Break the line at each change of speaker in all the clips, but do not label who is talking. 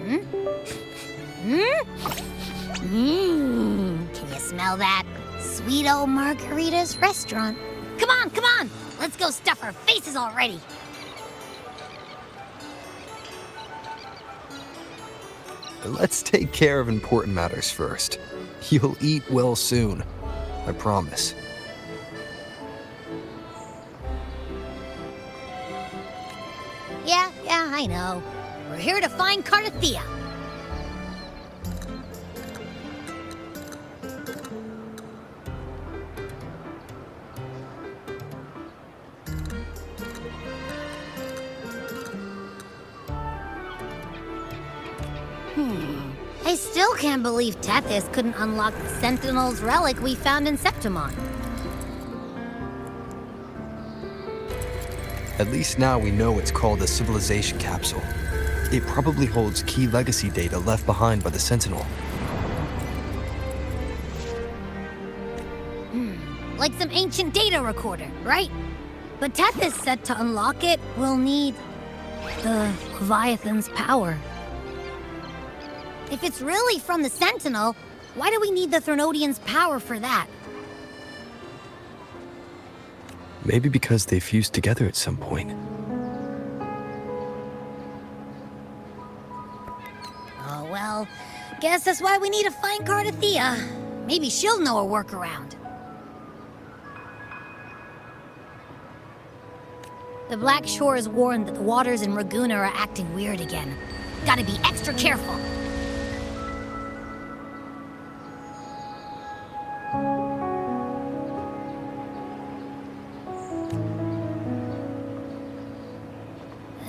Can you smell that? Sweet old Margarita's restaurant. Come on, come on! Let's go stuff our faces already.
Let's take care of important matters first. You'll eat well soon. I promise.
Yeah, I know. We're here to find Cardathea. I still can't believe Tethys couldn't unlock the Sentinel's relic we found in Septimon.
At least now we know it's called the Civilization Capsule. It probably holds key legacy data left behind by the Sentinel.
Like some ancient data recorder, right? But Tethys said to unlock it, we'll need the Leviathan's power. If it's really from the Sentinel, why do we need the Threnodian's power for that?
Maybe because they fused together at some point.
Oh, well, guess that's why we need to find Cardathea. Maybe she'll know a workaround. The Black Shore is warned that the waters in Raguna are acting weird again. Gotta be extra careful.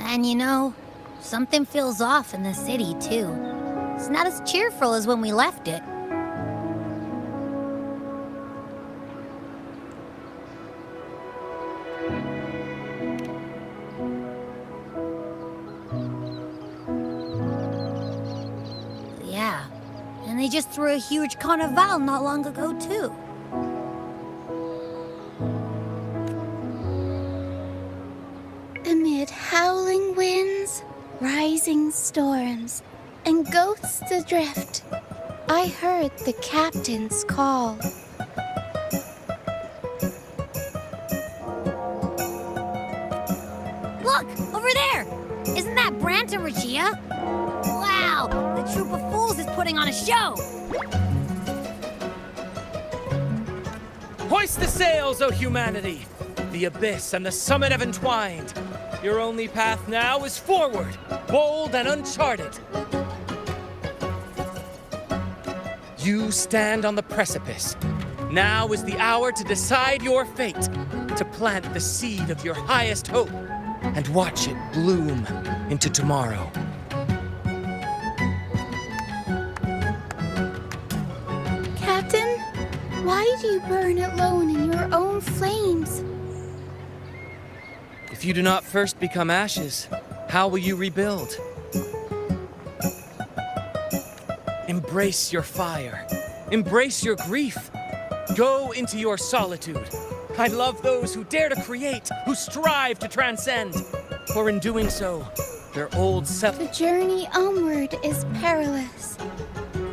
And you know, something feels off in the city, too. It's not as cheerful as when we left it. Yeah, and they just threw a huge carnival not long ago, too.
Amid howling winds, rising storms, and ghosts adrift, I heard the captain's call.
Look, over there! Isn't that Brant and Regia? Wow, the troop of fools is putting on a show!
Hoist the sails, O humanity! The abyss and the summit have entwined. Your only path now is forward, bold and uncharted. You stand on the precipice. Now is the hour to decide your fate, to plant the seed of your highest hope, and watch it bloom into tomorrow.
Captain, why do you burn alone in your own flames?
If you do not first become ashes, how will you rebuild? Embrace your fire. Embrace your grief. Go into your solitude. I love those who dare to create, who strive to transcend. For in doing so, their old self...
The journey onward is perilous.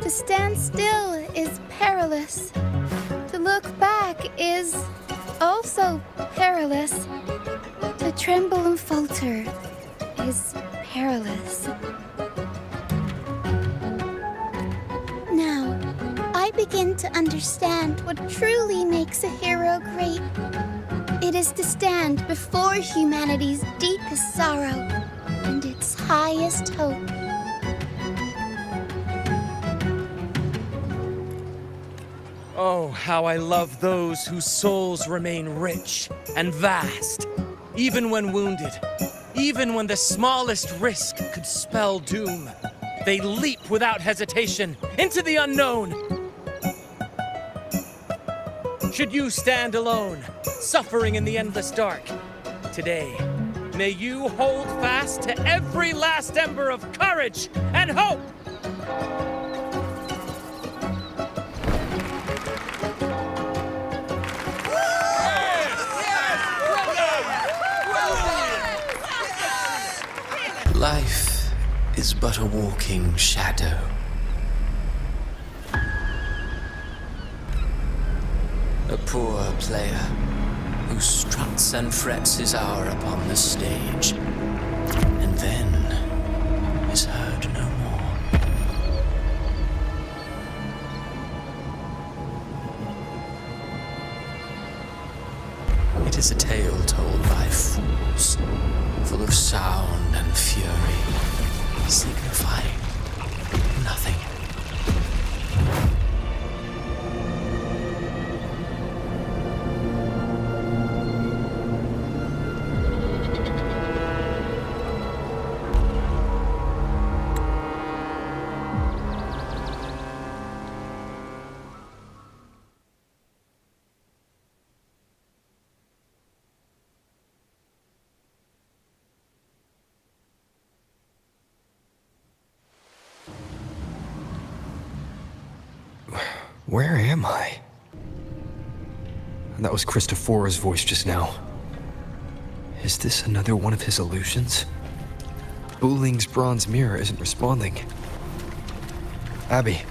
To stand still is perilous. To look back is also perilous. To tremble and falter is perilous. Now, I begin to understand what truly makes a hero great. It is to stand before humanity's deepest sorrow and its highest hope.
Oh, how I love those whose souls remain rich and vast. Even when wounded, even when the smallest risk could spell doom, they leap without hesitation into the unknown. Should you stand alone, suffering in the endless dark, today, may you hold fast to every last ember of courage and hope.
Life is but a walking shadow. A poor player who struts and frets his hour upon the stage, and then is heard no more. It is a tale told by fools, full of sound and fury, signifying nothing.
Where am I? That was Christophora's voice just now. Is this another one of his illusions? Buling's bronze mirror isn't responding. Abby.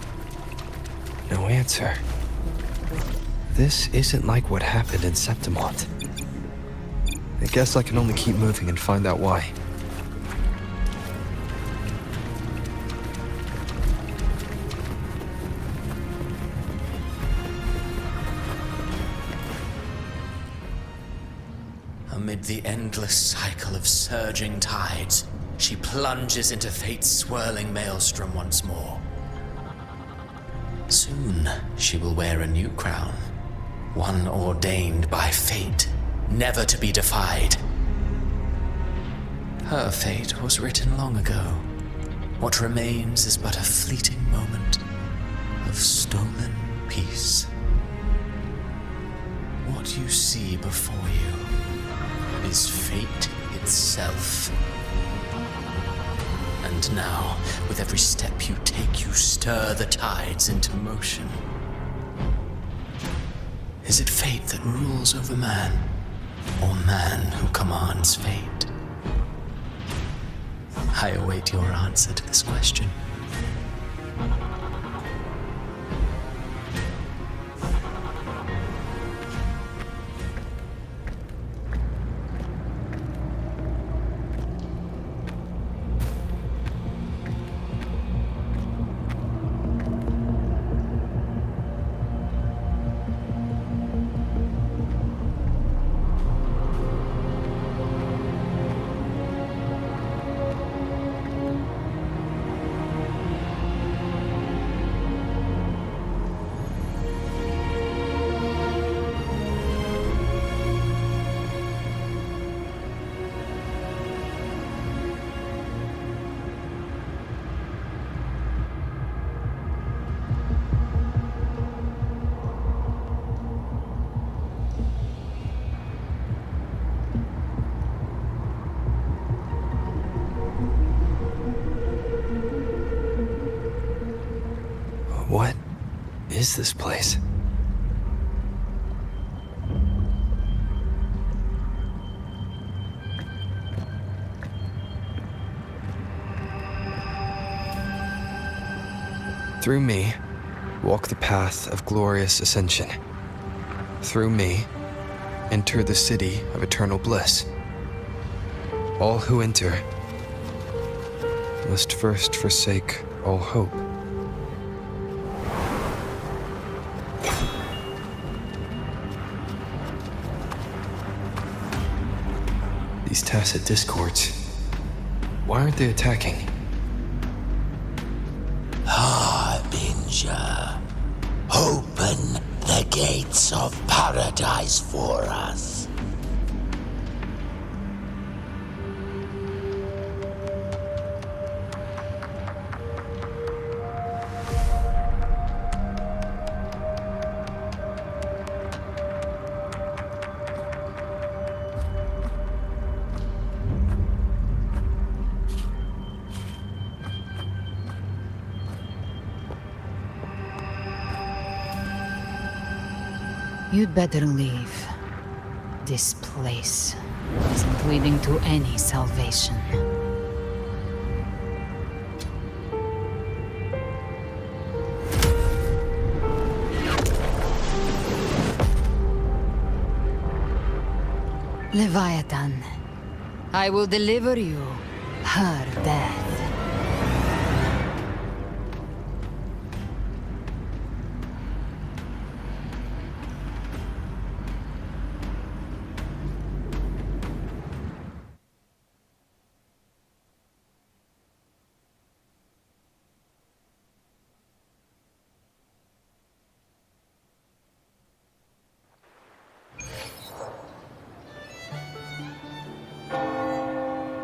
No answer. This isn't like what happened in Septimont. I guess I can only keep moving and find out why.
Amid the endless cycle of surging tides, she plunges into fate's swirling maelstrom once more. Soon, she will wear a new crown, one ordained by fate, never to be defied. Her fate was written long ago. What remains is but a fleeting moment of stolen peace. What you see before you is fate itself. And now, with every step you take, you stir the tides into motion. Is it fate that rules over man, or man who commands fate? I await your answer to this question.
What is this place? Through me, walk the path of glorious ascension. Through me, enter the city of eternal bliss. All who enter must first forsake all hope. These tacit discords, why aren't they attacking?
Harbinger, open the gates of paradise for us.
You'd better leave. This place isn't leading to any salvation. Leviathan, I will deliver you her death.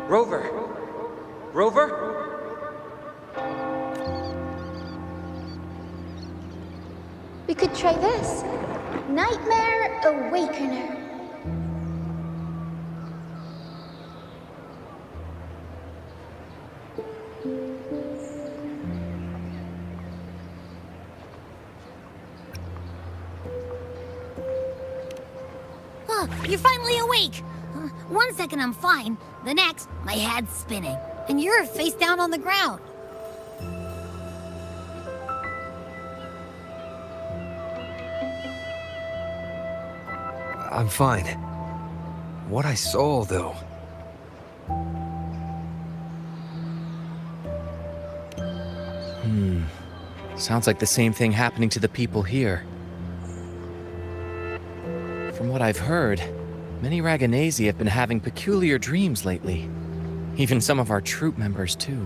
Rover! Rover?
We could try this. Nightmare Awakener.
Oh, you're finally awake! 1 second I'm fine, the next, my head's spinning, and you're face down on the ground.
I'm fine. What I saw, though.
Sounds like the same thing happening to the people here. From what I've heard, many Raganesi have been having peculiar dreams lately. Even some of our troop members, too.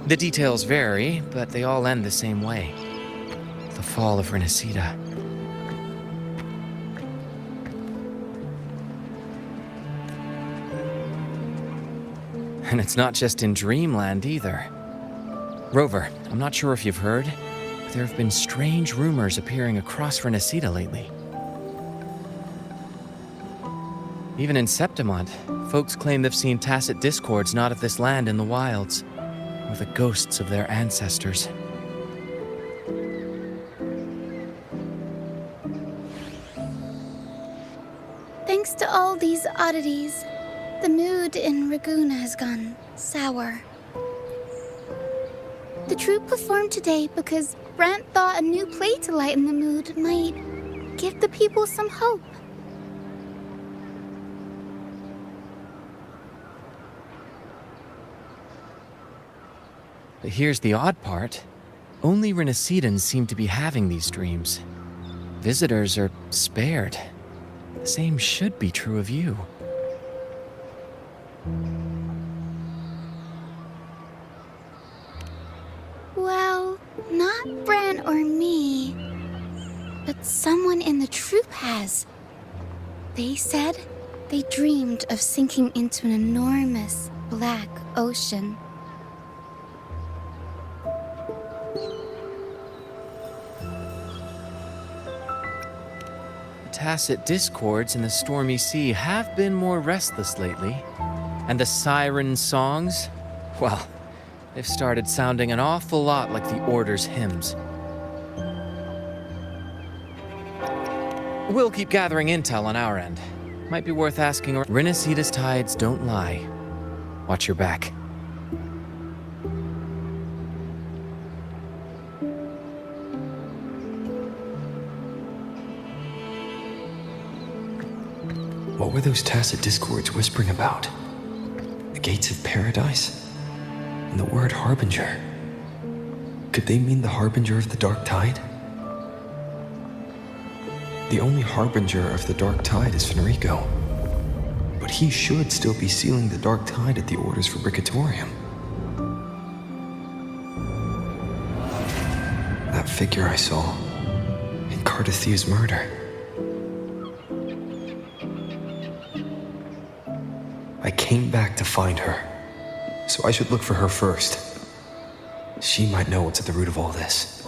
The details vary, but they all end the same way. The fall of Renacida. And it's not just in Dreamland, either. Rover, I'm not sure if you've heard, but there have been strange rumors appearing across Renacida lately. Even in Septimont, folks claim they've seen tacit discords not of this land in the wilds, or the ghosts of their ancestors.
Thanks to all these oddities, the mood in Raguna has gone sour. The troupe performed today because Brant thought a new play to lighten the mood might give the people some hope.
But here's the odd part. Only Renacidans seem to be having these dreams. Visitors are spared. The same should be true of you.
Well, not Brant or me, but someone in the troupe has. They said they dreamed of sinking into an enormous black ocean.
Tacit discords in the stormy sea have been more restless lately. And the siren songs, well, they've started sounding an awful lot like the Order's hymns. We'll keep gathering intel on our end. Might be worth asking. Renacida's tides don't lie. Watch your back.
What were those tacit discords whispering about? The gates of paradise? And the word harbinger? Could they mean the harbinger of the dark tide? The only harbinger of the dark tide is Fenrico. But he should still be sealing the dark tide at the Order's Fabricatorium. That figure I saw in Cardathia's murder. I came back to find her, so I should look for her first. She might know what's at the root of all this.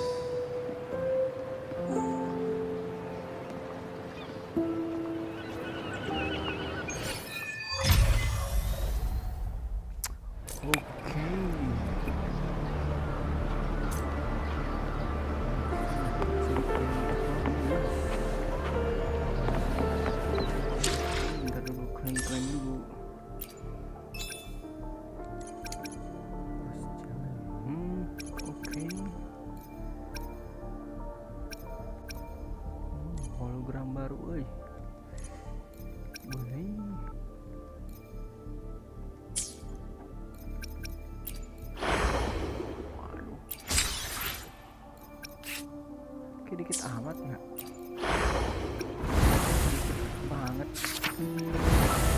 Hologram baru, euy. Boleh dikit-dikit amat nggak? Banget. Dikit amat.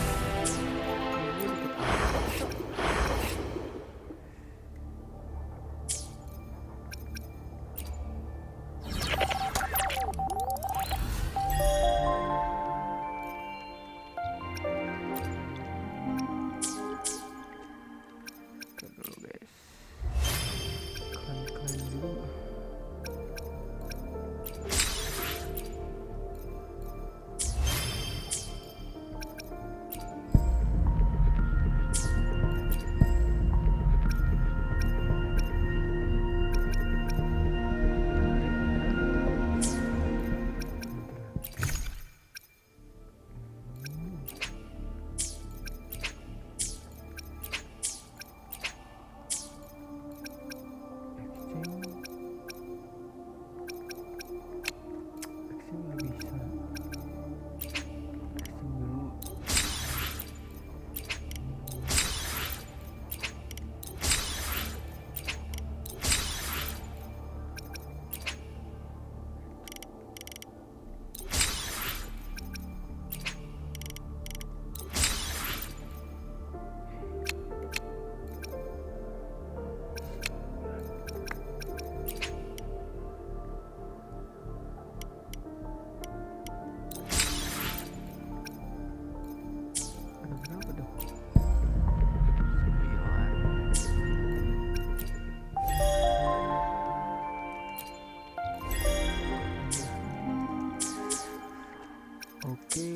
Oke,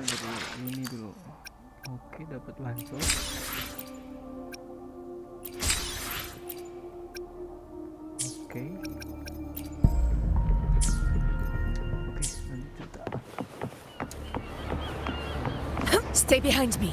dari ini dulu. Oke, dapat bansos. Oke. Oke, lanjut.
Stay behind me.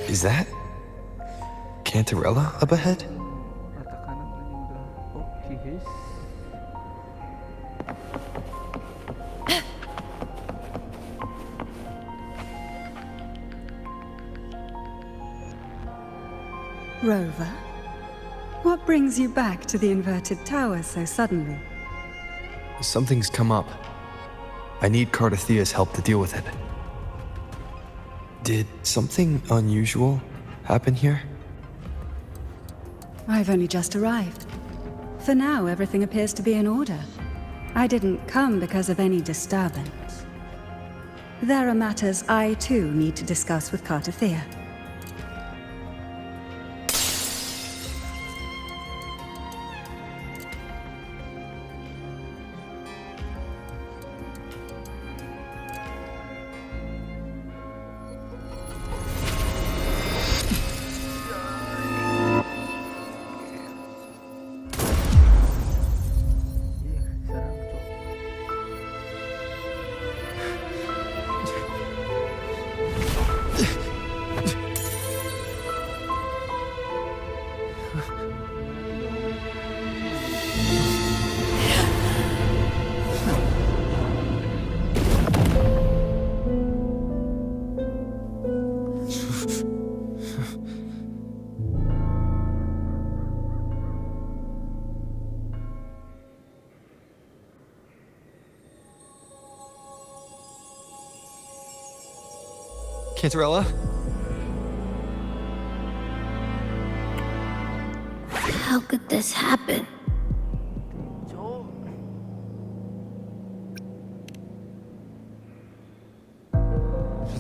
Is that Cantarella up ahead?
Mata kanan ini udah. Oh, she is.
Rover, what brings you back to the inverted tower so suddenly?
Something's come up. I need Cardathea's help to deal with it. Did something unusual happen here?
I've only just arrived. For now, everything appears to be in order. I didn't come because of any disturbance. There are matters I too need to discuss with Cardathea.
Cantarella?
How could this happen?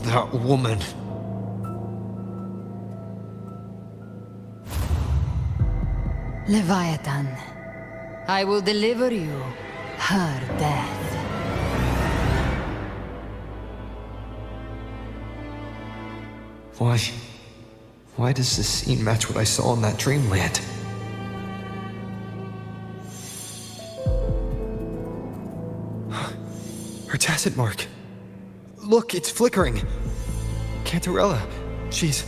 That woman.
Leviathan, I will deliver you her death.
Why does this scene match what I saw in that dreamland? tacit mark. Look, it's flickering. Cantarella, she's...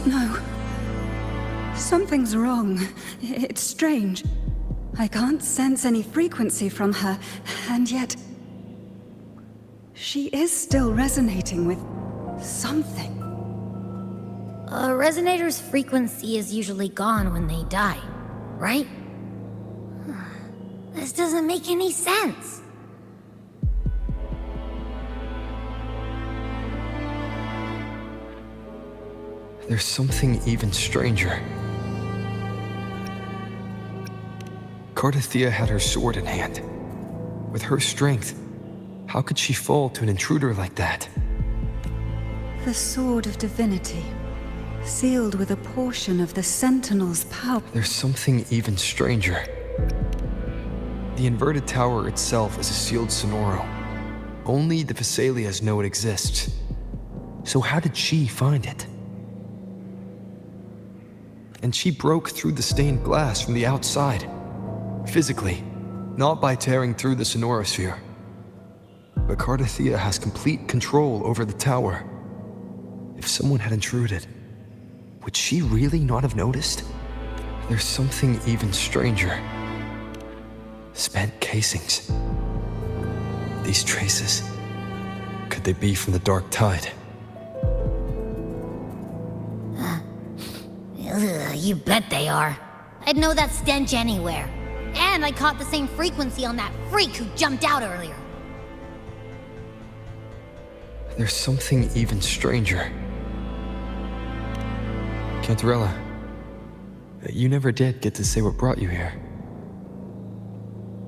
No. Something's wrong. It's strange. I can't sense any frequency from her, and yet... she is still resonating with something.
A resonator's frequency is usually gone when they die, right? This doesn't make any sense.
There's something even stranger. Cardathea had her sword in hand. With her strength, how could she fall to an intruder like that?
The Sword of Divinity, sealed with a portion of the Sentinel's power.
There's something even stranger. The inverted tower itself is a sealed sonoro. Only the Vesalias know it exists. So how did she find it? And she broke through the stained glass from the outside. Physically, not by tearing through the sonorosphere. But Cardathea has complete control over the tower. If someone had intruded, would she really not have noticed? There's something even stranger. Spent casings. These traces, could they be from the Dark Tide?
You bet they are. I'd know that stench anywhere. And I caught the same frequency on that freak who jumped out earlier.
There's something even stranger. Cantarella, you never did get to say what brought you here.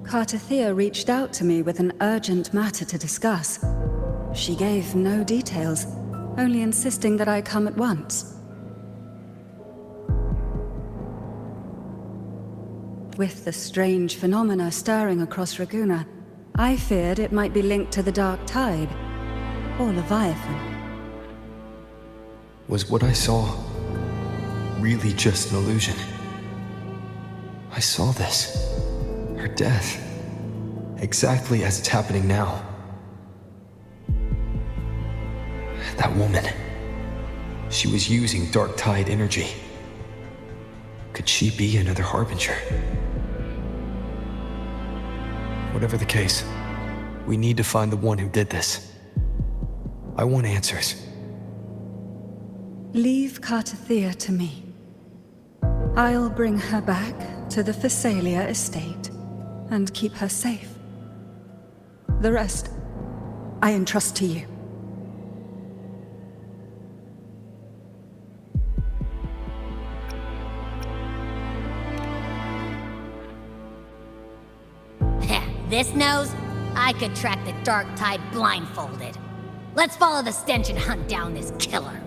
Cardathea reached out to me with an urgent matter to discuss. She gave no details, only insisting that I come at once. With the strange phenomena stirring across Raguna, I feared it might be linked to the Dark Tide, or Leviathan.
Was what I saw really just an illusion? I saw this. Her death. Exactly as it's happening now. That woman. She was using Dark Tide energy. Could she be another Harbinger? Whatever the case, we need to find the one who did this. I want answers.
Leave Cardathea to me. I'll bring her back to the Phasalia estate and keep her safe. The rest, I entrust to you.
This nose? I could track the Dark Tide blindfolded. Let's follow the stench and hunt down this killer.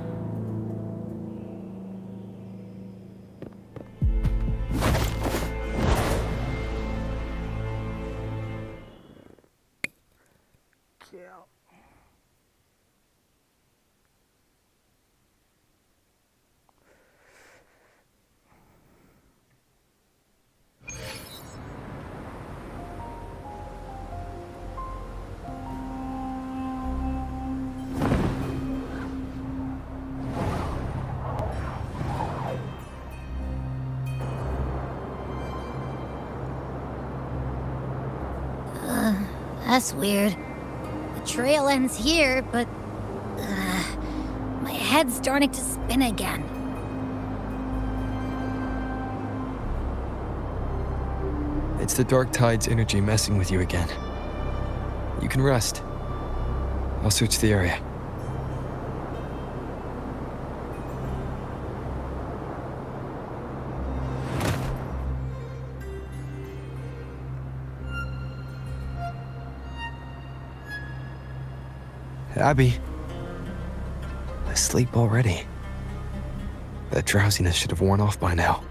That's weird. The trail ends here, but... my head's starting to spin again.
It's the Dark Tide's energy messing with you again. You can rest. I'll search the area. Abby. Asleep already. That drowsiness should have worn off by now.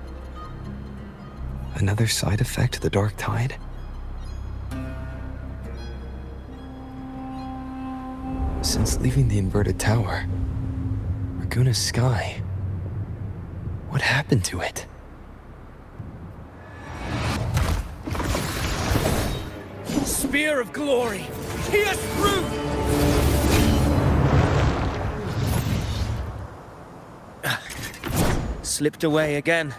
Another side effect of the Dark Tide? Since leaving the inverted tower, Raguna's sky What happened to it?
Spear of glory! Pierce through! Slipped away again.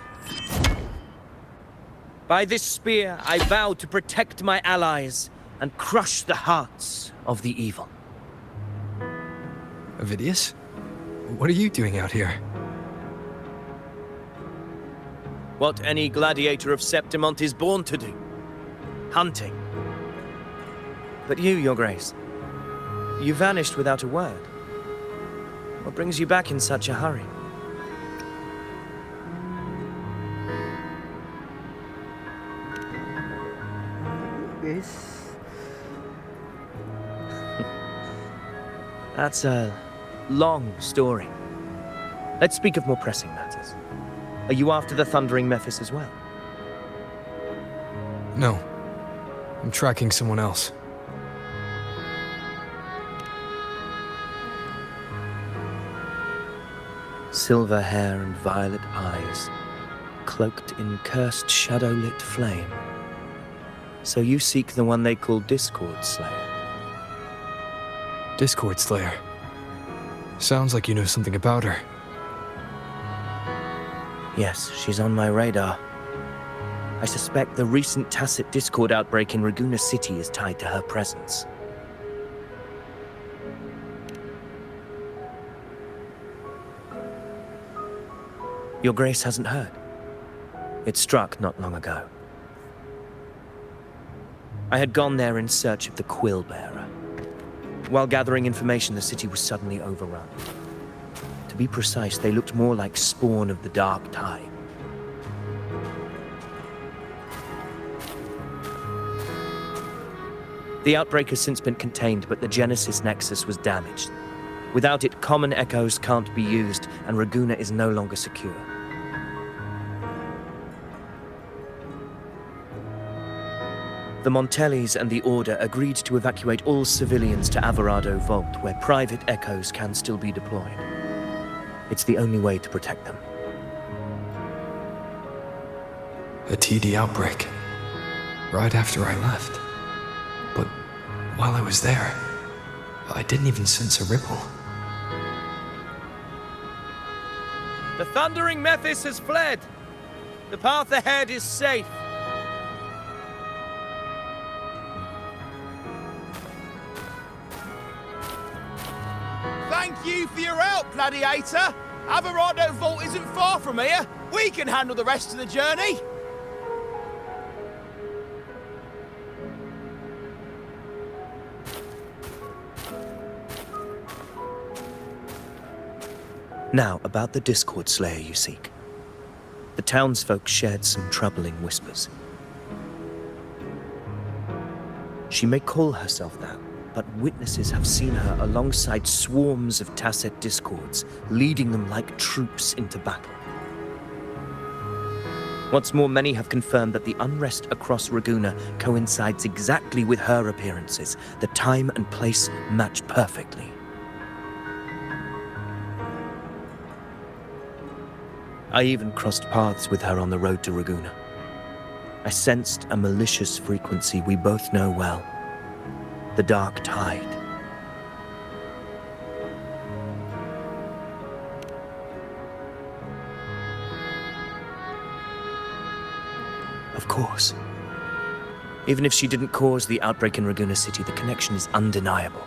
By this spear, I vow to protect my allies and crush the hearts of the evil.
Avidius? What are you doing out here?
What any gladiator of Septimont is born to do. Hunting. But you, Your Grace, you vanished without a word. What brings you back in such a hurry?
Guys,
That's a long story. Let's speak of more pressing matters. Are you after the Thundering Mephis as well?
No. I'm tracking someone else.
Silver hair and violet eyes, cloaked in cursed shadow-lit flame. So you seek the one they call Discord Slayer.
Discord Slayer. Sounds like you know something about her.
Yes, she's on my radar. I suspect the recent tacit Discord outbreak in Ragusa City is tied to her presence. Your Grace hasn't heard. It struck not long ago. I had gone there in search of the Quill Bearer. While gathering information, the city was suddenly overrun. To be precise, they looked more like spawn of the Dark Tide. The outbreak has since been contained, but the Genesis Nexus was damaged. Without it, common echoes can't be used, and Ragusa is no longer secure. The Montellis and the Order agreed to evacuate all civilians to Alvarado Vault, where private echoes can still be deployed. It's the only way to protect them.
A TD outbreak. Right after I left. But while I was there, I didn't even sense a ripple.
The Thundering Mephis has fled. The path ahead is safe.
Thank you for your help, Gladiator. Alvarado Vault isn't far from here. We can handle the rest of the journey.
Now, about the Discord Slayer you seek. The townsfolk shared some troubling whispers. She may call herself that, but witnesses have seen her alongside swarms of Tacet Discords, leading them like troops into battle. What's more, many have confirmed that the unrest across Ragusa coincides exactly with her appearances. The time and place match perfectly. I even crossed paths with her on the road to Ragusa. I sensed a malicious frequency we both know well. The Dark Tide. Of course. Even if she didn't cause the outbreak in Ragusa City, the connection is undeniable.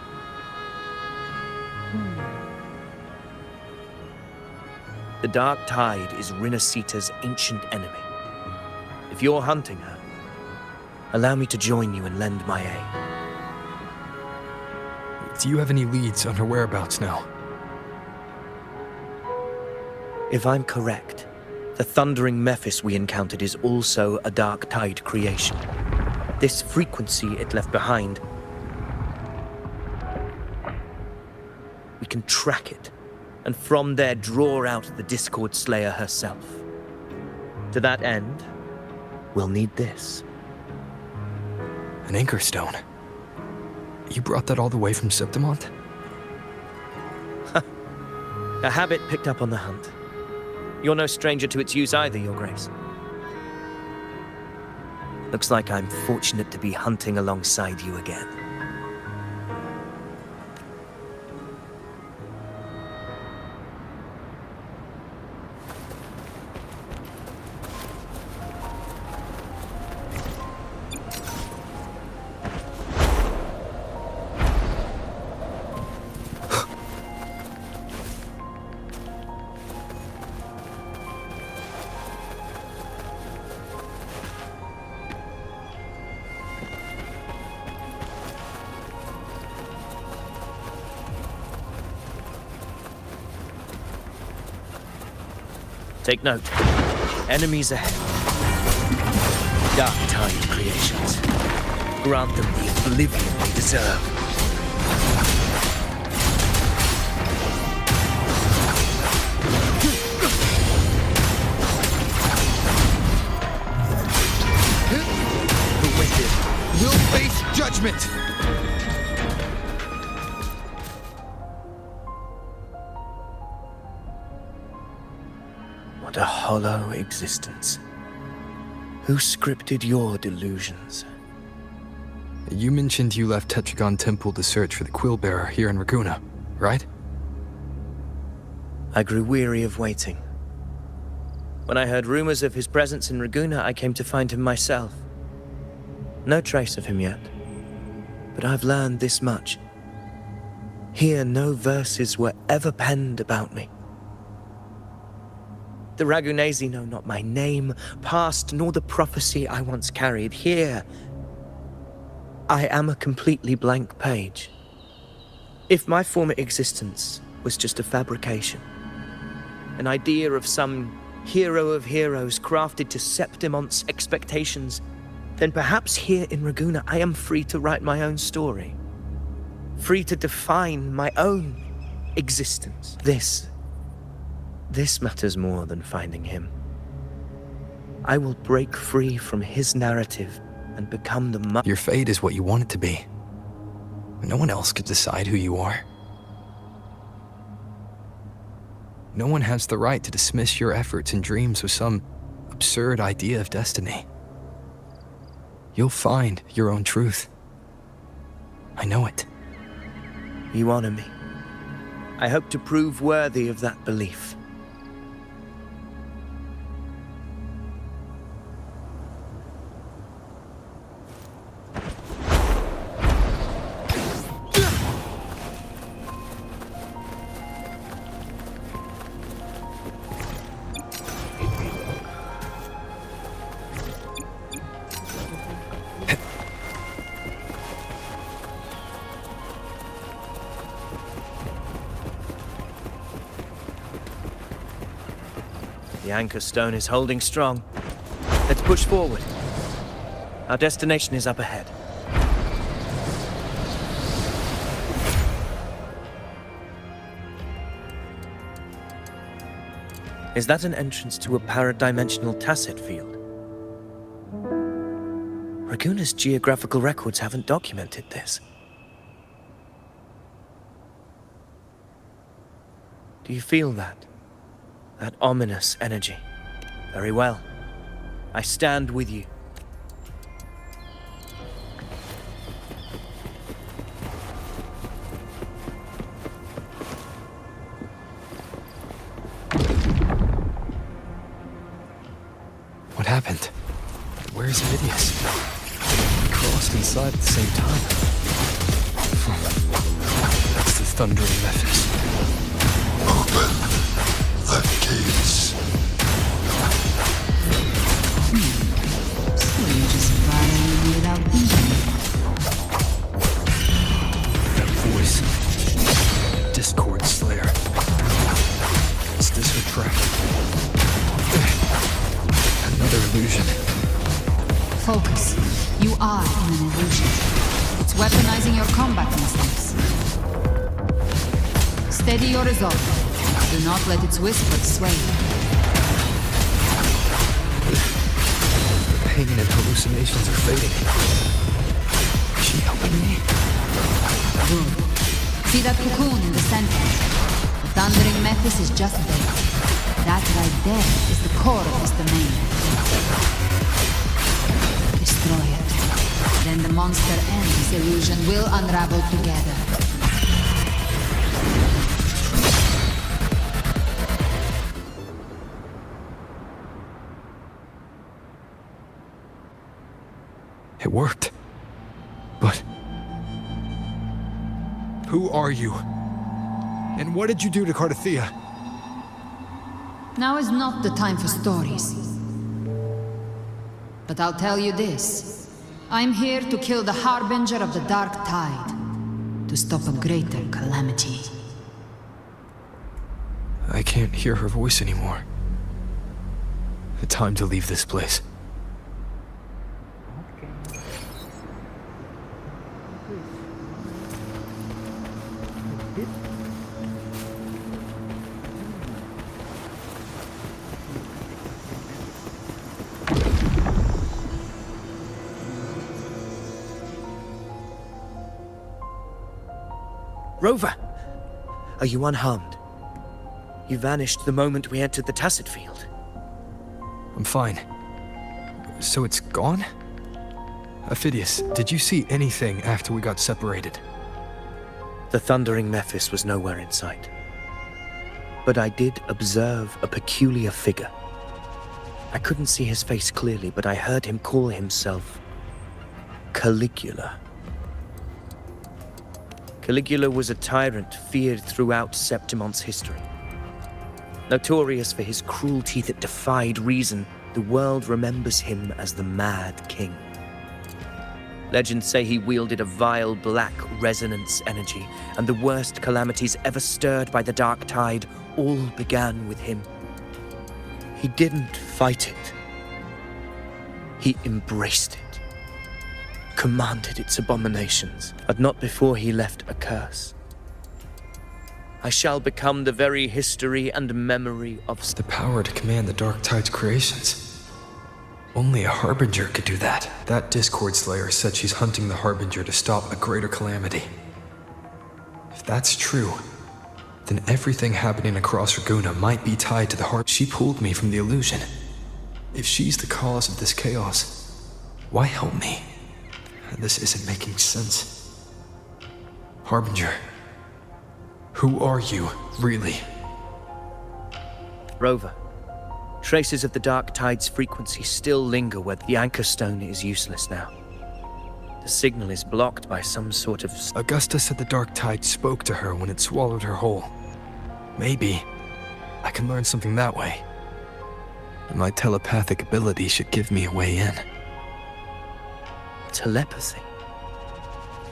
The Dark Tide is Rinasita's ancient enemy. If you're hunting her, allow me to join you and lend my aid.
Do you have any leads on her whereabouts now?
If I'm correct, the Thundering Mephis we encountered is also a Dark Tide creation. This frequency it left behind, we can track it, and from there draw out the Discord Slayer herself. To that end, we'll need this.
An anchor stone. You brought that all the way from Septimont?
A habit picked up on the hunt.
You're no stranger to its use either, Your Grace. Looks like I'm fortunate to be hunting alongside you again. Take note. Enemies ahead. Dark time creations. Grant them the oblivion they deserve.
The wicked will face judgment!
What a hollow existence. Who scripted your delusions?
You mentioned you left Tetragon Temple to search for the Quill Bearer here in Raguna, right?
I grew weary of waiting. When I heard rumors of his presence in Raguna, I came to find him myself. No trace of him yet, but I've learned this much. Here, no verses were ever penned about me. The Ragunesi know not my name, past, nor the prophecy I once carried. Here, I am a completely blank page. If my former existence was just a fabrication, an idea of some hero of heroes crafted to Septimont's expectations, then perhaps here in Raguna I am free to write my own story. Free to define my own existence. This matters more than finding him. I will break free from his narrative and become the
Your fate is what you want it to be. No one else could decide who you are. No one has the right to dismiss your efforts and dreams with some absurd idea of destiny. You'll find your own truth. I know it.
You honor me. I hope to prove worthy of that belief. The anchor stone is holding strong. Let's push forward. Our destination is up ahead. Is that an entrance to a paradimensional tacit field? Raguna's geographical records haven't documented this. Do you feel that? That ominous energy. Very well. I stand with you.
What happened? Where's Midius? We crossed inside at the same time. That's the thundering Memphis.
Open the gates.
So you just run without thinking.
That voice. Discord Slayer. Is this her track? Another illusion.
Focus. You are in an illusion. It's weaponizing your combat instincts. Steady your resolve. Do not let its whispers sway you.
The pain and hallucinations are fading. Is she helping me?
Good. See that cocoon in the center? The thundering Mephis is just there. That right there is the core of this domain. Destroy it. Then the monster and his illusion will unravel together.
It worked. But... who are you? And what did you do to Cardathea?
Now is not the time for stories. But I'll tell you this. I'm here to kill the Harbinger of the Dark Tide. To stop a greater calamity.
I can't hear her voice anymore. Time to leave this place.
Rover! Are you unharmed? You vanished the moment we entered the Tacit Field.
I'm fine. So it's gone? Ophidius, did you see anything after we got separated?
The thundering Mephis was nowhere in sight. But I did observe a peculiar figure. I couldn't see his face clearly, but I heard him call himself Caligula. Caligula was a tyrant feared throughout Septimon's history. Notorious for his cruelty that defied reason, the world remembers him as the Mad King. Legends say he wielded a vile black resonance energy, and the worst calamities ever stirred by the Dark Tide all began with him. He didn't fight it. He embraced it, commanded its abominations, but not before he left a curse. I shall become the very history and memory of
the power to command the Dark Tide's creations. Only a Harbinger could do that. That Discord Slayer said she's hunting the Harbinger to stop a greater calamity. If that's true, then everything happening across Raguna might be tied to the heart. She pulled me from the illusion. If she's the cause of this chaos, why help me? This isn't making sense. Harbinger, who are you, really?
Rover. Traces of the Dark Tide's frequency still linger where the Anchor Stone is useless now. The signal is blocked by some sort of...
Augusta said the Dark Tide spoke to her when it swallowed her whole. Maybe I can learn something that way. And my telepathic ability should give me a way in.
Telepathy?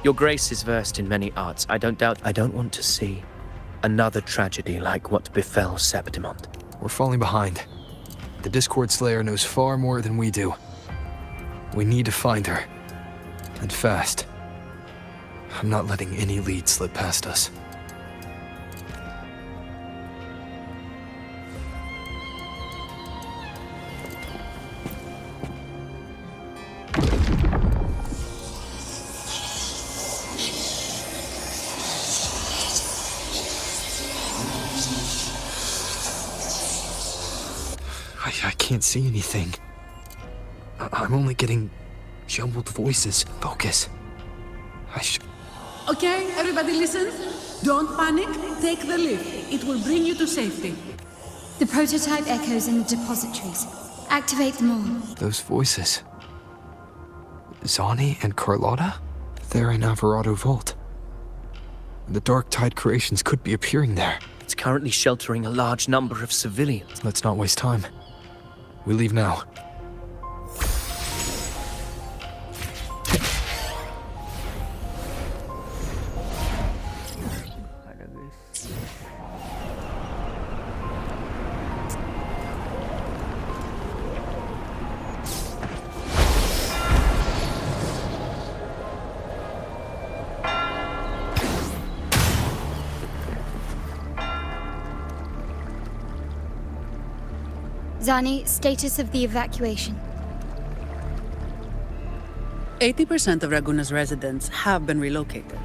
Your Grace is versed in many arts. I don't want to see another tragedy like what befell Septimont.
We're falling behind. The Discord Slayer knows far more than we do. We need to find her. And fast. I'm not letting any lead slip past us. I can't see anything. I'm only getting jumbled voices. Focus.
Okay, everybody listen. Don't panic. Take the lift. It will bring you to safety.
The prototype echoes in the depositories. Activate them all.
Those voices. Zani and Carlotta? They're in Alvarado Vault. The Dark Tide creations could be appearing there.
It's currently sheltering a large number of civilians.
Let's not waste time. We leave now.
Zani, status of the evacuation.
80% of Raguna's residents have been relocated.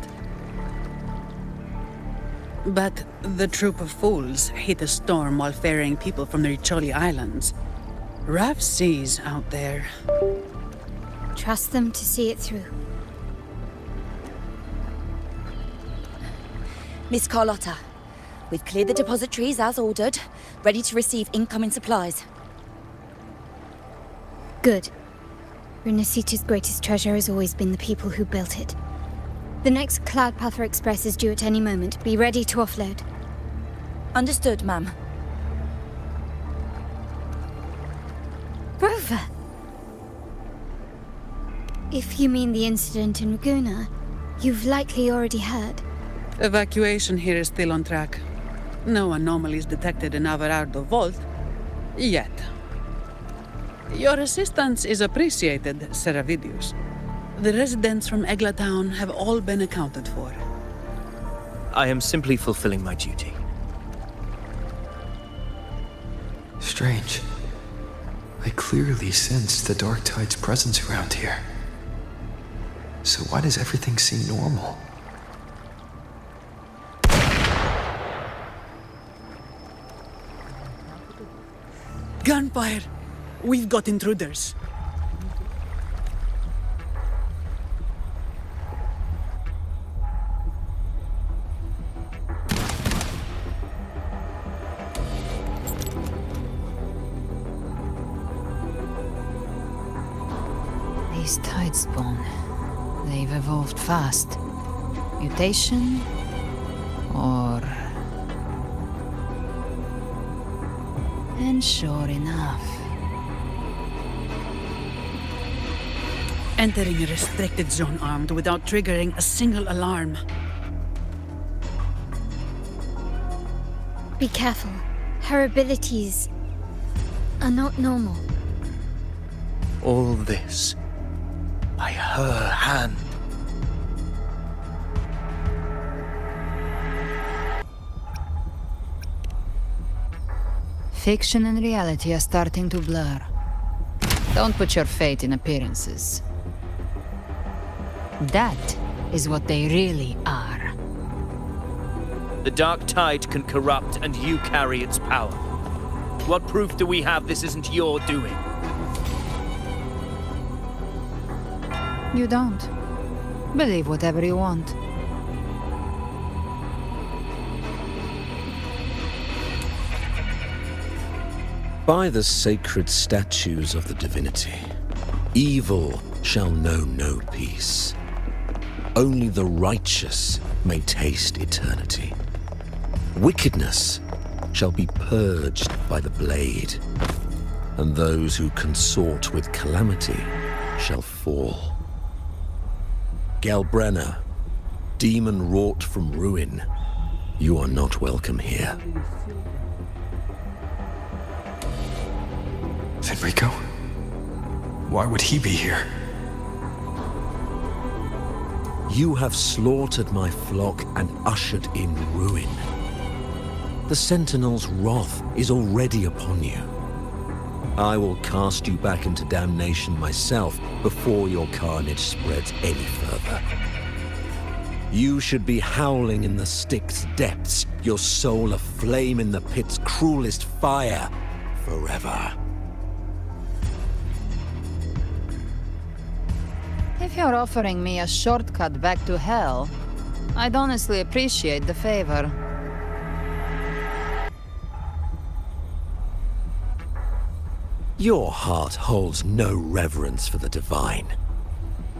But the troop of fools hit a storm while ferrying people from the Riccioli Islands. Rough seas out there.
Trust them to see it through.
Miss Carlotta, we've cleared the depositories as ordered, ready to receive incoming supplies.
Good. Renacita's greatest treasure has always been the people who built it. The next Cloudpather Express is due at any moment. Be ready to offload.
Understood, ma'am.
Rover! If you mean the incident in Laguna, you've likely already heard.
Evacuation here is still on track. No anomalies detected in Averardo Vault. Yet. Your assistance is appreciated, Seravidius. The residents from Eglatown have all been accounted for.
I am simply fulfilling my duty.
Strange. I clearly sense the Dark Tide's presence around here. So why does everything seem normal?
Gunfire! We've got intruders.
These tide spawn. They've evolved fast. Mutation? Or... And sure enough...
Entering a restricted zone armed without triggering a single alarm.
Be careful. Her abilities are not normal.
All this by her hand.
Fiction and reality are starting to blur. Don't put your faith in appearances. That is what they really are.
The Dark Tide can corrupt, and you carry its power. What proof do we have this isn't your doing?
You don't. Believe whatever you want.
By the sacred statues of the divinity, evil shall know no peace. Only the righteous may taste eternity. Wickedness shall be purged by the blade, and those who consort with calamity shall fall. Galbrenna, demon wrought from ruin, you are not welcome here.
Fenrico? Why would he be here?
You have slaughtered my flock and ushered in ruin. The Sentinel's wrath is already upon you. I will cast you back into damnation myself before your carnage spreads any further. You should be howling in the Styx's depths, your soul aflame in the pit's cruelest fire, forever.
If you're offering me a shortcut back to hell, I'd honestly appreciate the favor.
Your heart holds no reverence for the divine.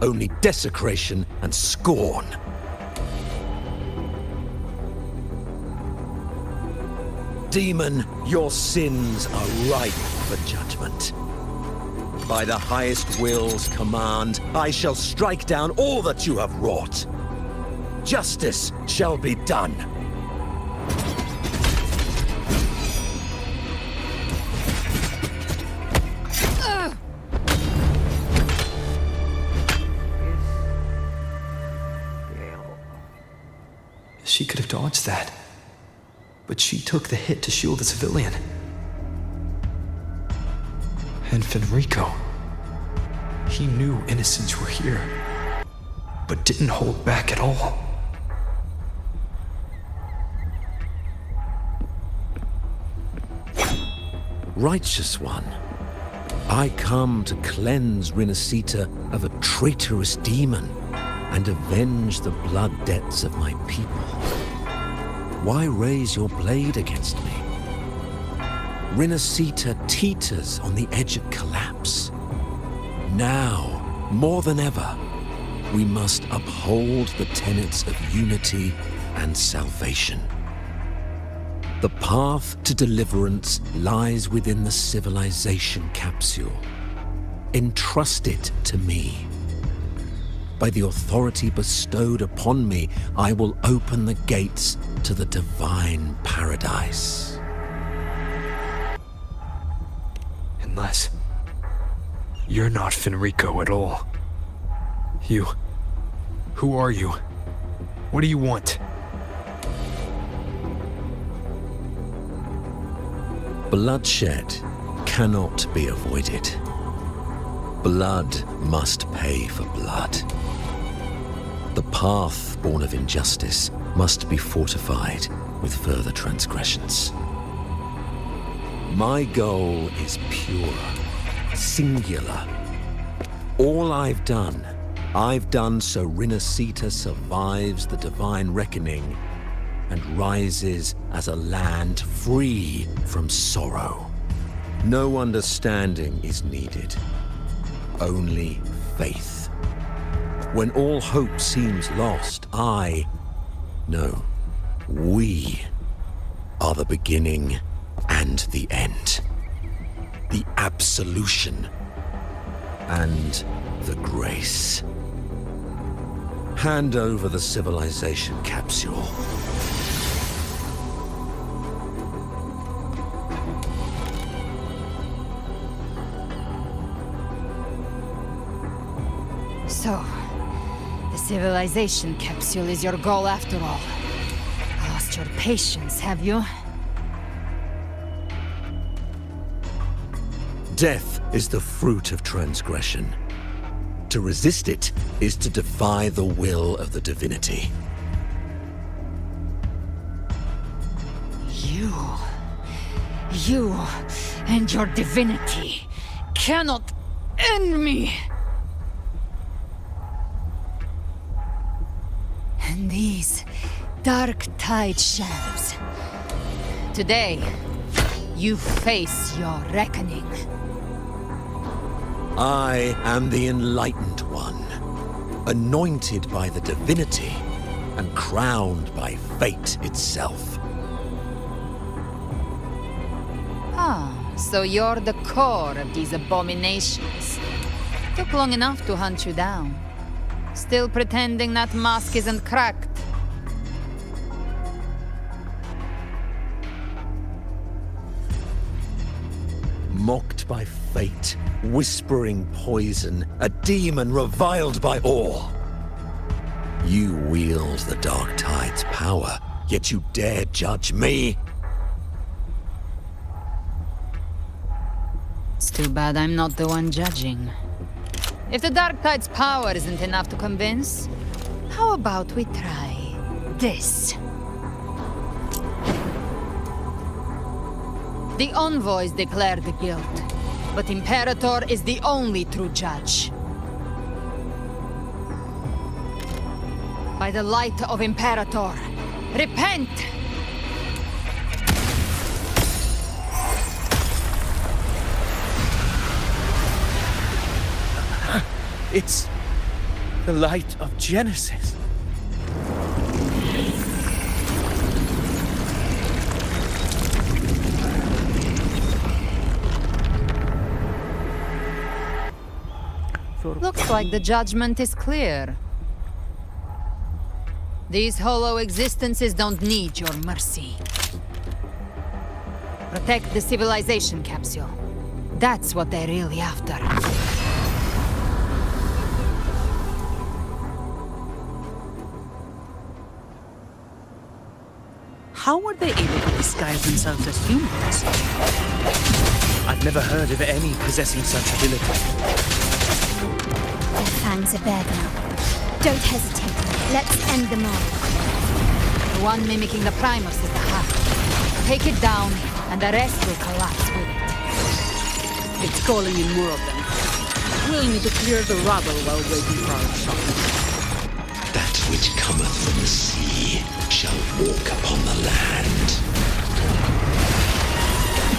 Only desecration and scorn. Demon, your sins are ripe for judgment. By the highest will's command, I shall strike down all that you have wrought. Justice shall be done.
She could have dodged that. But she took the hit to shield the civilian. And Fenrico. He knew innocents were here, but didn't hold back at all.
Righteous One, I come to cleanse Rinasita of a traitorous demon and avenge the blood debts of my people. Why raise your blade against me? Rinasita teeters on the edge of collapse. Now, more than ever, we must uphold the tenets of unity and salvation. The path to deliverance lies within the civilization capsule. Entrust it to me. By the authority bestowed upon me, I will open the gates to the divine paradise.
Unless you're not Fenrico at all. Who are you? What do you want?
Bloodshed cannot be avoided. Blood must pay for blood. The path born of injustice must be fortified with further transgressions. My goal is pure, singular. All I've done so Rinasita survives the divine reckoning and rises as a land free from sorrow. No understanding is needed, only faith. When all hope seems lost, we are the beginning and the end. The absolution and the grace. Hand over the civilization capsule.
So, the civilization capsule is your goal after all. Lost your patience, have you?
Death is the fruit of transgression. To resist it is to defy the will of the divinity.
You and your divinity cannot end me! And these dark tide shadows. Today, you face your reckoning.
I am the Enlightened One, anointed by the divinity and crowned by fate itself.
So you're the core of these abominations. Took long enough to hunt you down. Still pretending that mask isn't cracked.
Mocked by fate, whispering poison, a demon reviled by all. You wield the Dark Tide's power, yet you dare judge me?
It's too bad I'm not the one judging. If the Dark Tide's power isn't enough to convince, how about we try this? The envoys declare the guilt, but Imperator is the only true judge. By the light of Imperator, repent!
It's the light of Genesis.
Looks like the judgment is clear. These hollow existences don't need your mercy. Protect the civilization capsule. That's what they're really after.
How were they able to disguise themselves as humans?
I've never heard of any possessing such ability.
Their fangs are bare now. Don't hesitate. Let's end them all.
The one mimicking the Primus is the heart. Take it down, and the rest will collapse with it.
It's calling in more of them. We'll need to clear the rubble while waiting for our shot.
That which cometh from the sea shall walk upon the land.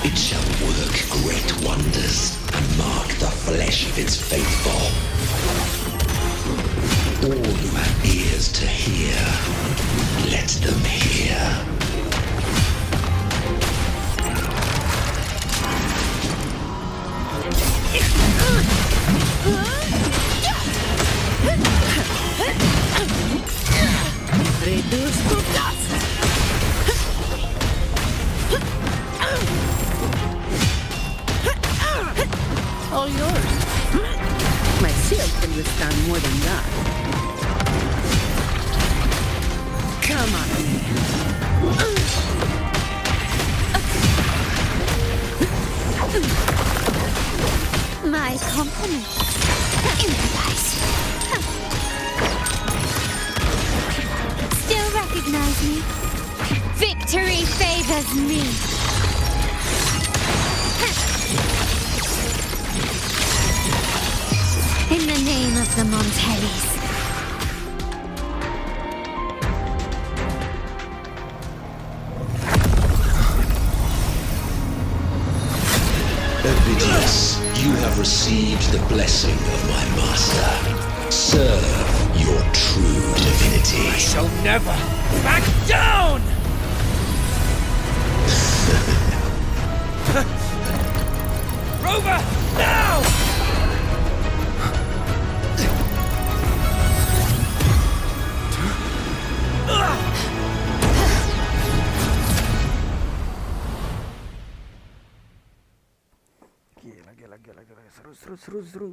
It shall work great wonders and mark the flesh of its faithful. All who have ears to hear, let them hear.
Reduce to dust. All yours. My shield can withstand more than that. Come on,
My compliments. Improvise. Still recognize me? Victory favors me. In the name of the Montellis.
Ovidius, you have received the blessing of my master. Serve your true divinity.
I shall never back down! Rover, now!
Seru.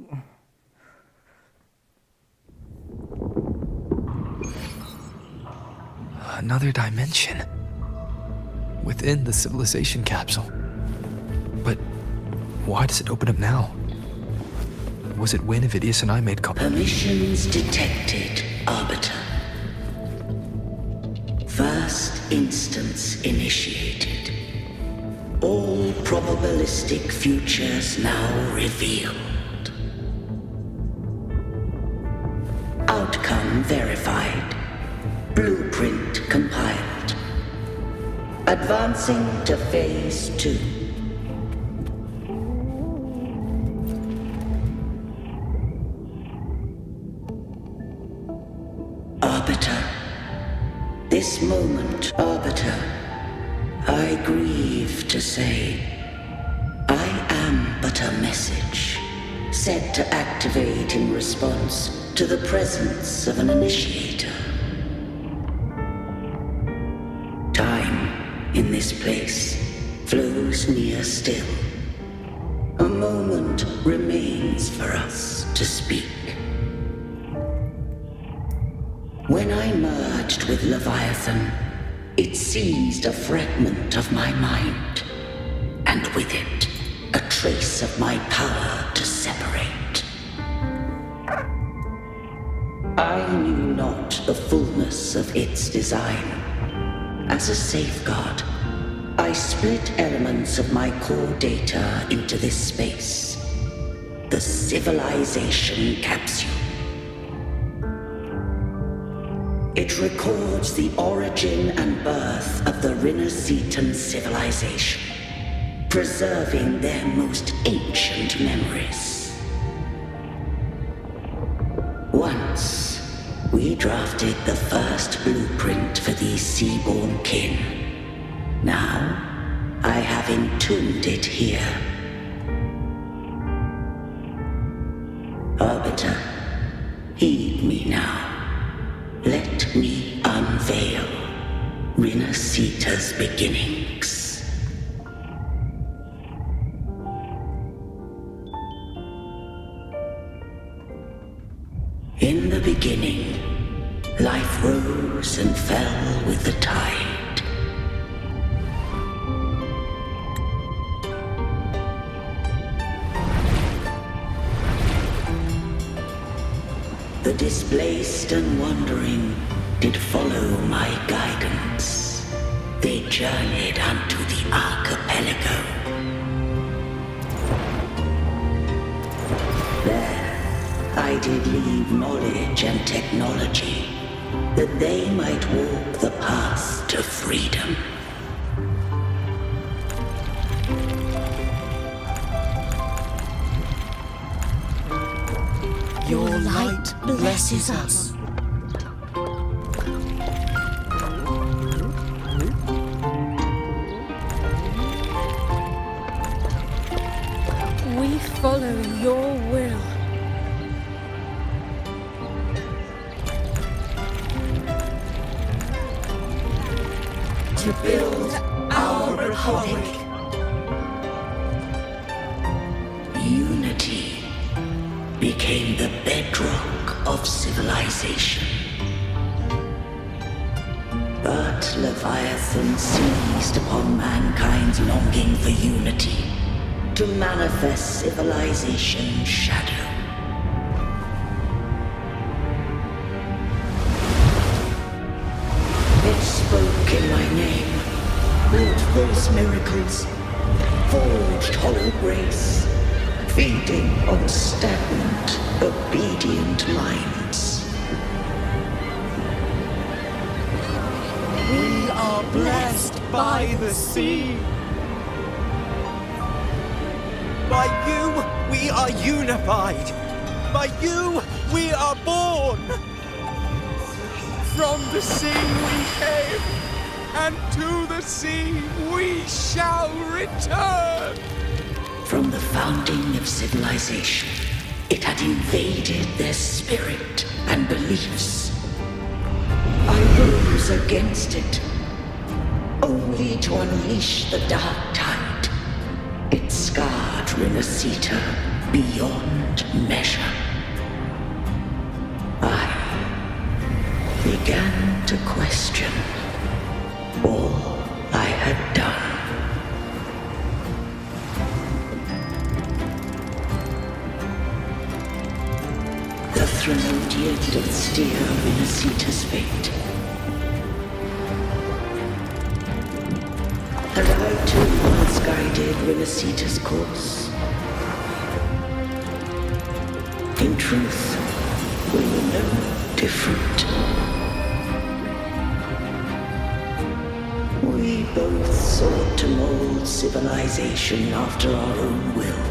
Another dimension. Within the civilization capsule. But why does it open up now? Was it when Avidius and I made
Permissions detected, Arbiter. First instance initiated. All probabilistic futures now revealed. Outcome verified. Blueprint compiled. Advancing to Phase 2. Arbiter. This moment, Arbiter, I grieve to say, I am but a message, set to activate in response to the presence of an initiator. Time, in this place, flows near still. A moment remains for us to speak. When I merged with Leviathan, it seized a fragment of my mind, and with it, a trace of my power to separate. I knew not the fullness of its design. As a safeguard, I split elements of my core data into this space, the civilization capsule. It records the origin and birth of the Rinascitan civilization, preserving their most ancient memories. Once, we drafted the first blueprint for these seaborn kin. Now, I have entombed it here. Arbiter, heed me now. Let me unveil Rinascita's beginnings. In the beginning, life rose and fell with the tide. The displaced and wandering did follow my guidance. They journeyed unto the archipelago. There, I did leave knowledge and technology, that they might walk the path to freedom.
Your light blesses us. We follow your will.
To build our republic. Unity became the bedrock of civilization. But Leviathan seized upon mankind's longing for unity to manifest civilization's shadow. It spoke in my name, wrought false miracles, forged hollow grace, feeding on stagnant, obedient minds.
We are blessed by the sea. By you, we are unified. By you, we are born. From the sea we came, and to the sea we shall return.
From the founding of civilization, it had invaded their spirit and beliefs. I rose against it, only to unleash the dark tide. It scarred Renacita beyond measure. I began to question all I had done. The Thremodian doth steer Renacita's fate. And I too once guided Renacita's course. In truth, we were no different. We both sought to mold civilization after our own will.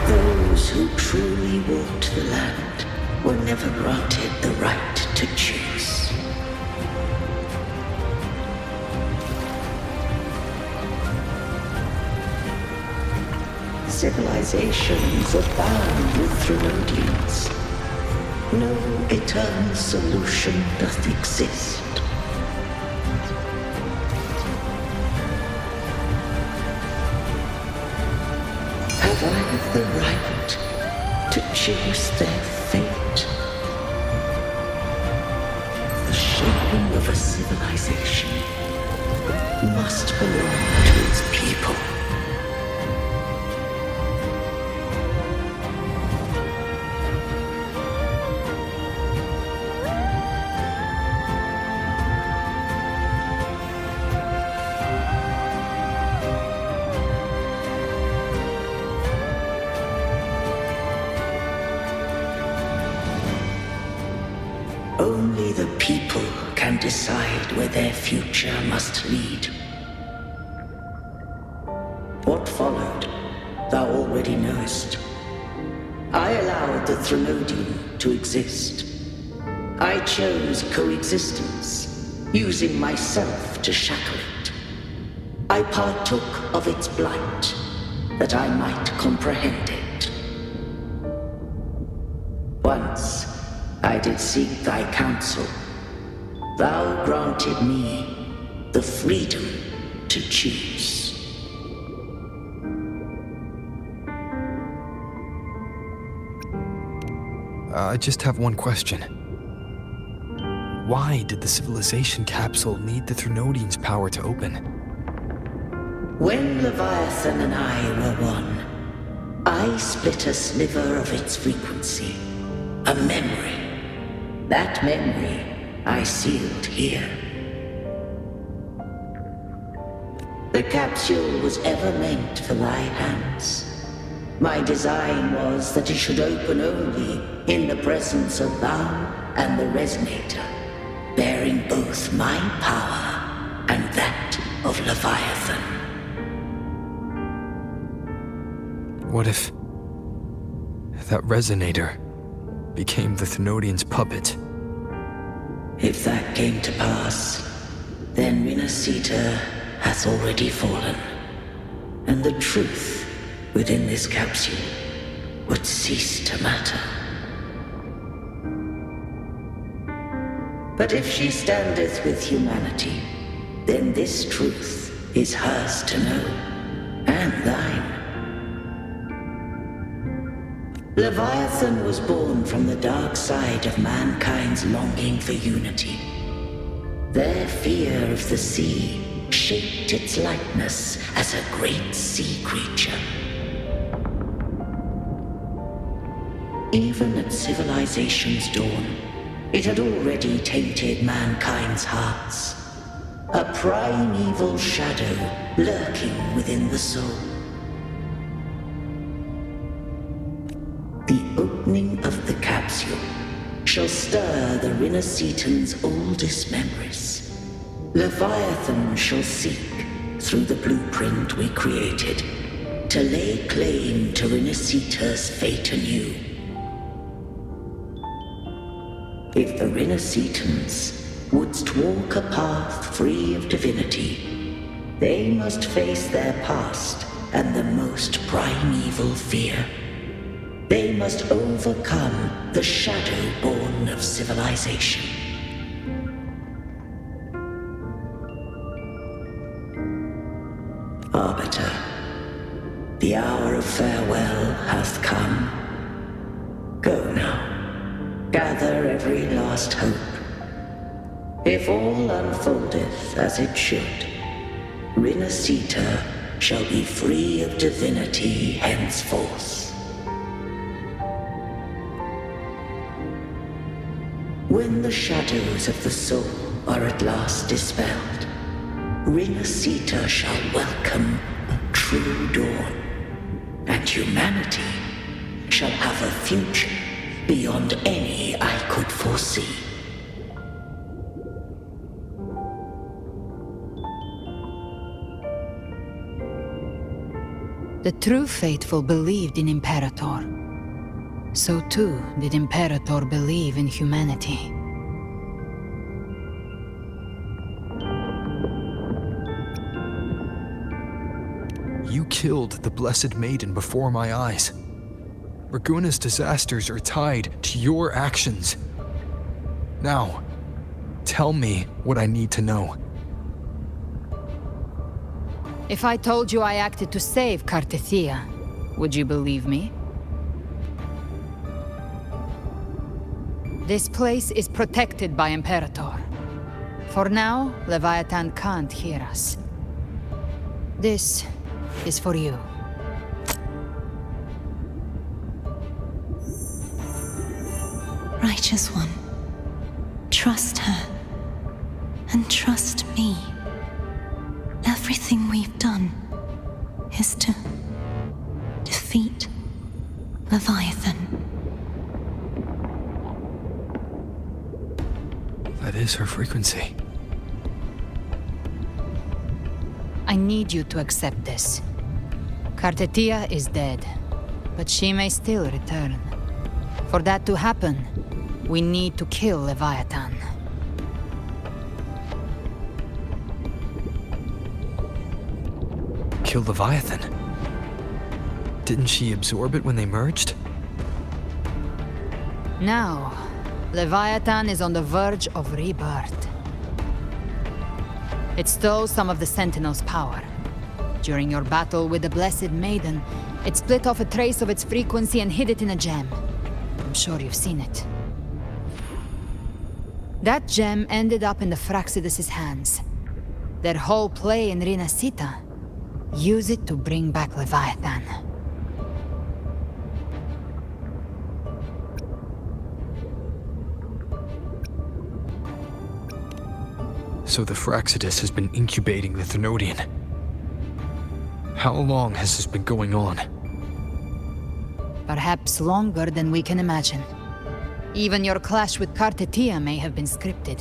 Those who truly walked the land were never granted the right to choose. Civilizations abound with Thremodians. No eternal solution doth exist. Have I the right to choose their fate? The shaping of a civilization must belong to its people. Only the people can decide where their future must lead. What followed, thou already knowest. I allowed the Thremodian to exist. I chose coexistence, using myself to shackle it. I partook of its blight, that I might comprehend it. Once, I did seek thy counsel. Thou granted me the freedom to choose.
I just have one question. Why did the civilization capsule need the Thremodian's power to open?
When Leviathan and I were one, I split a sliver of its frequency, a memory. That memory I sealed here. The capsule was ever meant for thy hands. My design was that it should open only in the presence of thou and the Resonator, bearing both my power and that of Leviathan.
What if that Resonator became the Thenodian's puppet?
If that came to pass, then Renacita hath already fallen, and the truth within this capsule would cease to matter. But if she standeth with humanity, then this truth is hers to know, and thine. Leviathan was born from the dark side of mankind's longing for unity. Their fear of the sea shaped its likeness as a great sea creature. Even at civilization's dawn, it had already tainted mankind's hearts. A primeval shadow lurking within the soul. The opening of the capsule shall stir the Renacitan's oldest memories. Leviathan shall seek, through the blueprint we created, to lay claim to Renacita's fate anew. If the Renacitans wouldst walk a path free of divinity, they must face their past and the most primeval fear. They must overcome the shadow born of civilization. Arbiter, the hour of farewell hath come. Go now. Gather every last hope. If all unfoldeth as it should, Renacita shall be free of divinity henceforth. When the shadows of the soul are at last dispelled, Renacita shall welcome a true dawn, and humanity shall have a future beyond any I could foresee.
The true faithful believed in Imperator. So too did Imperator believe in humanity.
You killed the Blessed Maiden before my eyes. Raguna's disasters are tied to your actions. Now, tell me what I need to know.
If I told you I acted to save Cartethia, would you believe me? This place is protected by Imperator. For now, Leviathan can't hear us. This is for you.
Righteous One, trust her, and trust me. Everything we've done is to defeat Leviathan.
That is her frequency.
I need you to accept this. Cartethia is dead, but she may still return. For that to happen, we need to kill Leviathan.
Kill Leviathan? Didn't she absorb it when they merged?
Now, Leviathan is on the verge of rebirth. It stole some of the Sentinel's power. During your battle with the Blessed Maiden, it split off a trace of its frequency and hid it in a gem. I'm sure you've seen it. That gem ended up in the Fraxidus' hands. Their whole play in Renacita. Use it to bring back Leviathan.
So the Fraxidus has been incubating the Thenodian. How long has this been going on?
Perhaps longer than we can imagine. Even your clash with Kartetia may have been scripted.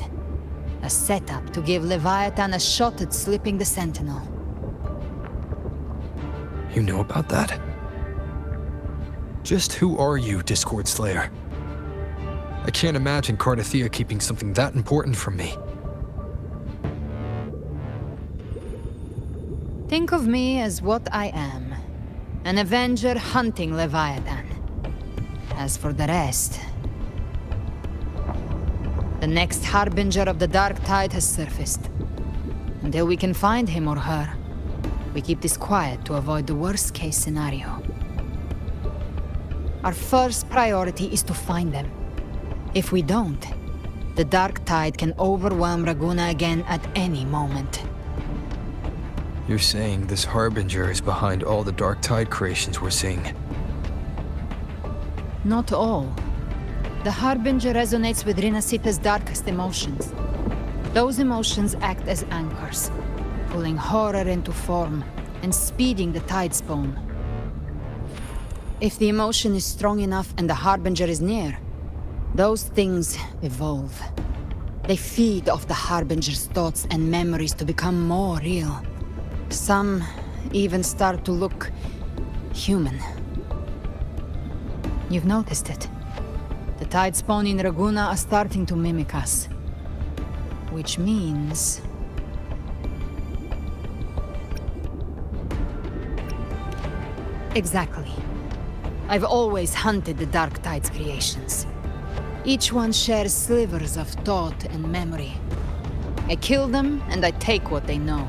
A setup to give Leviathan a shot at slipping the Sentinel.
You know about that? Just who are you, Discord Slayer? I can't imagine Kartetia keeping something that important from me.
Think of me as what I am. An Avenger hunting Leviathan. As for the rest... The next Harbinger of the Dark Tide has surfaced. Until we can find him or her, we keep this quiet to avoid the worst-case scenario. Our first priority is to find them. If we don't, the Dark Tide can overwhelm Raguna again at any moment.
You're saying this Harbinger is behind all the Dark Tide creations we're seeing?
Not all. The Harbinger resonates with Rinasita's darkest emotions. Those emotions act as anchors, pulling horror into form and speeding the tide spawn. If the emotion is strong enough and the Harbinger is near, those things evolve. They feed off the Harbinger's thoughts and memories to become more real. Some even start to look human. You've noticed it. The tide spawn in Raguna are starting to mimic us. Which means... Exactly. I've always hunted the Dark Tide's creations. Each one shares slivers of thought and memory. I kill them, and I take what they know.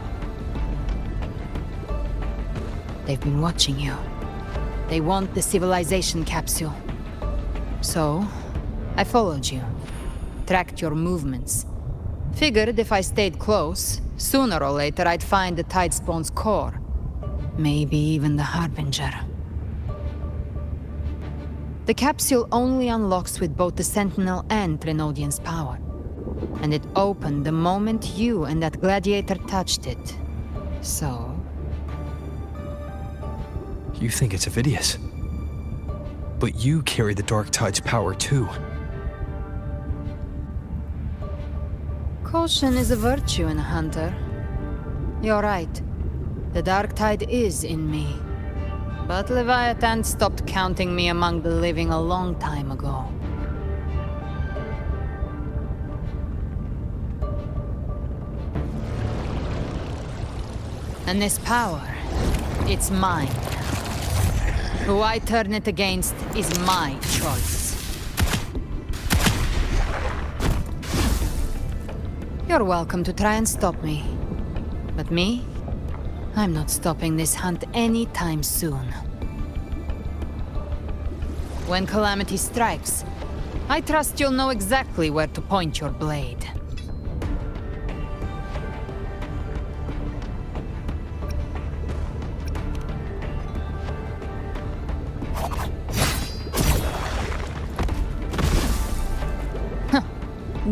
They've been watching you. They want the civilization capsule. So, I followed you. Tracked your movements. Figured if I stayed close, sooner or later I'd find the tide spawn's core. Maybe even the Harbinger. The capsule only unlocks with both the Sentinel and Trenodian's power. And it opened the moment you and that gladiator touched it. So...
You think it's Avidius? But you carry the Dark Tide's power too.
Caution is a virtue in a hunter. You're right. The Dark Tide is in me. But Leviathan stopped counting me among the living a long time ago. And this power, it's mine. Who I turn it against is my choice. You're welcome to try and stop me. But me? I'm not stopping this hunt anytime soon. When calamity strikes, I trust you'll know exactly where to point your blade.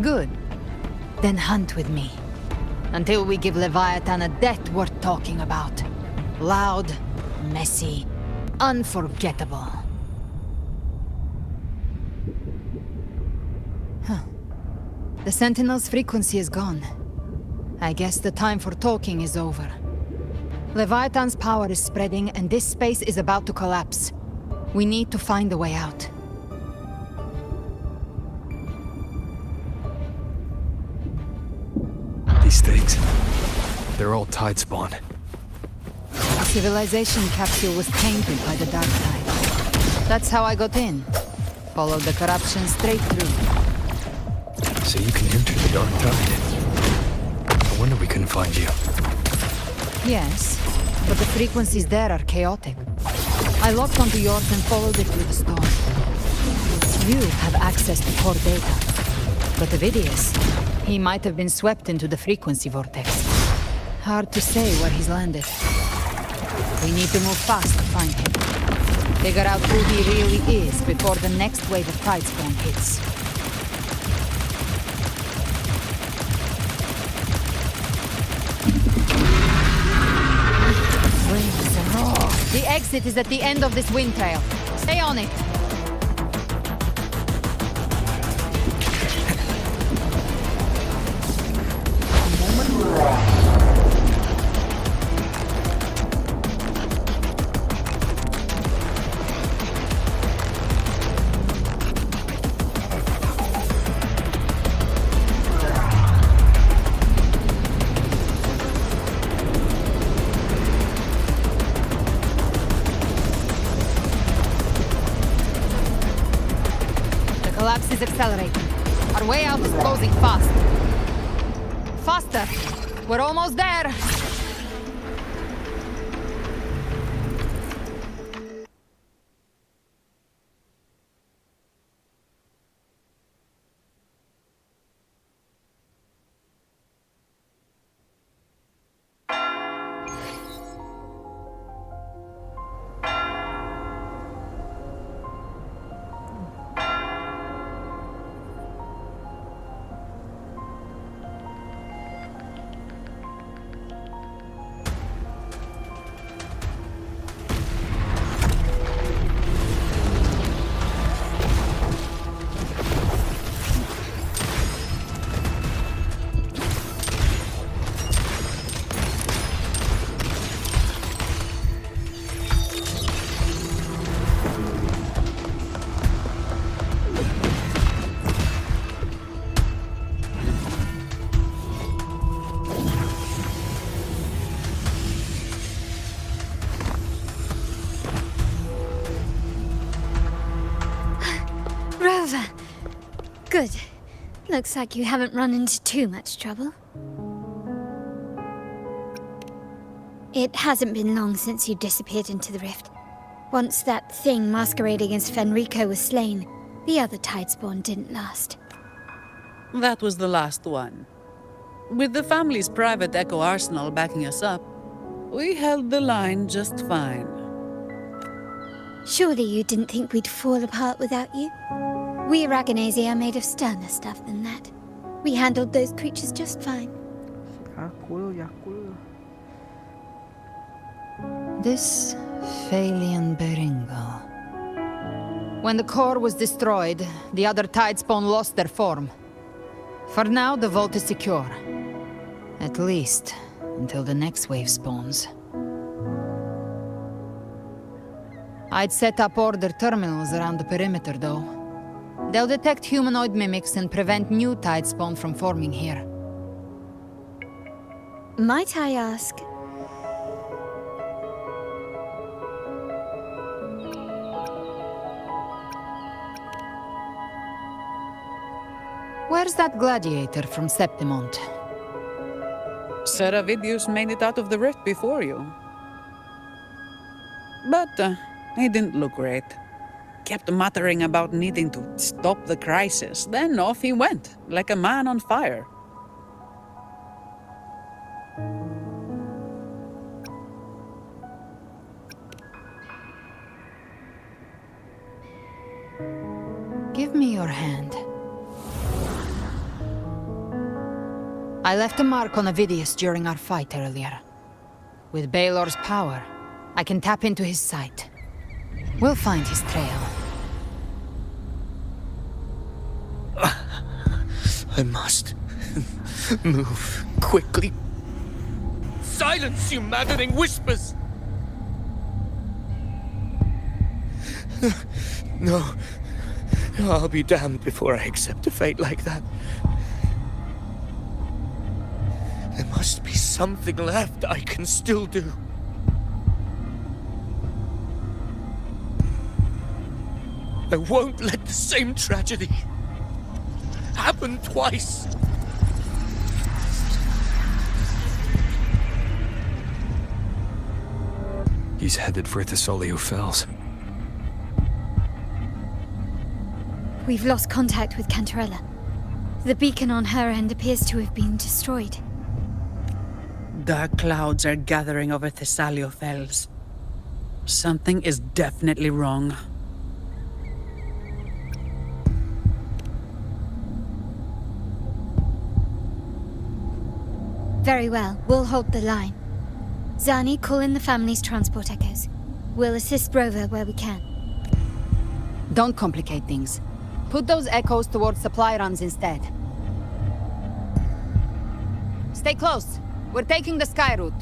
Good. Then hunt with me. Until we give Leviathan a death worth talking about. Loud, messy, unforgettable. The Sentinel's frequency is gone. I guess the time for talking is over. Leviathan's power is spreading and this space is about to collapse. We need to find a way out.
These things, they're all tide spawn.
The civilization capsule was tainted by the Dark Tide. That's how I got in. Followed the corruption straight through.
So you can enter the Dark Tide. No wonder we couldn't find you.
Yes, but the frequencies there are chaotic. I locked onto yours and followed it through the storm. You have access to core data. But Avidius, he might have been swept into the frequency vortex. Hard to say where he's landed. We need to move fast to find him. Figure out who he really is before the next wave of tide spawn hits. The exit is at the end of this wind trail. Stay on it. The collapse is accelerating. Our way out is closing fast. Faster! We're almost there!
Rover. Good. Looks like you haven't run into too much trouble. It hasn't been long since you disappeared into the rift. Once that thing masquerading as Fenrico was slain, the other Tidespawn didn't last.
That was the last one. With the family's private Echo arsenal backing us up, we held the line just fine.
Surely you didn't think we'd fall apart without you? We Aragonese are made of sterner stuff than that. We handled those creatures just fine.
This Phalian Beringal. When the core was destroyed, the other Tidespawn lost their form. For now, the vault is secure. At least, until the next wave spawns. I'd set up order terminals around the perimeter, though. They'll detect humanoid mimics and prevent new Tidespawn from forming here.
Might I ask?
Where's that gladiator from Septimont?
Seravidius made it out of the rift before you. But he didn't look great. Kept muttering about needing to stop the crisis. Then off he went, like a man on fire.
Give me your hand. I left a mark on Avidius during our fight earlier. With Baelor's power, I can tap into his sight. We'll find his trail.
I must move quickly. Silence, you maddening whispers! No, I'll be damned before I accept a fate like that. There must be something left I can still do. I won't let the same tragedy happen twice.
He's headed for Thessalio Fells.
We've lost contact with Cantarella. The beacon on her end appears to have been destroyed.
Dark clouds are gathering over Thessalio Fells. Something is definitely wrong.
Very well, we'll hold the line. Zani, call in the family's transport echoes. We'll assist Rover where we can.
Don't complicate things. Put those echoes towards supply runs instead. Stay close. We're taking the sky route.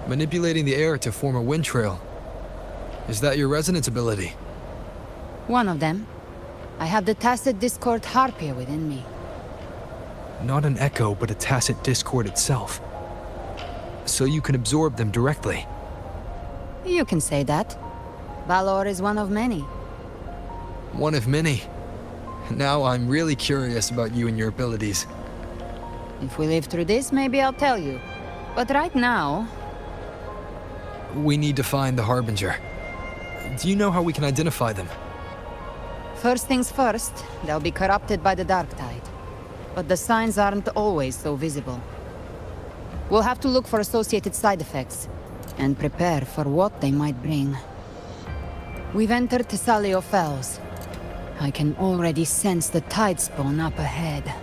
Manipulating the air to form a wind trail. Is that your resonance ability?
One of them. I have the tacit discord harpia within me.
Not an echo, but a tacit discord itself. So you can absorb them directly.
You can say that. Valor is one of many.
One of many. Now I'm really curious about you and your abilities.
If we live through this, maybe I'll tell you. But right now...
We need to find the Harbinger. Do you know how we can identify them?
First things first, they'll be corrupted by the dark tide. But the signs aren't always so visible. We'll have to look for associated side effects, and prepare for what they might bring. We've entered Thessalio Fells. I can already sense the tide spawn up ahead.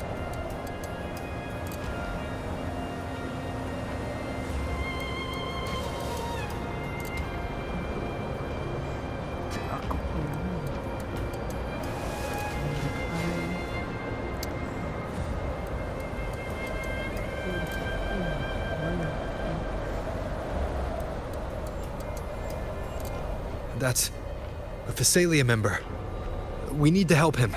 That's a Thessalia member. We need to help him.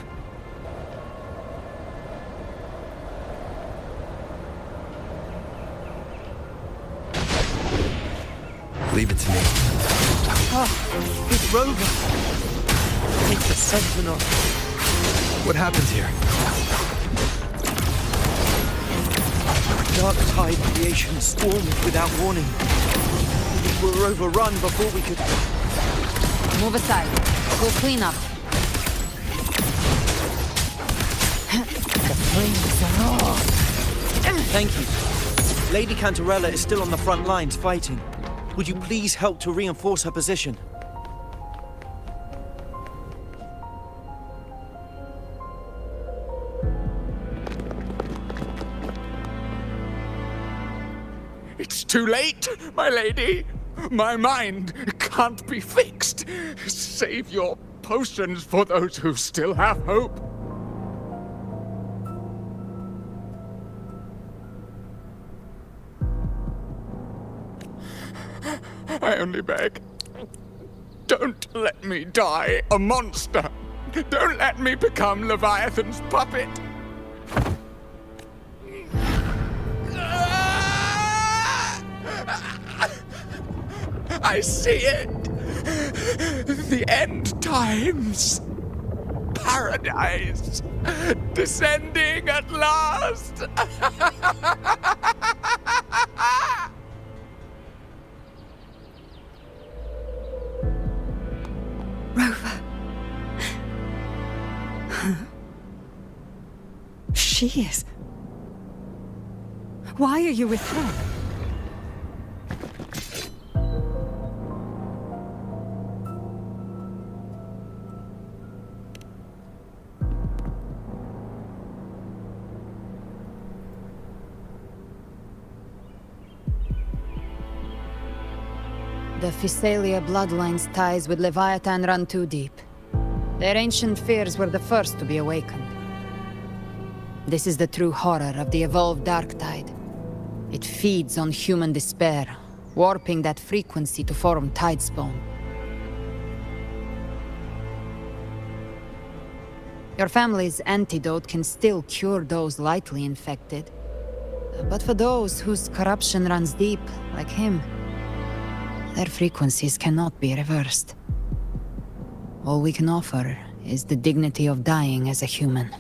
Leave it to me.
Ah, it's Rover. It's the Sentinel.
What happened here?
Dark tide creation swarmed without warning. We were overrun before we could...
Move aside. We'll clean up.
The flames are off. Thank you. Lady Cantarella is still on the front lines fighting. Would you please help to reinforce her position?
It's too late, my lady. My mind can't be fixed. Save your potions for those who still have hope. I only beg. Don't let me die a monster. Don't let me become Leviathan's puppet. I see it! The end times! Paradise! Descending at last!
Rover. She is. Why are you with her?
The Thessalia bloodline's ties with Leviathan run too deep. Their ancient fears were the first to be awakened. This is the true horror of the evolved dark tide. It feeds on human despair, warping that frequency to form tidespawn. Your family's antidote can still cure those lightly infected. But for those whose corruption runs deep, like him, their frequencies cannot be reversed. All we can offer is the dignity of dying as a human.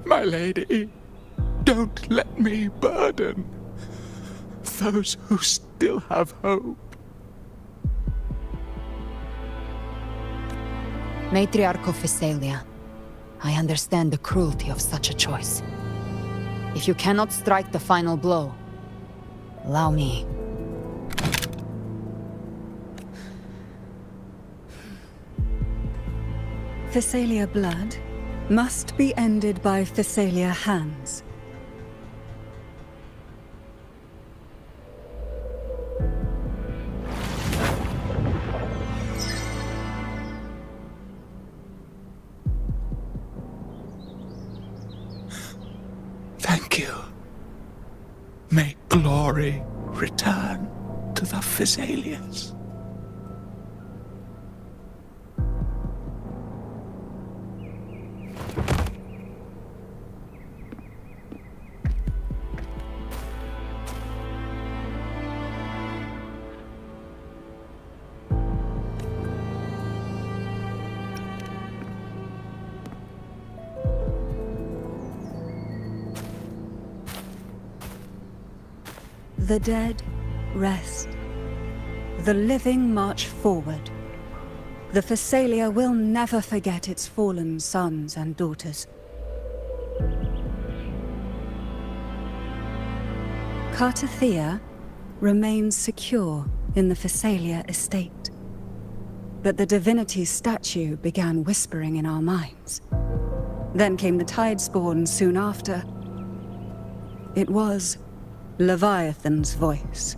My lady, don't let me burden those who still have hope.
Matriarch of Thessalia, I understand the cruelty of such a choice. If you cannot strike the final blow, allow me.
Thessalia blood must be ended by Thessalia hands.
Thank you. May glory return to the Thessalians.
The dead rest. The living march forward. The Thessalia will never forget its fallen sons and daughters. Cartathea remains secure in the Thessalia estate. But the divinity's statue began whispering in our minds. Then came the Tidespawn soon after. It was Leviathan's voice.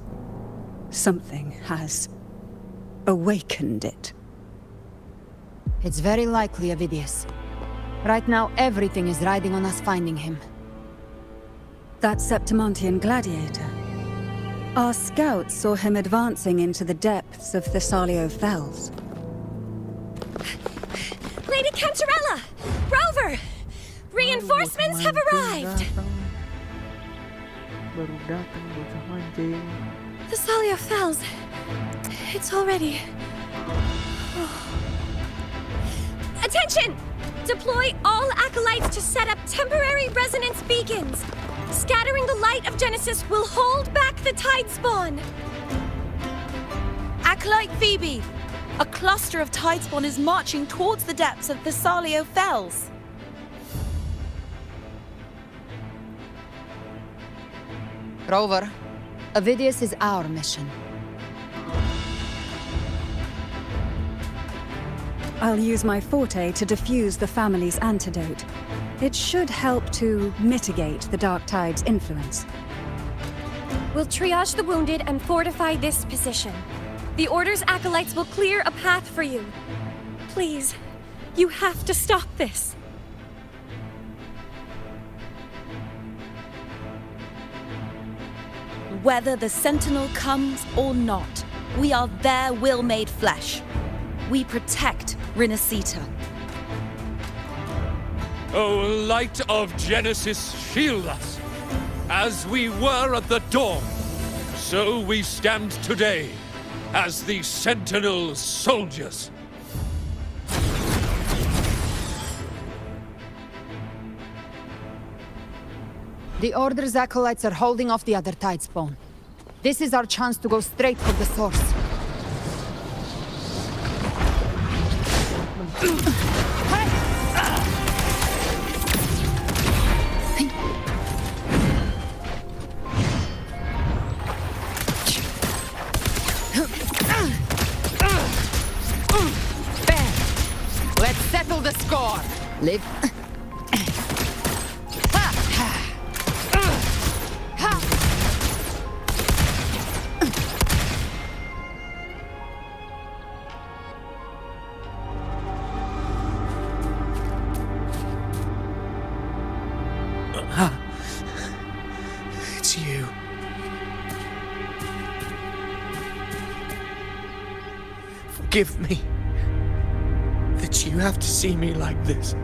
Something has awakened it.
It's very likely, Avidius. Right now, everything is riding on us finding him.
That Septimontian gladiator. Our scouts saw him advancing into the depths of Thessalio Fells.
Lady Cantarella! Rover! Reinforcements have arrived!
Baru datang bocah mancing.
Thessalio Fells. It's already... Attention! Deploy all acolytes to set up temporary resonance beacons. Scattering the light of Genesis will hold back the Tidespawn.
Acolyte Phoebe! A cluster of Tidespawn is marching towards the depths of Thessalio Fells.
Rover, Avidius is our mission.
I'll use my forte to defuse the family's antidote. It should help to mitigate the Dark Tide's influence.
We'll triage the wounded and fortify this position. The Order's acolytes will clear a path for you. Please, you have to stop this.
Whether the Sentinel comes or not, we are their will made flesh. We protect Rinascita.
O light of Genesis, shield us. As we were at the dawn, so we stand today as the Sentinel soldiers.
The Order's acolytes are holding off the other Tidespawn. This is our chance to go straight for the source. Fair. Let's settle the score. Live.
It's you. Forgive me that you have to see me like this.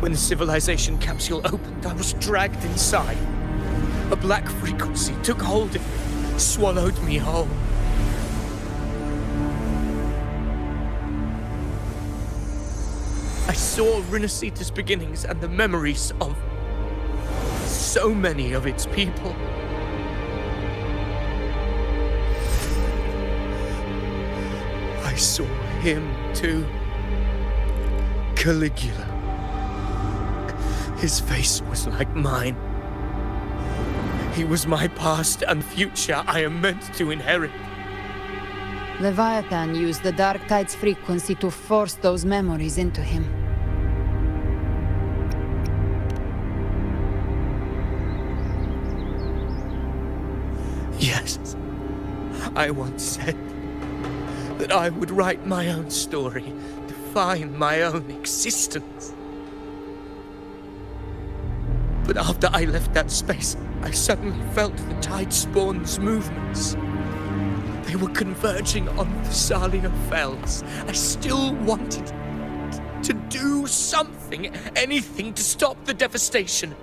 When the civilization capsule opened, I was dragged inside. A black frequency took hold of me, swallowed me whole. I saw Rinasita's beginnings and the memories of so many of its people. I saw him too. Caligula. His face was like mine. He was my past and future I am meant to inherit.
Leviathan used the Dark Tide's frequency to force those memories into him.
Yes, I once said that I would write my own story, define my own existence. But after I left that space, I suddenly felt the Tidespawn's movements. They were converging on the Thalia Fells. I still wanted to do something, anything to stop the devastation.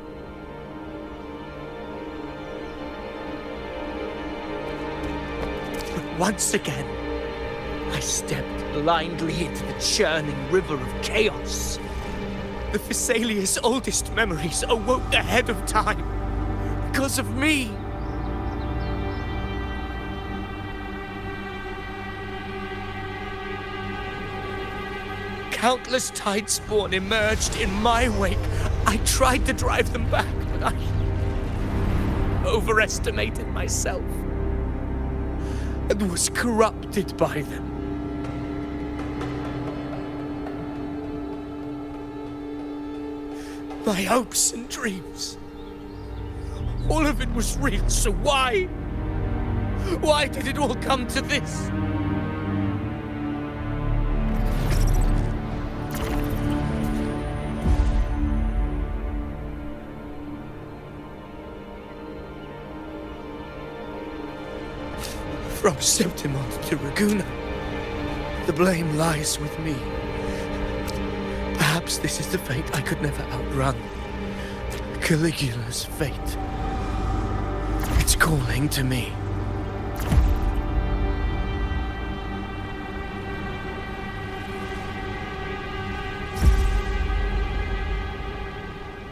But once again, I stepped blindly into the churning river of chaos. The Thessalia's oldest memories awoke ahead of time because of me. Countless Tidespawn emerged in my wake. I tried to drive them back, but I overestimated myself and was corrupted by them. My hopes and dreams. All of it was real, so why? Why did it all come to this? From Septimont to Raguna, the blame lies with me. Perhaps this is the fate I could never outrun. Caligula's fate. It's calling to me.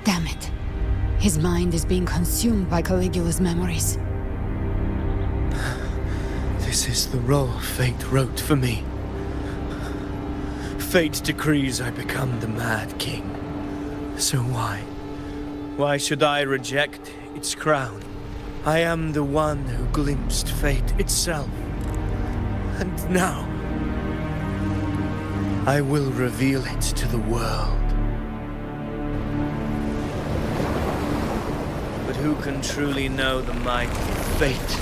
Damn it. His mind is being consumed by Caligula's memories.
This is the role fate wrote for me. Fate decrees I become the Mad King. So why? Why should I reject its crown? I am the one who glimpsed fate itself. And now, I will reveal it to the world. But who can truly know the might of fate?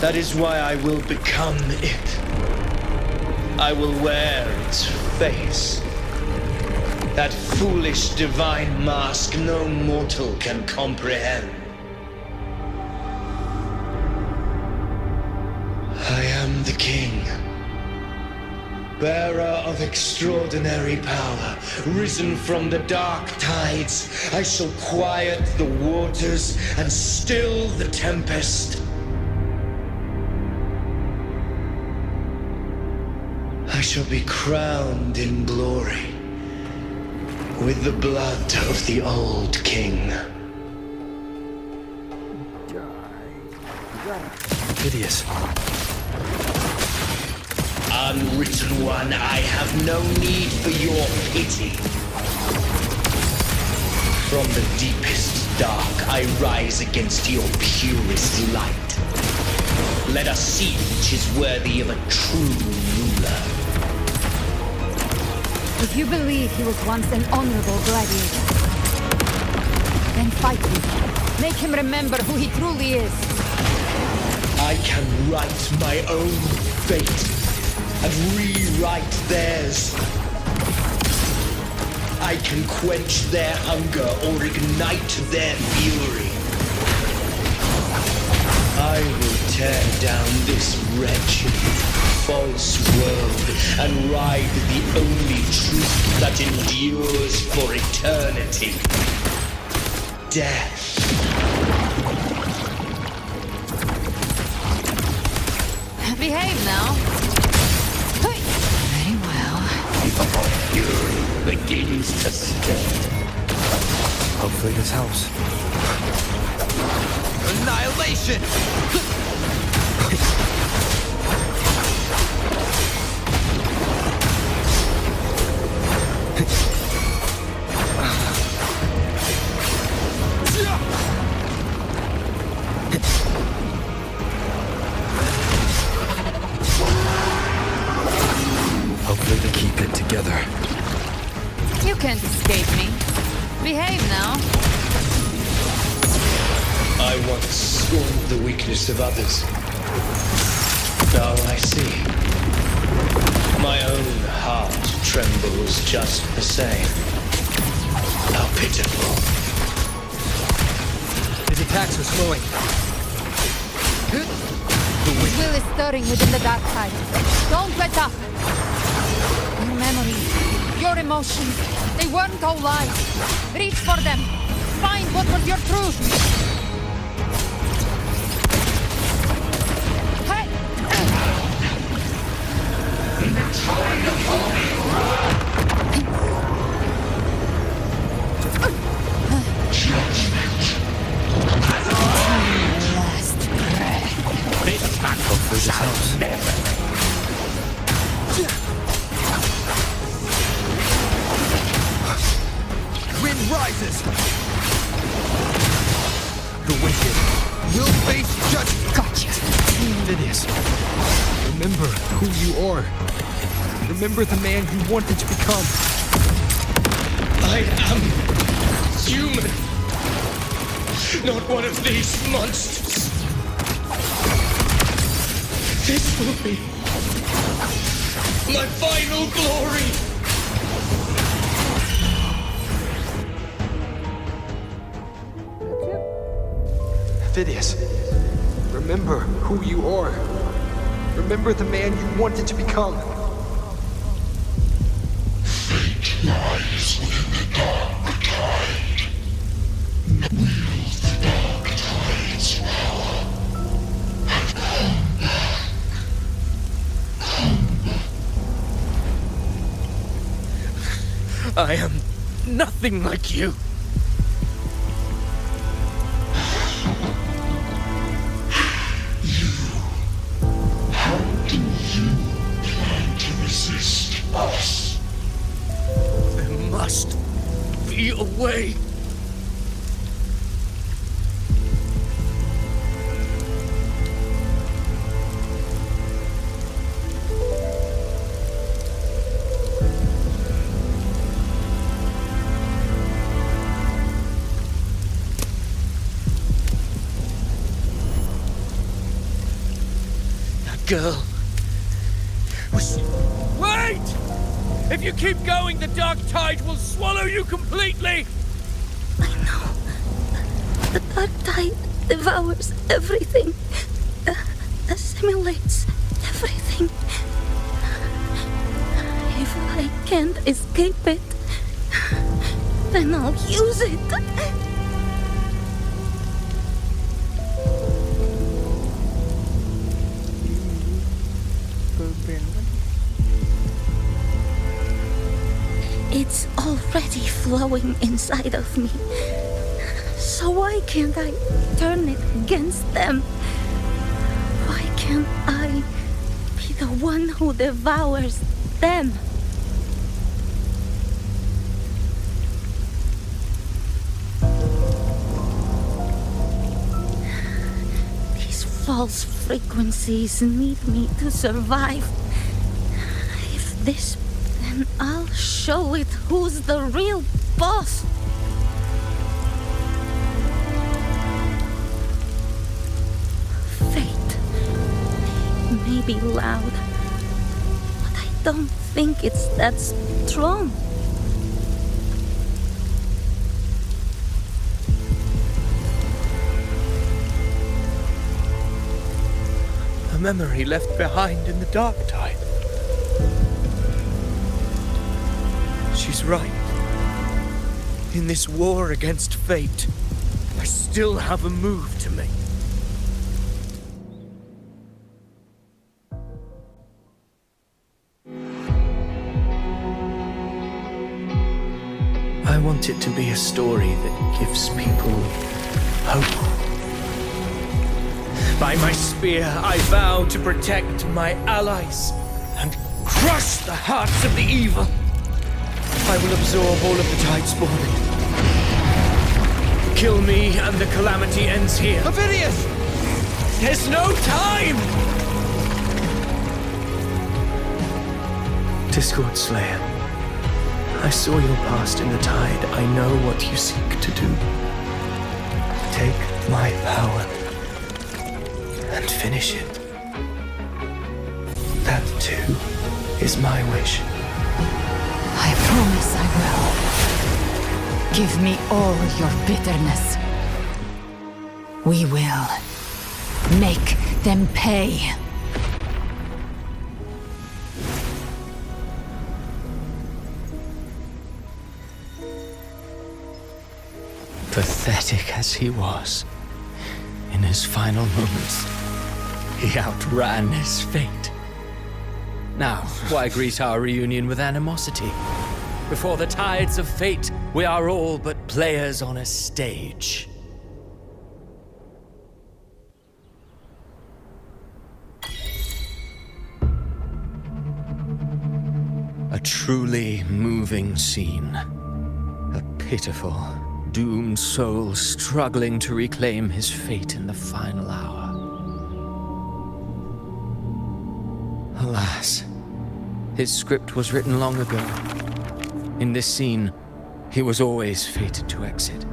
That is why I will become it. I will wear its face. That foolish divine mask no mortal can comprehend. I am the king, bearer of extraordinary power, risen from the dark tides. I shall quiet the waters and still the tempest. I shall be crowned in glory with the blood of the old king.
Hideous.
Unwritten one, I have no need for your pity. From the deepest dark, I rise against your purest light. Let us see which is worthy of a true ruler.
If you believe he was once an honorable gladiator, then fight him. Make him remember who he truly is.
I can write my own fate and rewrite theirs. I can quench their hunger or ignite their fury. I will tear down this wretched, false world and ride the only truth that endures for eternity. Death.
Behave now. Very well.
fury begins to stir.
Hopefully this helps.
Annihilation!
Hopefully they keep it together.
You can't escape me. Behave now.
I once scorned the weakness of others. Now I see. My own heart trembles just the same. How pitiful.
His attacks are slowing.
His will is stirring within the dark side. Don't let up. Your memories, your emotions, they weren't all lies. Reach for them. Find what was your truth.
Last breath. This battle shall never.
Wind rises. The wicked will face judgment.
Gotcha.
Phineas, remember who you are. Remember the man you wanted to become.
I am human. Not one of these monsters. This will be my final glory.
Phineas, remember who you are. Remember the man you wanted to become.
Fate lies within the dark tide. Wield the dark tide's power. And come back.
I am nothing like you.
How do you plan to resist us?
There must be a way. Girl. Was she...
Wait! If you keep going, the dark tide will swallow you completely!
I know. The dark tide devours everything. Assimilates everything. If I can't escape it, then I'll use it. It's already flowing inside of me. So why can't I turn it against them? Why can't I be the one who devours them? These false frequencies need me to survive. If this, then I'll show it who's the real boss. Fate may be loud, but I don't think it's that strong.
A memory left behind in the dark tide. She's right. In this war against fate, I still have a move to make. I want it to be a story that gives people hope. By my spear, I vow to protect my allies and crush the hearts of the evil. I will absorb all of the Tidespawn. Kill me and the calamity ends here.
Ovidius!
There's no time! Discord Slayer, I saw your past in the Tide. I know what you seek to do. Take my power and finish it. That too is my wish.
I promise I will. Give me all your bitterness. We will make them pay.
Pathetic as he was, in his final moments, he outran his fate. Now, why greet our reunion with animosity? Before the tides of fate, we are all but players on a stage. A truly moving scene. A pitiful, doomed soul struggling to reclaim his fate in the final hour. Alas, his script was written long ago. In this scene, he was always fated to exit.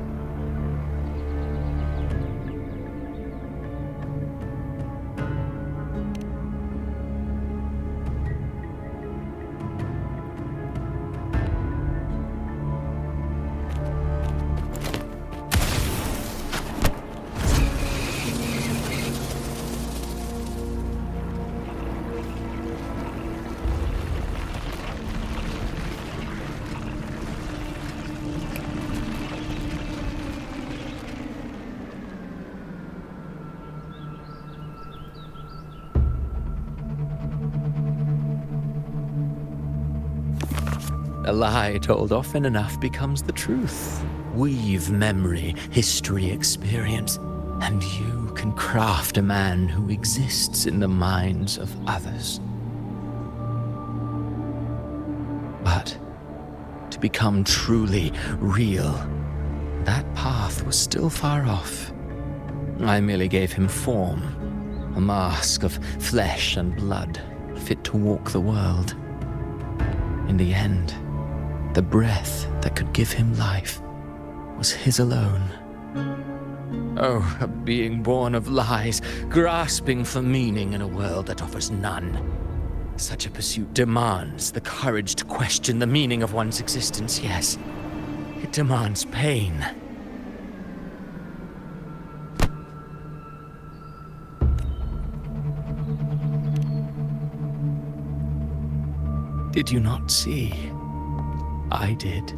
A lie told often enough becomes the truth. Weave memory, history, experience, and you can craft a man who exists in the minds of others. But to become truly real, that path was still far off. I merely gave him form, a mask of flesh and blood, fit to walk the world. In the end, the breath that could give him life was his alone. Oh, a being born of lies, grasping for meaning in a world that offers none. Such a pursuit demands the courage to question the meaning of one's existence, yes. It demands pain. Did you not see? I did.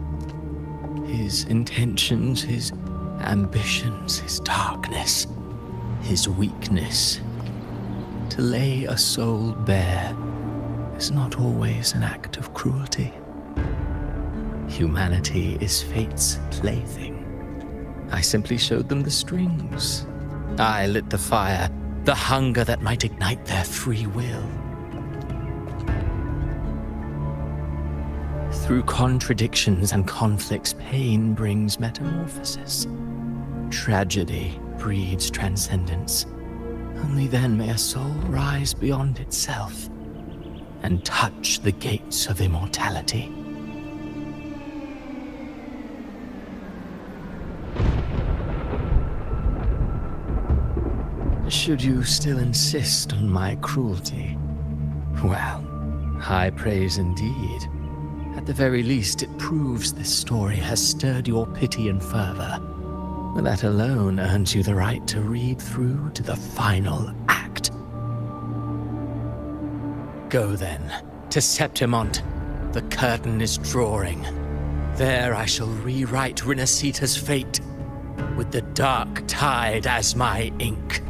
His intentions, his ambitions, his darkness, his weakness. To lay a soul bare is not always an act of cruelty. Humanity is fate's plaything. I simply showed them the strings. I lit the fire, the hunger that might ignite their free will. Through contradictions and conflicts, pain brings metamorphosis. Tragedy breeds transcendence. Only then may a soul rise beyond itself and touch the gates of immortality. Should you still insist on my cruelty? Well, high praise indeed. At the very least, it proves this story has stirred your pity and fervor. That alone earns you the right to read through to the final act. Go then, to Septimont. The curtain is drawing. There I shall rewrite Rinasita's fate, with the dark tide as my ink.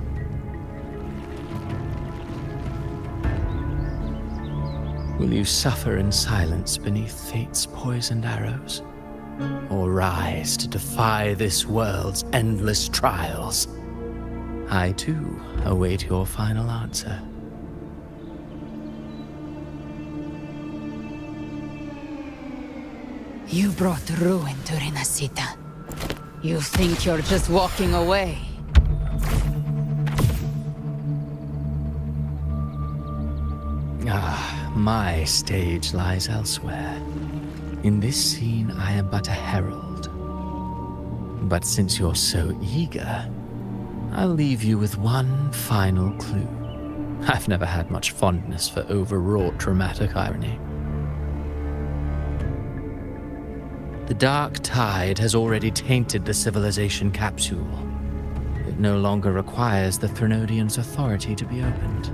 Will you suffer in silence beneath fate's poisoned arrows? or rise to defy this world's endless trials? I too await your final answer.
You brought ruin to Renacita. You think you're just walking away?
My stage lies elsewhere. In this scene, I am but a herald. But since you're so eager, I'll leave you with one final clue. I've never had much fondness for overwrought dramatic irony. The dark tide has already tainted the civilization capsule. It no longer requires the Threnodian's authority to be opened.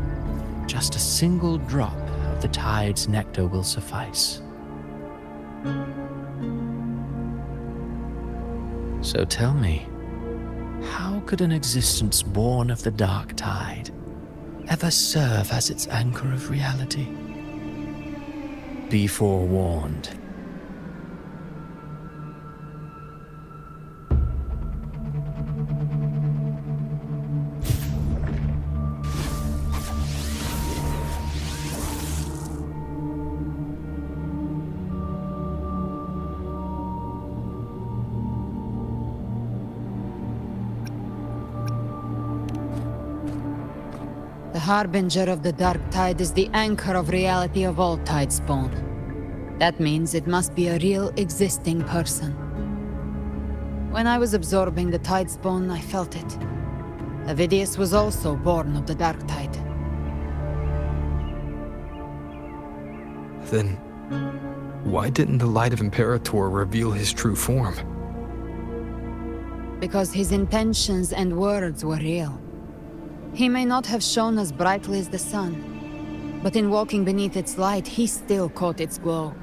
Just a single drop of the tide's nectar will suffice. So tell me, how could an existence born of the dark tide ever serve as its anchor of reality? Be forewarned.
The harbinger of the dark tide is the anchor of reality of all tidespawn. That means it must be a real existing person. When I was absorbing the tidespawn, I felt it. Avidius was also born of the dark tide.
Then, why didn't the light of Imperator reveal his true form?
Because his intentions and words were real. He may not have shone as brightly as the sun, but in walking beneath its light, he still caught its glow.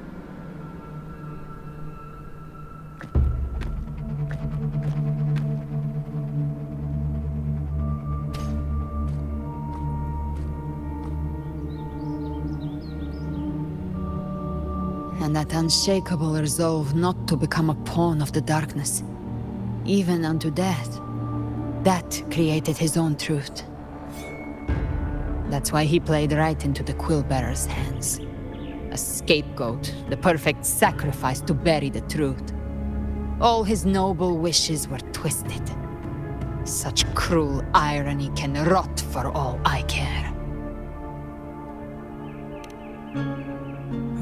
And that unshakable resolve not to become a pawn of the darkness, even unto death, that created his own truth. That's why he played right into the Quillbearer's hands. A scapegoat, the perfect sacrifice to bury the truth. All his noble wishes were twisted. Such cruel irony can rot for all I care.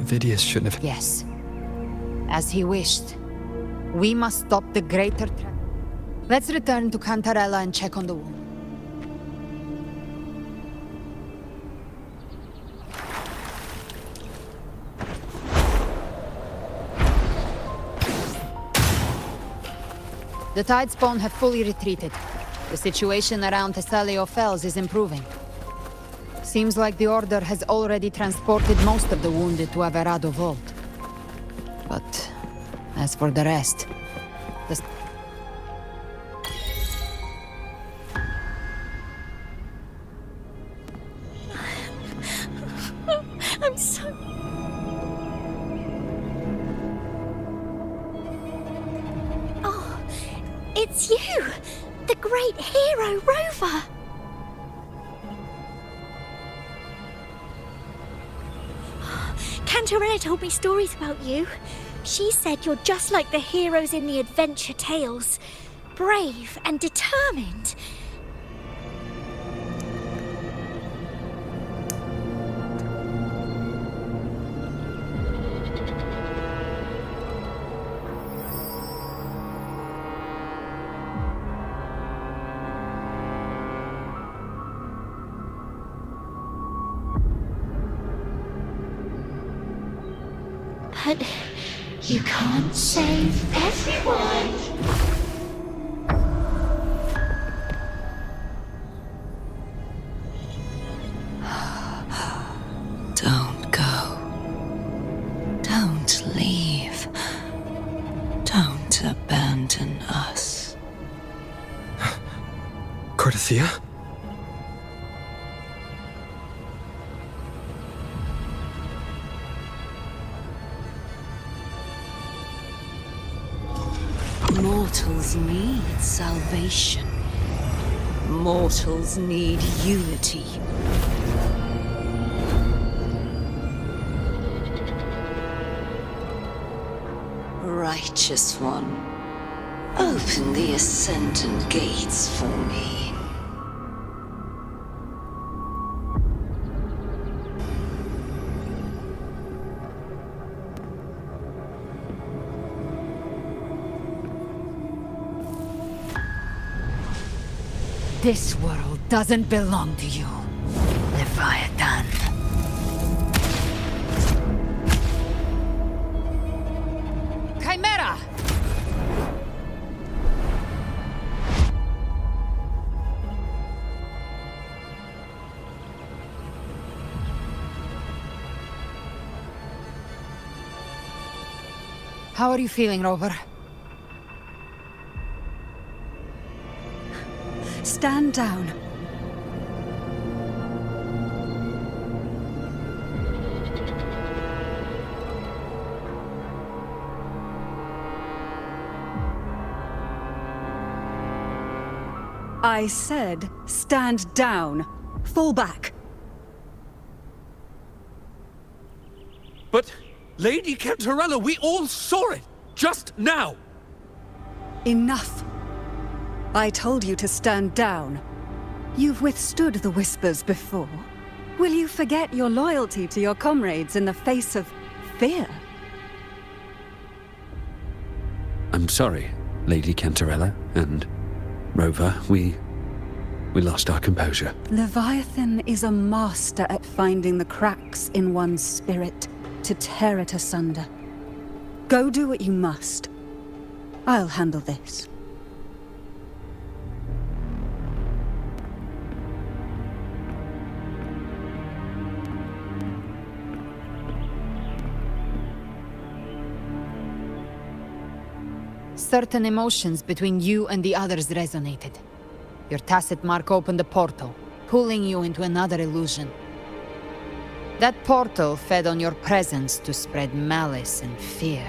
Avidius shouldn't have...
Yes. As he wished. We must stop the greater trap. Let's return to Cantarella and check on the wound. The tidespawn have fully retreated. The situation around Thessalio Fells is improving. Seems like the Order has already transported most of the wounded to Averado Vault. But as for the rest,
I'm so... Oh, it's you! The great hero, Rover! Cantarella told me stories about you. She said you're just like the heroes in the adventure tales. Brave and determined. But you can't save everyone.
Don't go. Don't leave. Don't abandon us.
Cardathia?
Mortals need salvation. Mortals need unity. Righteous One, open the Ascendant gates for me.
This world doesn't belong to you, Leviathan. Chimera! How are you feeling, Rover?
Stand down. I said, stand down. Fall back.
But, Lady Cantarella, we all saw it! Just now!
Enough. I told you to stand down. You've withstood the whispers before. Will you forget your loyalty to your comrades in the face of fear?
I'm sorry, Lady Cantarella and Rover. We lost our composure.
Leviathan is a master at finding the cracks in one's spirit to tear it asunder. Go do what you must. I'll handle this.
Certain emotions between you and the others resonated. Your tacit mark opened a portal, pulling you into another illusion. That portal fed on your presence to spread malice and fear.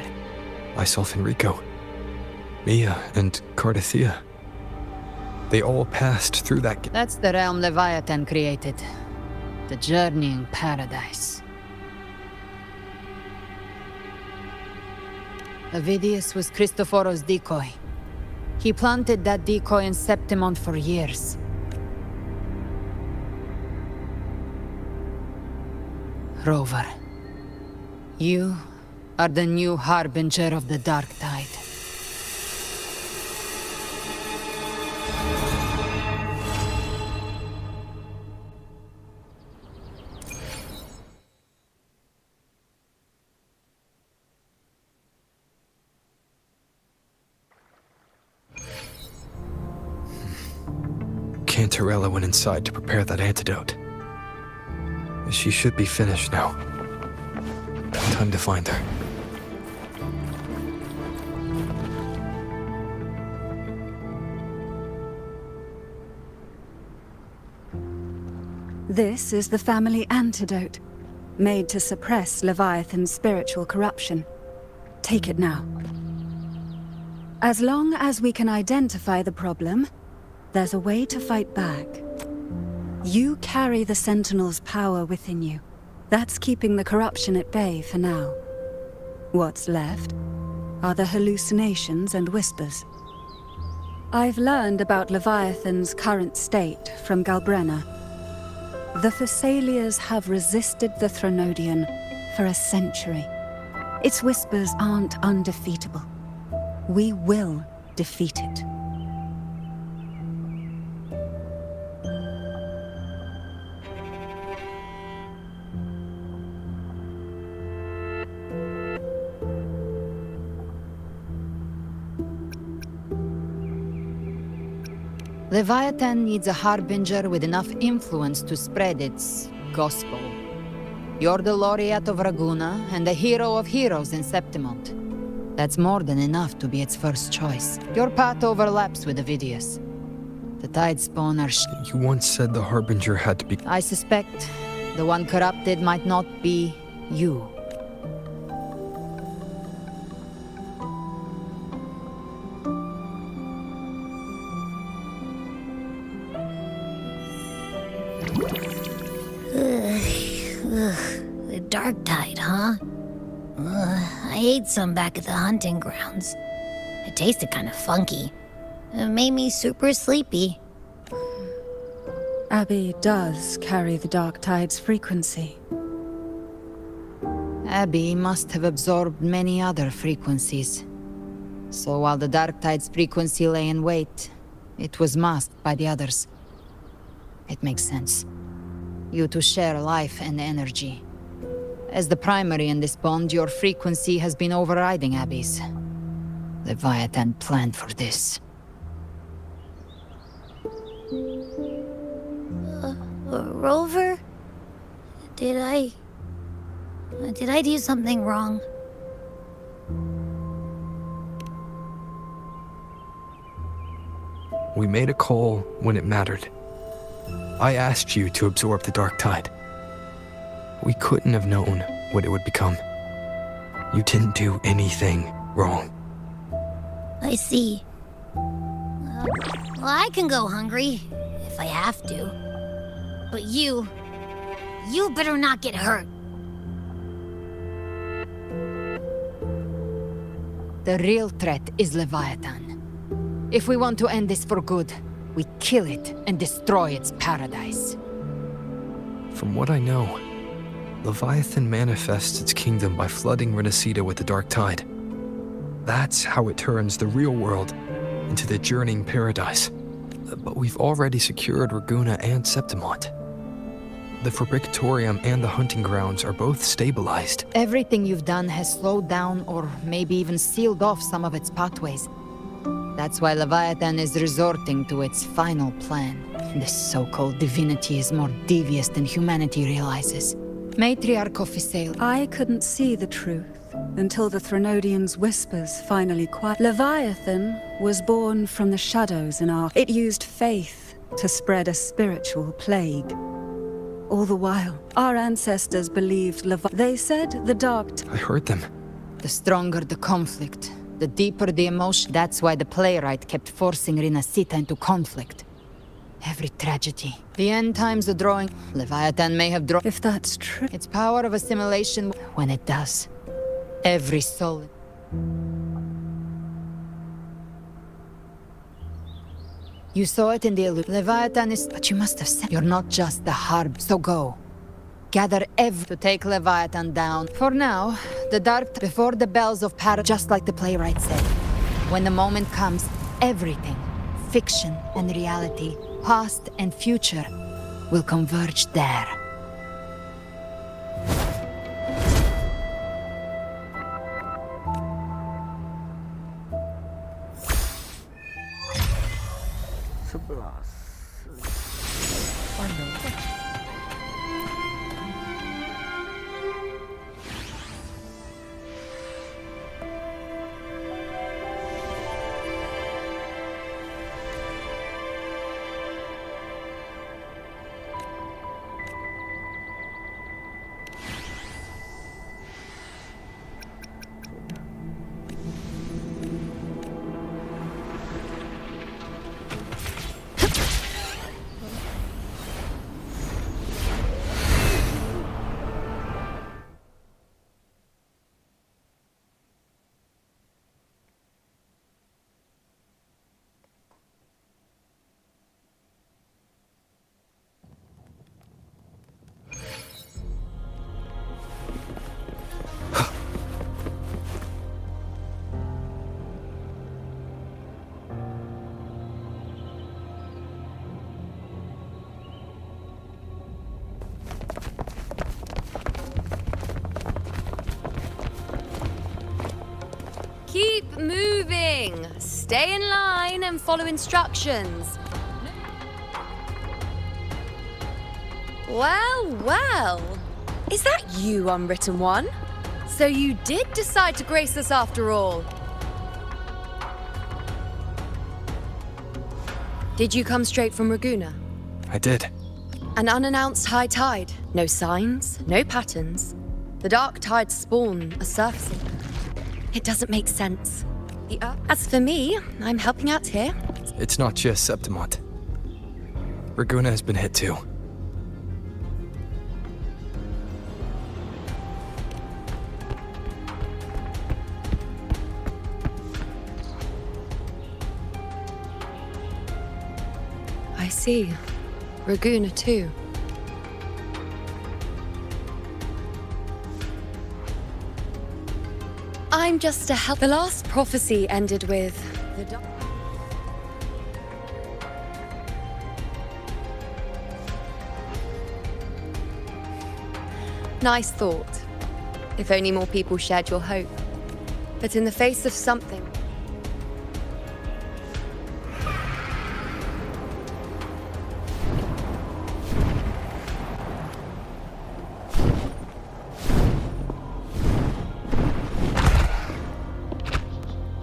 I saw Fenrico, Mia, and Cardathea. They all passed through that
That's the realm Leviathan created. The journeying paradise. Avidius was Cristoforo's decoy. He planted that decoy in Septimont for years. Rover, you are the new harbinger of the Dark Tide.
Cantarella went inside to prepare that antidote. She should be finished now. Time to find her.
This is the family antidote, made to suppress Leviathan's spiritual corruption. Take it now. As long as we can identify the problem, there's a way to fight back. You carry the Sentinel's power within you. That's keeping the corruption at bay for now. What's left are the hallucinations and whispers. I've learned about Leviathan's current state from Galbrenna. The Thessalias have resisted the Thronodian for a century. Its whispers aren't undefeatable. We will defeat it.
Leviathan needs a harbinger with enough influence to spread its gospel. You're the laureate of Raguna and the hero of heroes in Septimont. That's more than enough to be its first choice. Your path overlaps with Avidius. The Tidespawn are
You once said the Harbinger had to be...
I suspect the one corrupted might not be you.
The dark tide, huh? I ate some back at the hunting grounds. It tasted kind of funky. It made me super sleepy.
Abby does carry the dark tide's frequency.
Abby must have absorbed many other frequencies. So while the dark tide's frequency lay in wait, it was masked by the others. It makes sense. You two share life and energy. As the primary in this bond, your frequency has been overriding Abby's. Leviathan planned for this.
Rover? Did I do something wrong?
We made a call when it mattered. I asked you to absorb the dark tide. We couldn't have known what it would become. You didn't do anything wrong.
I see. Well, I can go hungry, if I have to. But you better not get hurt.
The real threat is Leviathan. If we want to end this for good, we kill it and destroy its paradise.
From what I know, Leviathan manifests its kingdom by flooding Renacida with the dark tide. That's how it turns the real world into the journeying paradise. But we've already secured Raguna and Septimont. The Fabricatorium and the hunting grounds are both stabilized.
Everything you've done has slowed down or maybe even sealed off some of its pathways. That's why Leviathan is resorting to its final plan. This so-called divinity is more devious than humanity realizes. Matriarch Official.
I couldn't see the truth until the Threnodian's whispers finally quiet. Leviathan was born from the shadows in our... It used faith to spread a spiritual plague. All the while, our ancestors believed They said the dark...
I heard them.
The stronger the conflict, the deeper the emotion. That's why the playwright kept forcing Renacida into conflict. Every tragedy. The end times are drawing. Leviathan may have drawn...
If that's true...
Its power of assimilation, when it does. Every soul... You saw it in the Leviathan is... But you must have said... You're not just the harb, so go. Gather to take Leviathan down. For now, the dark... Before the bells of Paradise... Just like the playwright said. When the moment comes, everything, fiction and reality, past and future, will converge there.
Keep moving! Stay in line and follow instructions. Well, well. Is that you, Unwritten One? So you did decide to grace us after all. Did you come straight from Raguna?
I did.
An unannounced high tide. No signs, no patterns. The dark tide's spawn, a surfacing. It doesn't make sense. As for me, I'm helping out here.
It's not just Septimont. Raguna has been hit too.
see. Raguna too. I'm just a help. The last prophecy ended with the Nice thought. If only more people shared your hope. But in the face of something...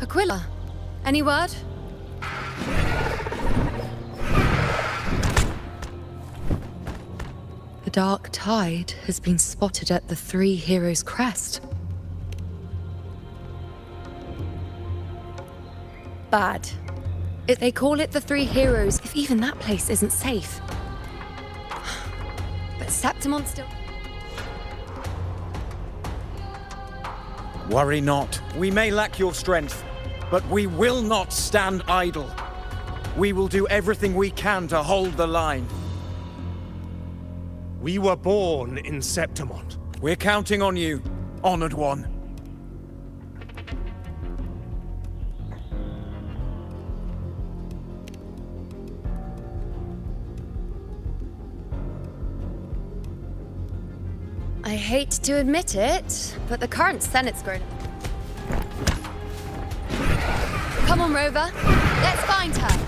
Aquila, any word? The dark tide has been spotted at the Three Heroes' Crest. Bad. If they call it the Three Heroes, if even that place isn't safe. But Septimon still...
Worry not. We may lack your strength, but we will not stand idle. We will do everything we can to hold the line.
We were born in Septimon.
We're counting on you, Honored One.
I hate to admit it, but the current Senate's grown. Come on, Rover. Let's find her.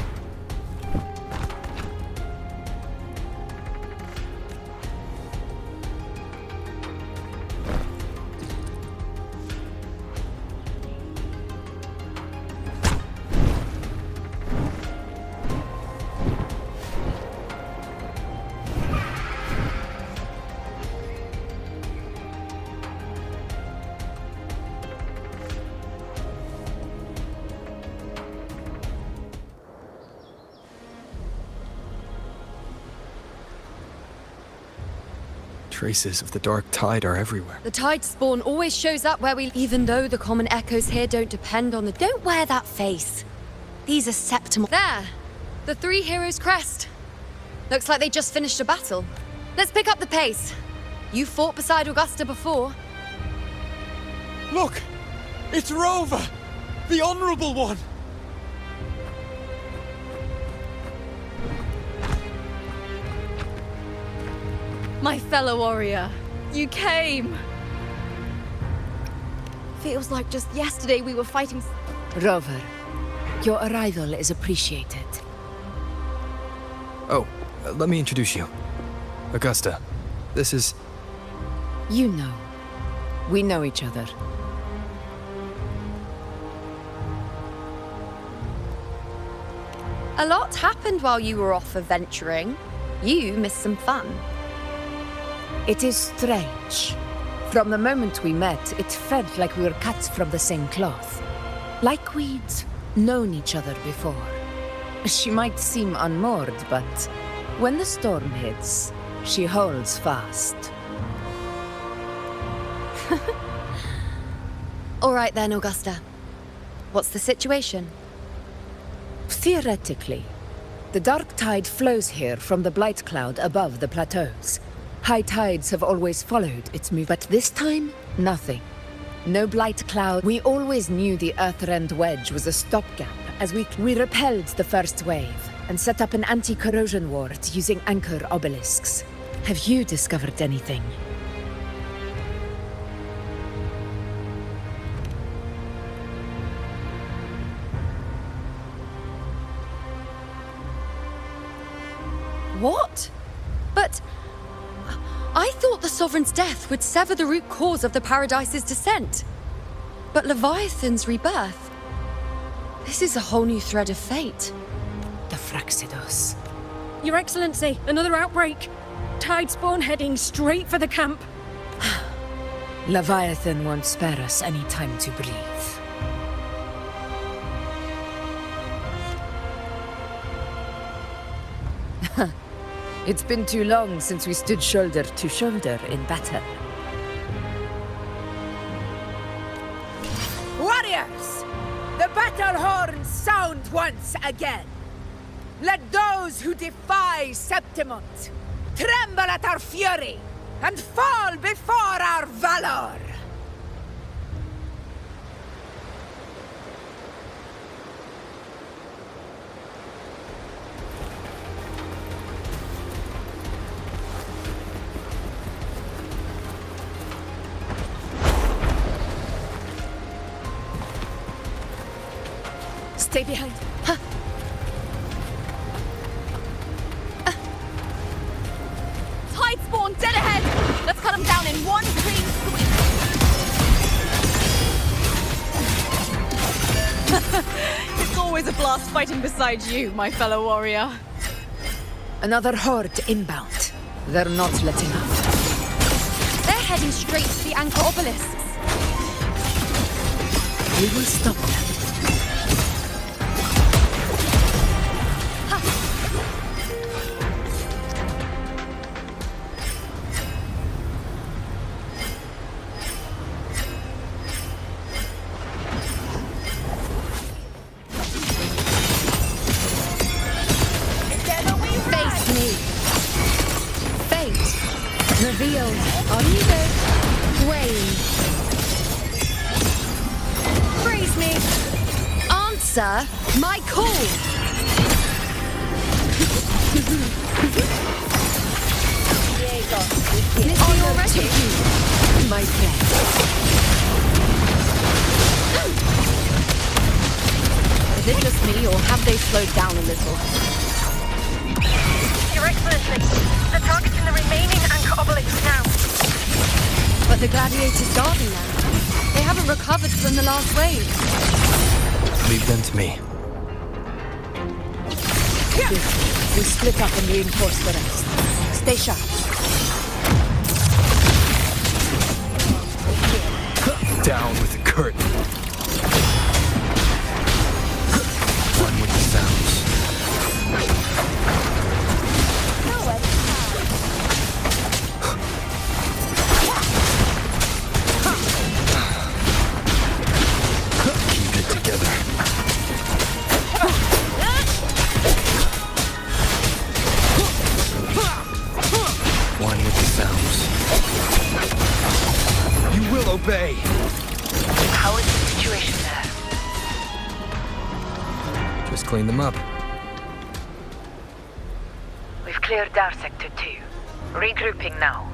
Traces of the dark tide are everywhere.
The tide spawn always shows up where we... Even though the common echoes here don't depend on the... Don't wear that face. These are Septimon... There! The Three Heroes' Crest. Looks like they just finished a battle. Let's pick up the pace. You fought beside Augusta before.
Look! It's Rover! The Honorable One!
My fellow warrior, you came! Feels like just yesterday we were fighting...
Rover, your arrival is appreciated.
Oh, let me introduce you. Augusta, this is...
You know. We know each other.
A lot happened while you were off adventuring. You missed some fun.
It is strange. From the moment we met, it felt like we were cut from the same cloth. Like we'd known each other before. She might seem unmoored, but when the storm hits, she holds fast.
All right then, Augusta. What's the situation?
Theoretically, the dark tide flows here from the blight cloud above the plateaus. High tides have always followed its move, but this time, nothing. No blight cloud. We always knew the Earthrend Wedge was a stopgap, as we repelled the first wave and set up an anti-corrosion ward using anchor obelisks. Have you discovered anything?
What? But... I thought the Sovereign's death would sever the root cause of the Paradise's descent. But Leviathan's rebirth... This is a whole new thread of fate.
The Fraxidos.
Your Excellency, another outbreak. Tide spawn heading straight for the camp.
Leviathan won't spare us any time to breathe. It's been too long since we stood shoulder to shoulder in battle.
Warriors! The battle horns sound once again!
Let those who defy Septimont tremble at our fury and fall before our valor! Stay behind. Huh.
Tide spawn dead ahead! Let's cut them down in one clean sweep! It's always a blast fighting beside you, my fellow warrior.
Another horde inbound. They're not letting up.
They're heading straight to the anchor obelisks.
We will stop them.
Revealed. Are you there? Wayne. Praise me. Answer my call.
On your ready. My friend.
Is it just me, or have they slowed down a little?
Your Excellency, the target's in the remaining anchor obelisk now.
But the gladiators guarding them. They haven't recovered from the last wave.
Leave them to me.
We split up and reinforce the rest. Stay sharp.
Down with the curtain. One with the sounds. Keep it together. One with the sounds. You will obey.
How is the situation there?
Just clean them up.
We've cleared our Sector 2. Regrouping now.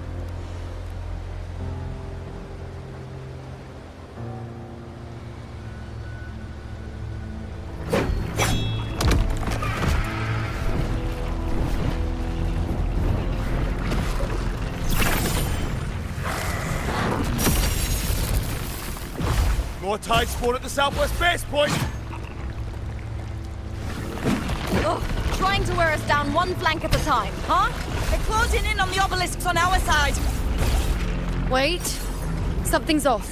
More tide spawn at the southwest base point!
Ugh, trying to wear us down one flank at a time, huh? They're closing in on the obelisks on our side.
Wait. Something's off.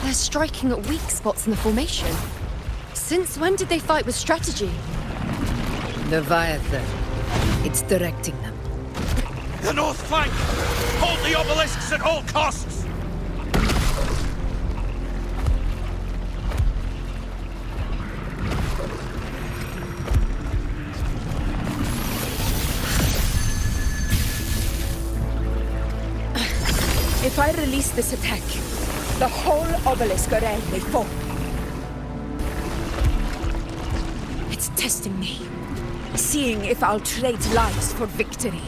They're striking at weak spots in the formation. Since when did they fight with strategy?
Leviathan. It's directing them.
The north flank! Hold the obelisks at all costs!
If I release this attack, the whole obelisk array may fall. It's testing me, seeing if I'll trade lives for victory.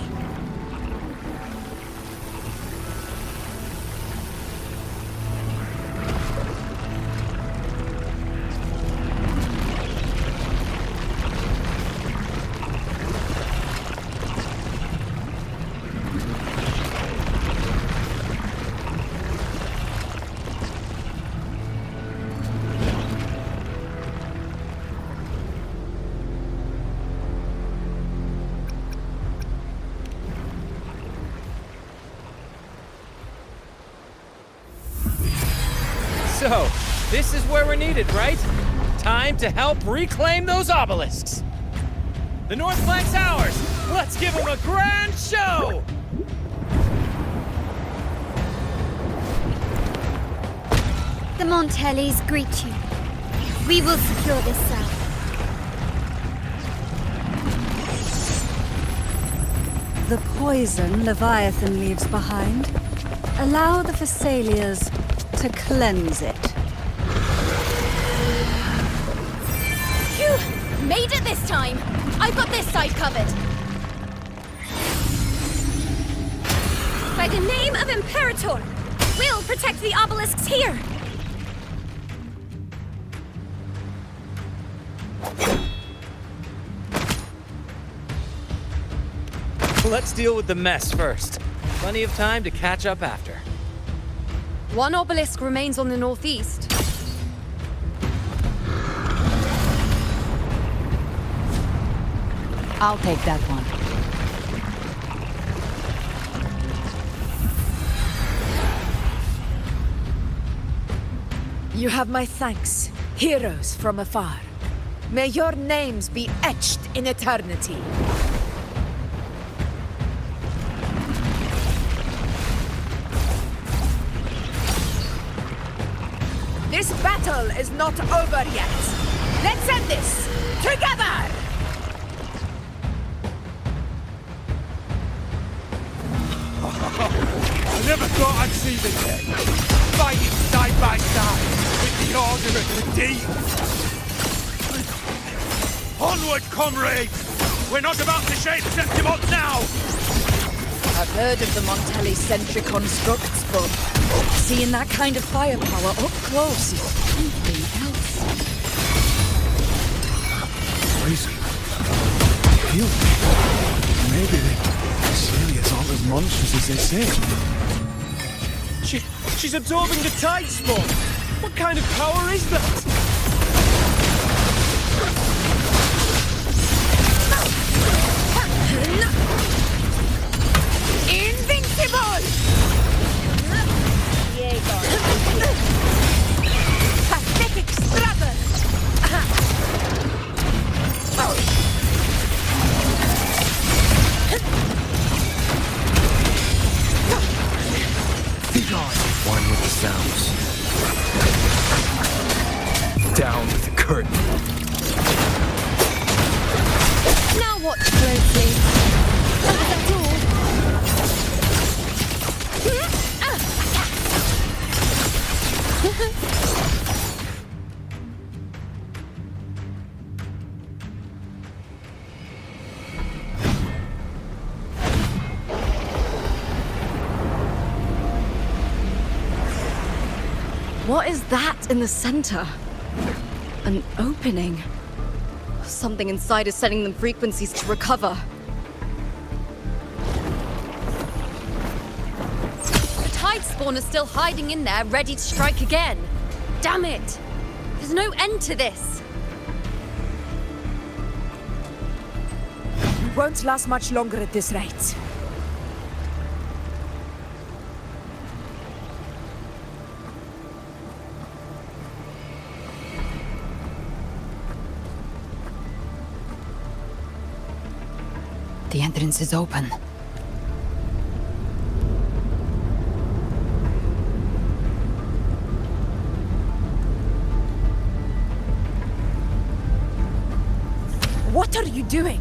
So, this is where we're needed, right? Time to help reclaim those obelisks. The north flank's ours. Let's give them a grand show!
The Montellis greet you. We will secure this cell.
the poison Leviathan leaves behind, allow the Phassalias to cleanse it.
Phew! Made it this time! I've got this side covered! By the name of Imperator, we'll protect the obelisks here!
Let's deal with the mess first. Plenty of time to catch up after.
One obelisk remains on the northeast.
I'll take that one.
You have my thanks, heroes from afar. May your names be etched in eternity. This battle is not over yet. Let's end this together!
I never thought I'd see the day. Fighting side by side with the Order of the Deep. Onward, comrades! We're not about to shape Septimont now!
I've heard of the Montelli-centric constructs, but seeing that kind of firepower up close is something else.
Crazy. Feel maybe the Celia's aren't as monstrous as they say.
She's absorbing the tide spawn! What kind of power is that?
Invincible! Pathetic struggle!
One with the sounds. Down with the curtain.
Now watch closely. That's all.
What is that in the center? An opening. Something inside is sending them frequencies to recover.
The tide spawn is still hiding in there, ready to strike again. Damn it! There's no end to this.
We won't last much longer at this rate.
The entrance is open.
What are you doing?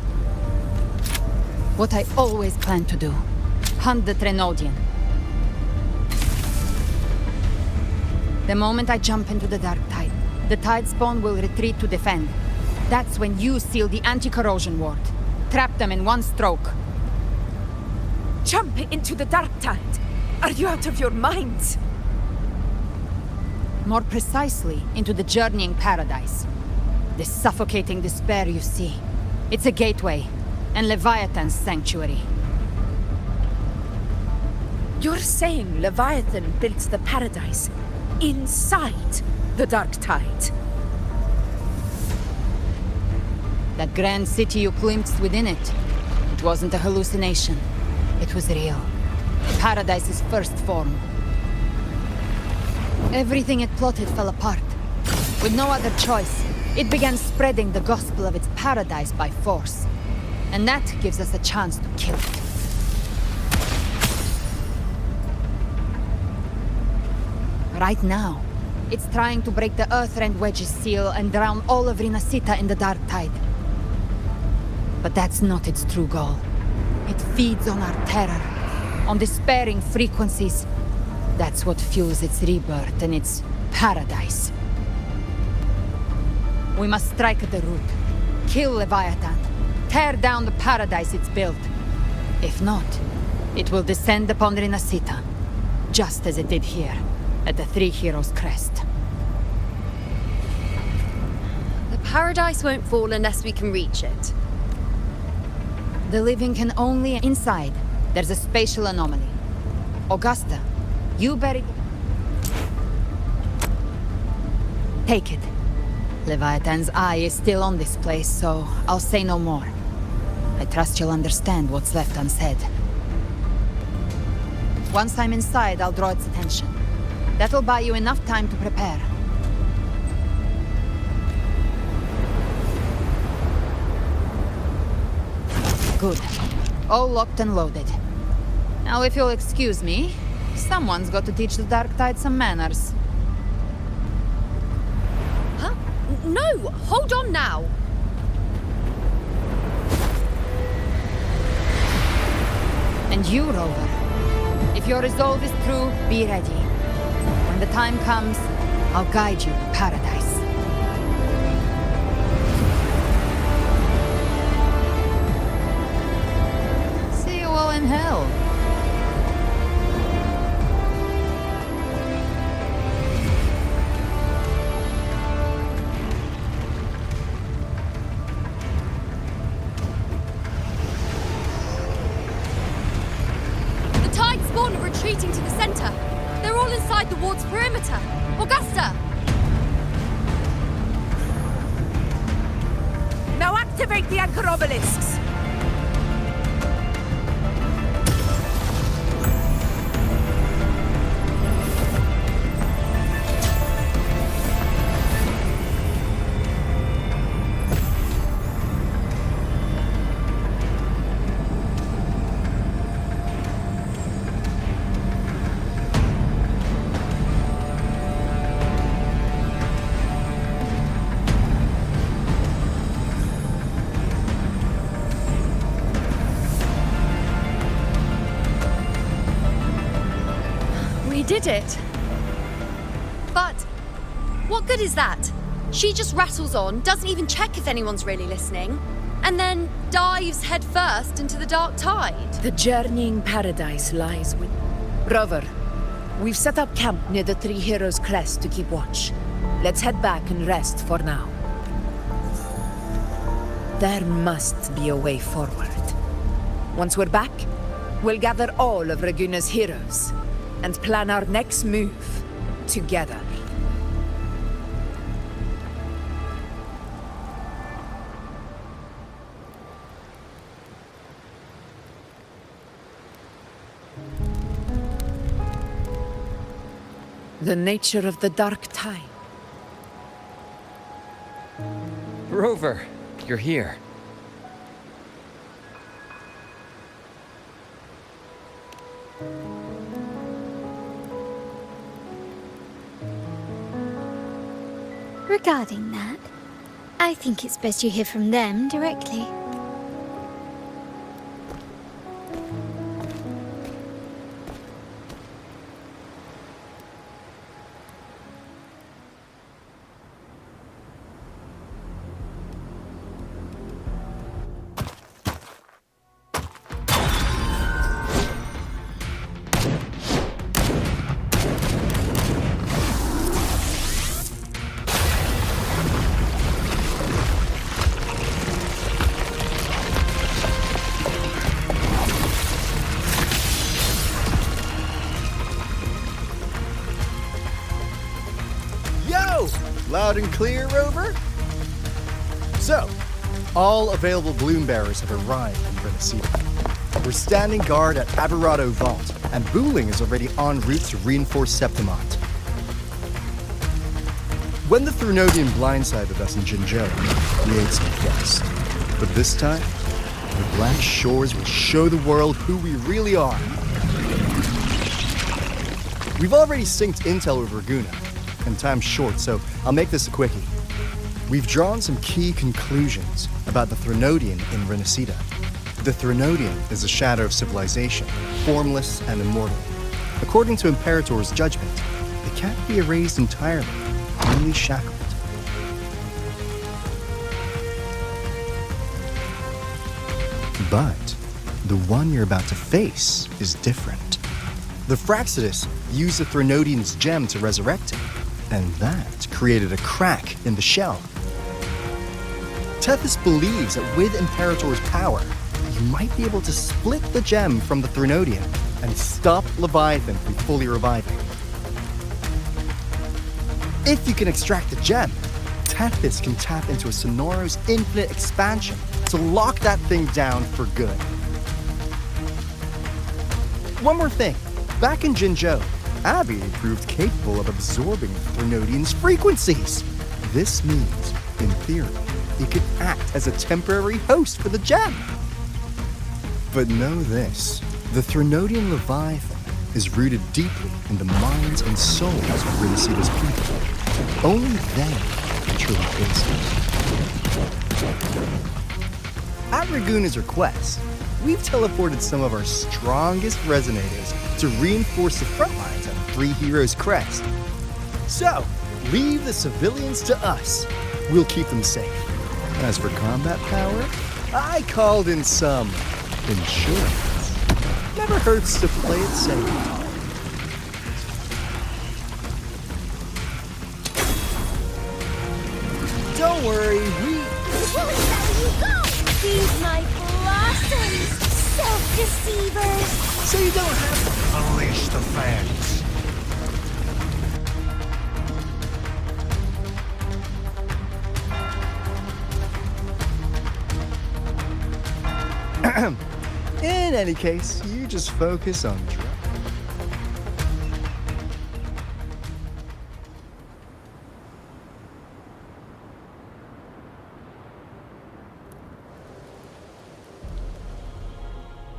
What I always planned to do. Hunt the Trenodian. The moment I jump into the dark tide, the tide spawn will retreat to defend. That's when you seal the anti-corrosion ward. Trap them in one stroke.
Jump into the dark tide? Are you out of your minds?
More precisely, into the journeying paradise. The suffocating despair you see. It's a gateway, and Leviathan's sanctuary.
You're saying Leviathan built the paradise inside the dark tide?
That grand city you glimpsed within it, it wasn't a hallucination. It was real. Paradise's first form. Everything it plotted fell apart. With no other choice, it began spreading the gospel of its paradise by force. And that gives us a chance to kill it. Right now, it's trying to break the Earthrend Wedge's seal and drown all of Rinasita in the dark tide. But that's not its true goal. It feeds on our terror, on despairing frequencies. That's what fuels its rebirth and its paradise. We must strike at the root, kill Leviathan, tear down the paradise it's built. If not, it will descend upon Rinasita, just as it did here, at the Three Heroes Crest.
The paradise won't fall unless we can reach it.
The living can only inside. There's a spatial anomaly. Augusta, you better... Take it. Leviathan's eye is still on this place, so I'll say no more. I trust you'll understand what's left unsaid. Once I'm inside, I'll draw its attention. That'll buy you enough time to prepare. Good. All locked and loaded. Now, if you'll excuse me, someone's got to teach the Dark Tide some manners.
Huh? No! Hold on now!
And you, Rover. If your resolve is true, be ready. When the time comes, I'll guide you to paradise. See you all in hell.
Retreating to the center. They're all inside the ward's perimeter. Augusta!
Now activate the anchor obelisks!
Did it. But what good is that? She just rattles on, doesn't even check if anyone's really listening, and then dives headfirst into the dark tide.
The journeying paradise lies with... Rover, we've set up camp near the Three Heroes Crest to keep watch. Let's head back and rest for now. There must be a way forward. Once we're back, we'll gather all of Raguna's heroes and plan our next move together. The nature of the dark tide.
Rover, you're here.
Regarding that, I think it's best you hear from them directly.
Loud and clear, Rover? So, all available bloom bearers have arrived in Rinasita. We're standing guard at Averado Vault, and Wuthering is already en route to reinforce Septimont. When the Thrunodian blindsided us in Jinjo, we ate some guests. But this time, the Black Shores will show the world who we really are. We've already synced intel with Raguna, and time's short, so I'll make this a quickie. We've drawn some key conclusions about the Thrunodian in Rinasita. The Threnodian is a shadow of civilization, formless and immortal. According to Imperator's judgment, it can't be erased entirely, only shackled. But the one you're about to face is different. The Fraxidus used the Threnodian's gem to resurrect him, and that created a crack in the shell. Tethys believes that with Imperator's power, you might be able to split the gem from the Threnodian and stop Leviathan from fully reviving. If you can extract the gem, Tethys can tap into a Sonoro's infinite expansion to lock that thing down for good. One more thing. Back in Jinzhou, Abby proved capable of absorbing the Threnodian's frequencies. This means, in theory, it could act as a temporary host for the gem. But know this, the Threnodian Leviathan is rooted deeply in the minds and souls of Rinascida's people. Only they can truly face it. At Raguna's request, we've teleported some of our strongest resonators to reinforce the front lines on 3 Heroes Crest. So, leave the civilians to us. We'll keep them safe. As for combat power, I called in some insurance. Never hurts to play it safe. Don't worry, we...
Won't let you go! Feed my blossoms, self-deceivers!
So you don't have to
unleash the fangs.
In any case, you just focus on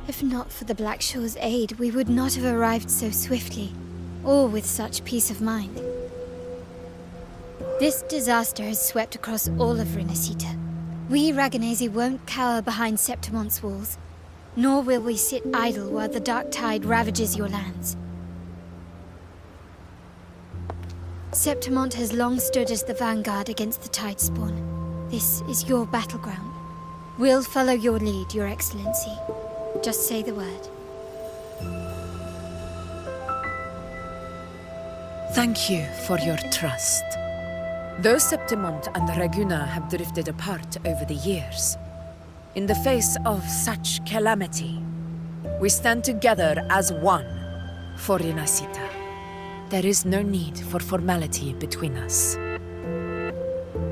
If not for the Black Shore's aid, we would not have arrived so swiftly, or with such peace of mind. This disaster has swept across all of Rinascita. We Raganese won't cower behind Septimon's walls, nor will we sit idle while the dark tide ravages your lands. Septimont has long stood as the vanguard against the tide spawn. This is your battleground. We'll follow your lead, Your Excellency. Just say the word.
Thank you for your trust. Though Septimont and Raguna have drifted apart over the years, in the face of such calamity, we stand together as one for Rinascita. There is no need for formality between us.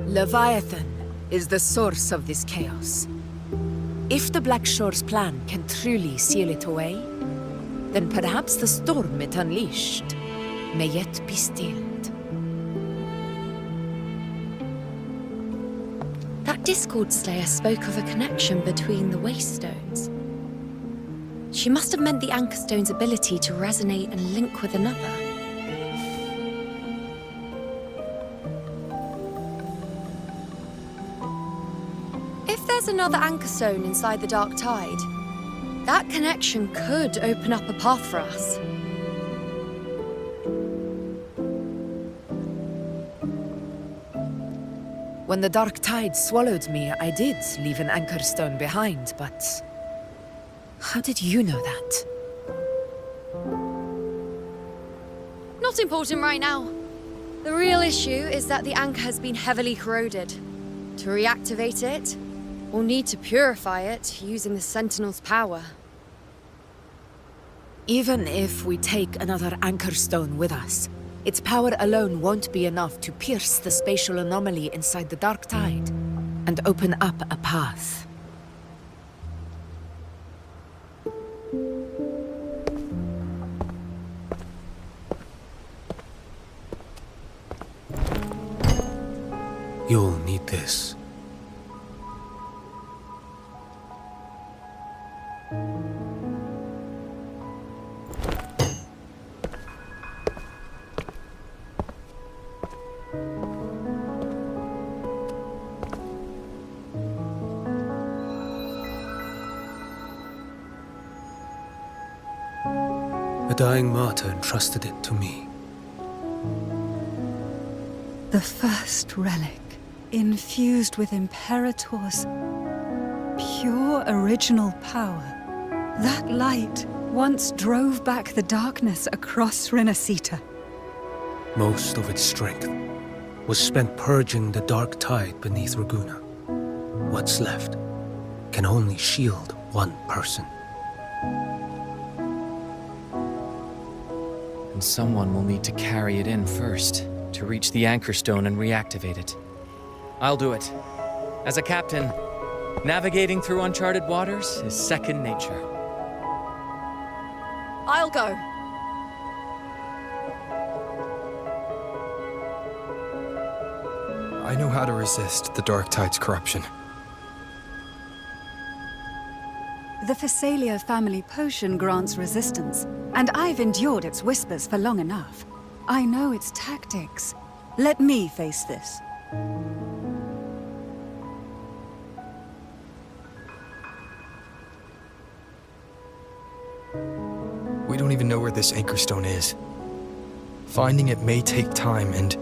Leviathan is the source of this chaos. If the Black Shore's plan can truly seal it away, then perhaps the storm it unleashed may yet be stilled.
That Discord Slayer spoke of a connection between the Wastestones. She must have meant the Anchor Stone's ability to resonate and link with another. If there's another Anchor Stone inside the Dark Tide, that connection could open up a path for us.
When the Dark Tide swallowed me, I did leave an Anchor Stone behind, but... how did you know that?
Not important right now. The real issue is that the anchor has been heavily corroded. To reactivate it, we'll need to purify it using the Sentinel's power.
Even if we take another Anchor Stone with us, its power alone won't be enough to pierce the spatial anomaly inside the Dark Tide and open up a path.
You'll need this.
dying martyr entrusted it to me.
The first relic, infused with Imperator's pure original power. That light once drove back the darkness across Renacita.
Most of its strength was spent purging the dark tide beneath Raguna. What's left can only shield one person.
And someone will need to carry it in first, to reach the anchor stone and reactivate it. I'll do it. As a captain, navigating through uncharted waters is second nature.
I'll go.
I know how to resist the Dark Tide's corruption.
The Phasalia family potion grants resistance, and I've endured its whispers for long enough. I know its tactics. Let me face this.
We don't even know where this anchor stone is. Finding it may take time, and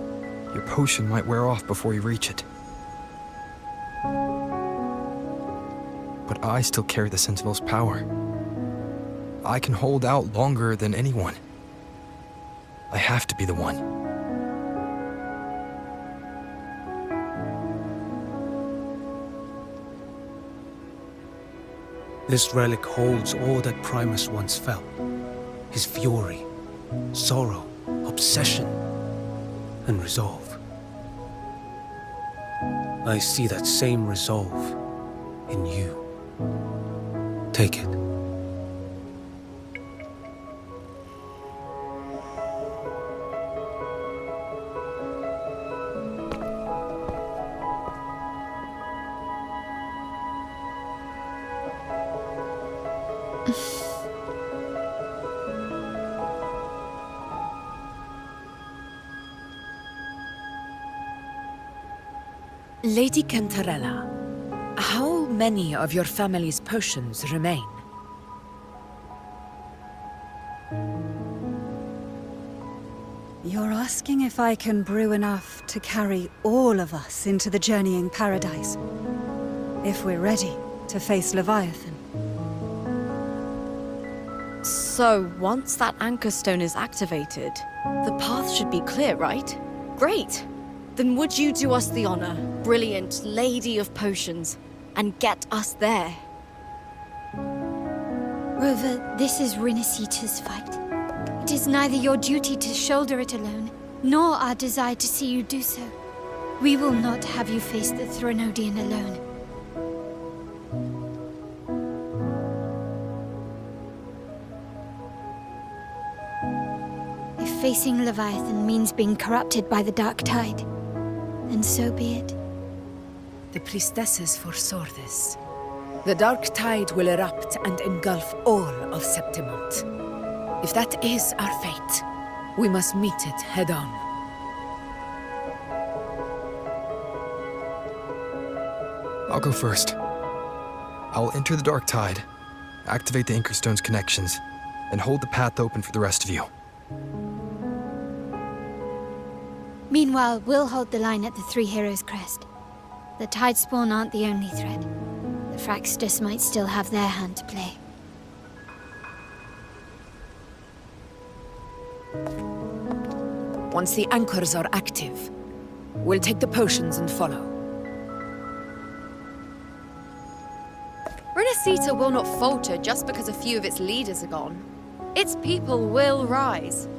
your potion might wear off before you reach it. But I still carry the Sentinel's power. I can hold out longer than anyone. I have to be the one.
This relic holds all that Primus once felt. His fury, sorrow, obsession, and resolve. I see that same resolve in you. Take it.
Lady Cantarella, how many of your family's potions remain?
You're asking if I can brew enough to carry all of us into the journeying paradise. If we're ready to face Leviathan.
So, once that anchor stone is activated, the path should be clear, right? Great! Then would you do us the honor, brilliant Lady of Potions, and get us there?
Rover, this is Renacita's fight. It is neither your duty to shoulder it alone, nor our desire to see you do so. We will not have you face the Threnodian alone. If facing Leviathan means being corrupted by the Dark Tide, then so be it.
The priestesses foresaw this. The dark tide will erupt and engulf all of Septimont. If that is our fate, we must meet it head-on.
I'll go first. I'll enter the Dark Tide, activate the Anchor Stone's connections, and hold the path open for the rest of you.
Meanwhile, we'll hold the line at the Three Heroes Crest. The Tidespawn aren't the only threat. The Fraxtus might still have their hand to play.
Once the anchors are active, we'll take the potions and follow.
Renacita will not falter just because a few of its leaders are gone. Its people will rise.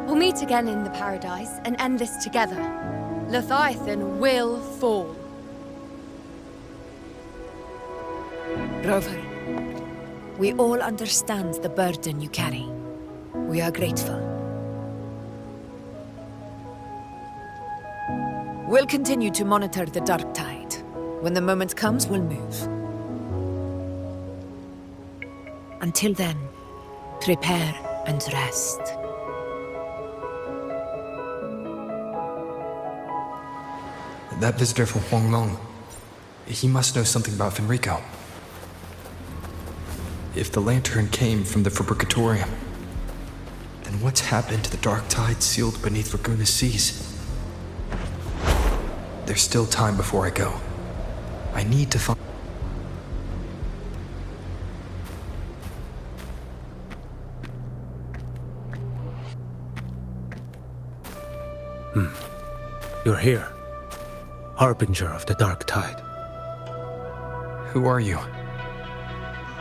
We'll meet again in the paradise and end this together. Leviathan will fall.
Rover, we all understand the burden you carry. We are grateful. We'll continue to monitor the dark tide. When the moment comes, we'll move. Until then, prepare and rest.
That visitor from Huanglong, he must know something about Fenrico. if the lantern came from the Fabricatorium, then what's happened to the dark tide sealed beneath Raguna's seas? There's still time before I go. I need to find...
You're here. Harbinger of the dark tide.
Who are you?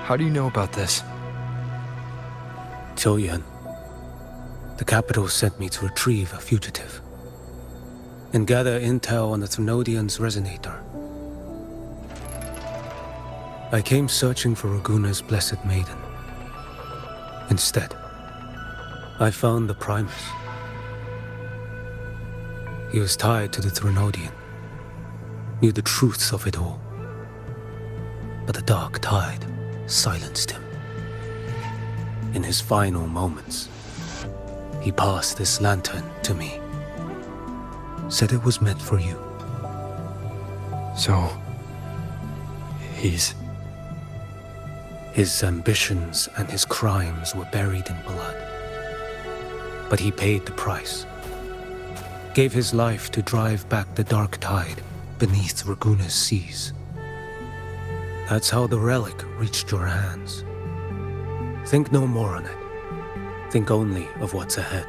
How do you know about this?
Choyan. The capital sent me to retrieve a fugitive and gather intel on the Thrunodian's resonator. I came searching for Raguna's blessed maiden. Instead, I found the Primus. He was tied to the Thrunodian, knew the truths of it all. But the dark tide silenced him. In his final moments, he passed this lantern to me. Said it was meant for you.
So... he's...
His ambitions and his crimes were buried in blood. But he paid the price. Gave his life to drive back the dark tide beneath Raguna's seas. That's how the relic reached your hands. Think no more on it. Think only of what's ahead.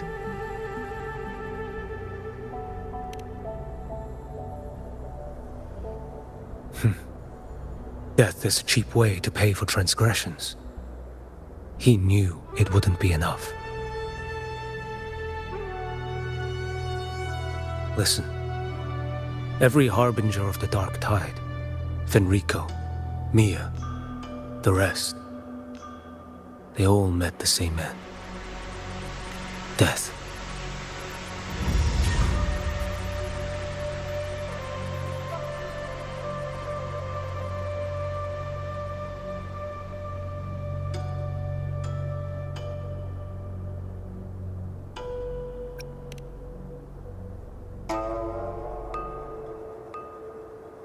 Death is a cheap way to pay for transgressions. He knew it wouldn't be enough. Listen. Every harbinger of the dark tide, Fenrico, Mia, the rest, they all met the same end. Death.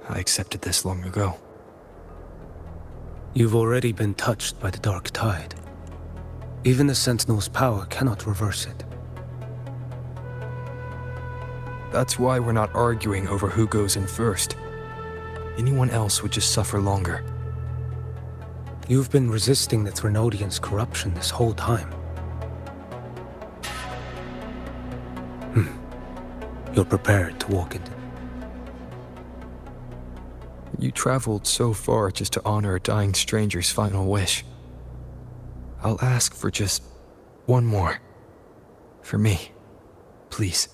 I accepted this long ago.
You've already been touched by the dark tide. Even the Sentinel's power cannot reverse it.
That's why we're not arguing over who goes in first. Anyone else would just suffer longer.
You've been resisting the Thrunodian's corruption this whole time. You're prepared to walk into...
You traveled so far just to honor a dying stranger's final wish. I'll ask for just one more. For me. Please.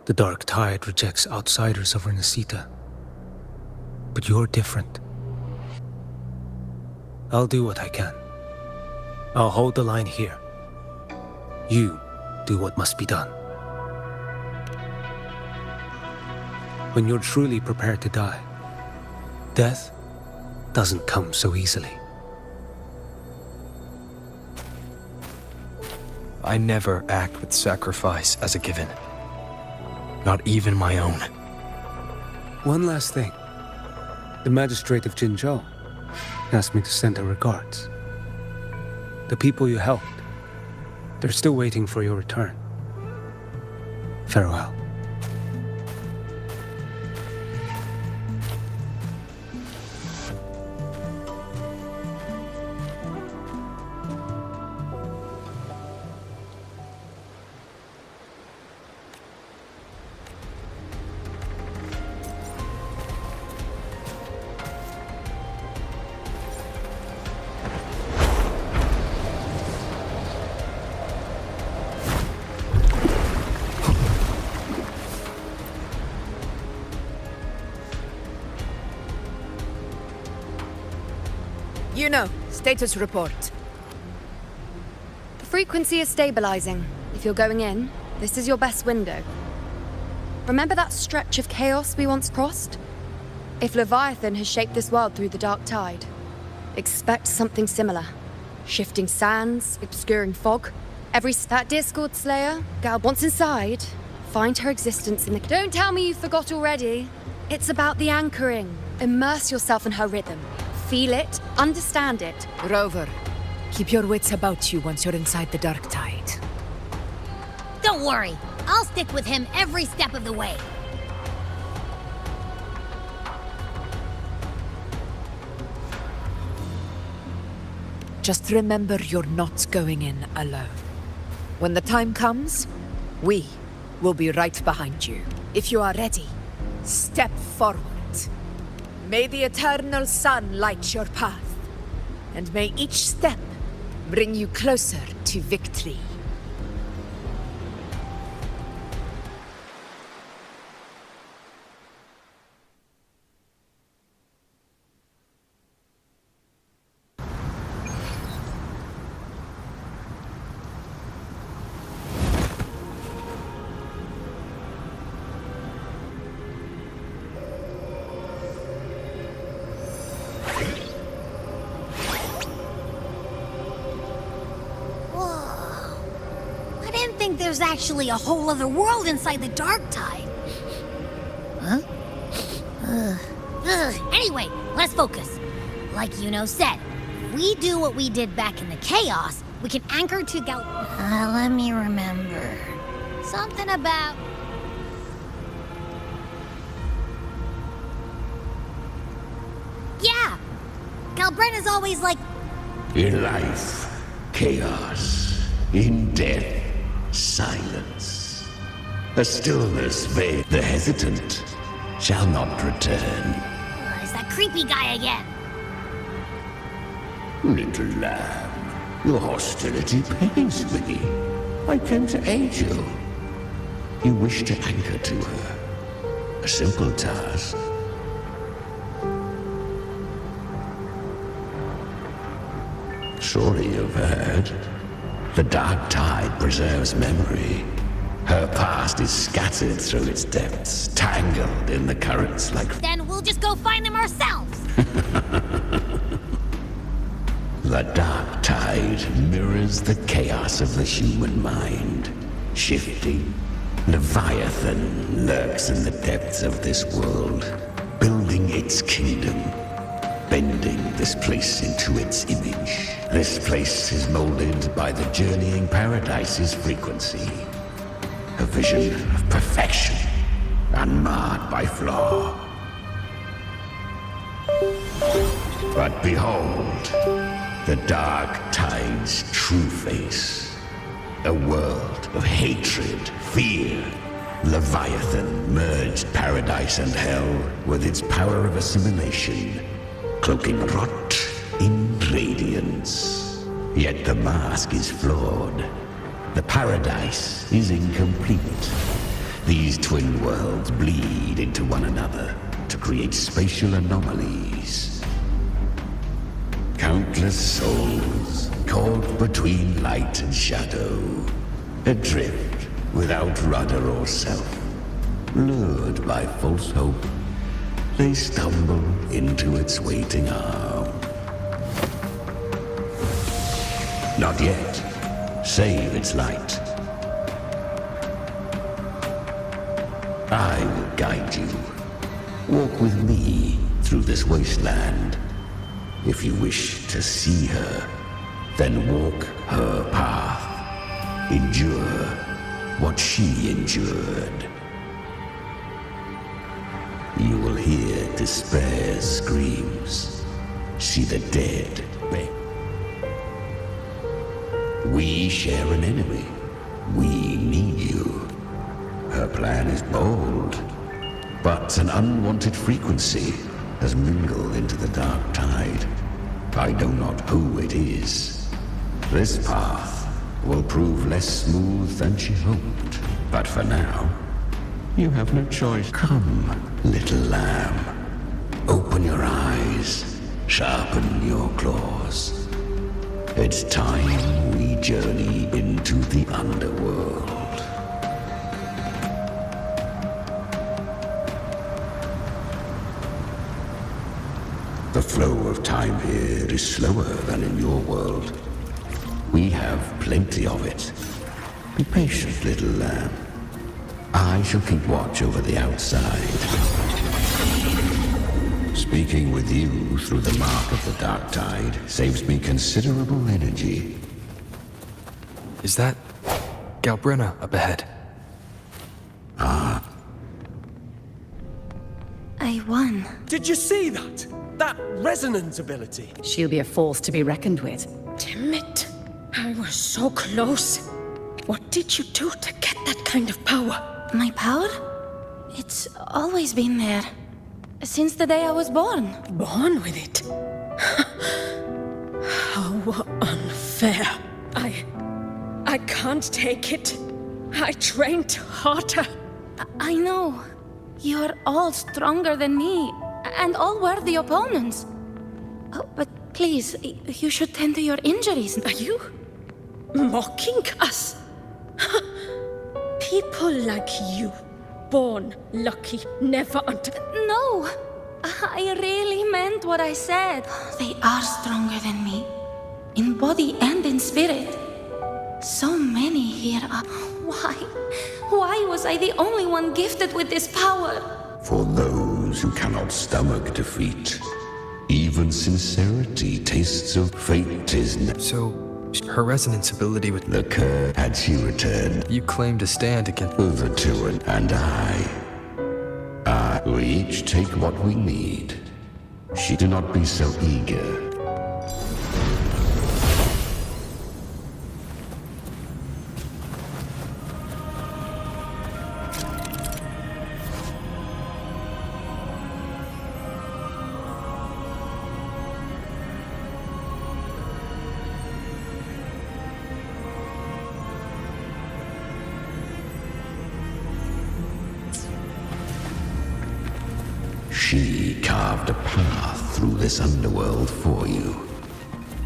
The dark tide rejects outsiders of Renacita. But you're different. I'll do what I can. I'll hold the line here. You do what must be done. When you're truly prepared to die, death doesn't come so easily.
I never act with sacrifice as a given. Not even my own.
One last thing. The magistrate of Jinzhou asked me to send her regards. The people you helped, they're still waiting for your return. Farewell.
You know, status report.
The frequency is stabilizing. If you're going in, this is your best window. Remember that stretch of chaos we once crossed? If Leviathan has shaped this world through the dark tide, expect something similar. Shifting sands, obscuring fog. That Discord Slayer, gal, once inside, find her existence in the... Don't tell me you forgot already. It's about the anchoring. Immerse yourself in her rhythm. Feel it, understand it.
Rover, keep your wits about you once you're inside the Dark Tide.
Don't worry. I'll stick with him every step of the way.
Just remember you're not going in alone. When the time comes, we will be right behind you. If you are ready, step forward. May the eternal sun light your path, and may each step bring you closer to victory.
There's actually a whole other world inside the Dark Tide. Huh? Anyway, let's focus. Like Yuno said, if we do what we did back in the Chaos, we can anchor to let me remember. Something about... Yeah! Galbrena's always like...
In life, chaos. In death, silence. A stillness vague. The hesitant shall not return.
Is that creepy guy again?
Little lamb, your hostility pains me. I came to aid you. You wish to anchor to her. A simple task. Surely you've heard. The Dark Tide preserves memory. Her past is scattered through its depths, tangled in the currents like...
Then we'll just go find them ourselves!
The Dark Tide mirrors the chaos of the human mind. Shifting, Leviathan lurks in the depths of this world, building its kingdom, bending this place into its image. This place is molded by the journeying paradise's frequency. A vision of perfection, unmarred by flaw. But behold, the Dark Tide's true face. A world of hatred, fear. Leviathan merged paradise and hell with its power of assimilation, cloaking rot in radiance. Yet the mask is flawed. The paradise is incomplete. These twin worlds bleed into one another to create spatial anomalies. Countless souls caught between light and shadow, adrift without rudder or self, lured by false hope. They stumble into its waiting arm. Not yet. Save its light. I will guide you. Walk with me through this wasteland. If you wish to see her, then walk her path. Endure what she endured. You will hear despair's screams. See the dead beg. We share an enemy. We need you. Her plan is bold, but an unwanted frequency has mingled into the Dark Tide. I know not who it is. This path will prove less smooth than she hoped, but for now, you have no choice. Come, little lamb. Open your eyes. Sharpen your claws. It's time we journey into the underworld. The flow of time here is slower than in your world. We have plenty of it. Be patient, little lamb. I shall keep watch over the outside. Speaking with you through the mark of the dark tide saves me considerable energy.
Is that Galbrenna up ahead?
Ah.
I won.
Did you see that? That resonance ability.
She'll be a force to be reckoned with.
Damn it. I was so close. What did you do to get that kind of power?
My power? It's always been there. Since the day I was born.
Born with it? How unfair. I can't take it. I trained harder.
I know. You're all stronger than me, and all worthy opponents. Oh, but please, you should tend to your injuries.
Are you mocking us? People like you, born lucky, never
No! I really meant what I said. They are stronger than me, in body and in spirit. So many here are. Why was I the only one gifted with this power?
For those who cannot stomach defeat, even sincerity tastes of fate is
So, her resonance ability with
the curve had she returned.
You claim to stand against
Wuthering and I. We each take what we need. She do not be so eager. She carved a path through this underworld for you.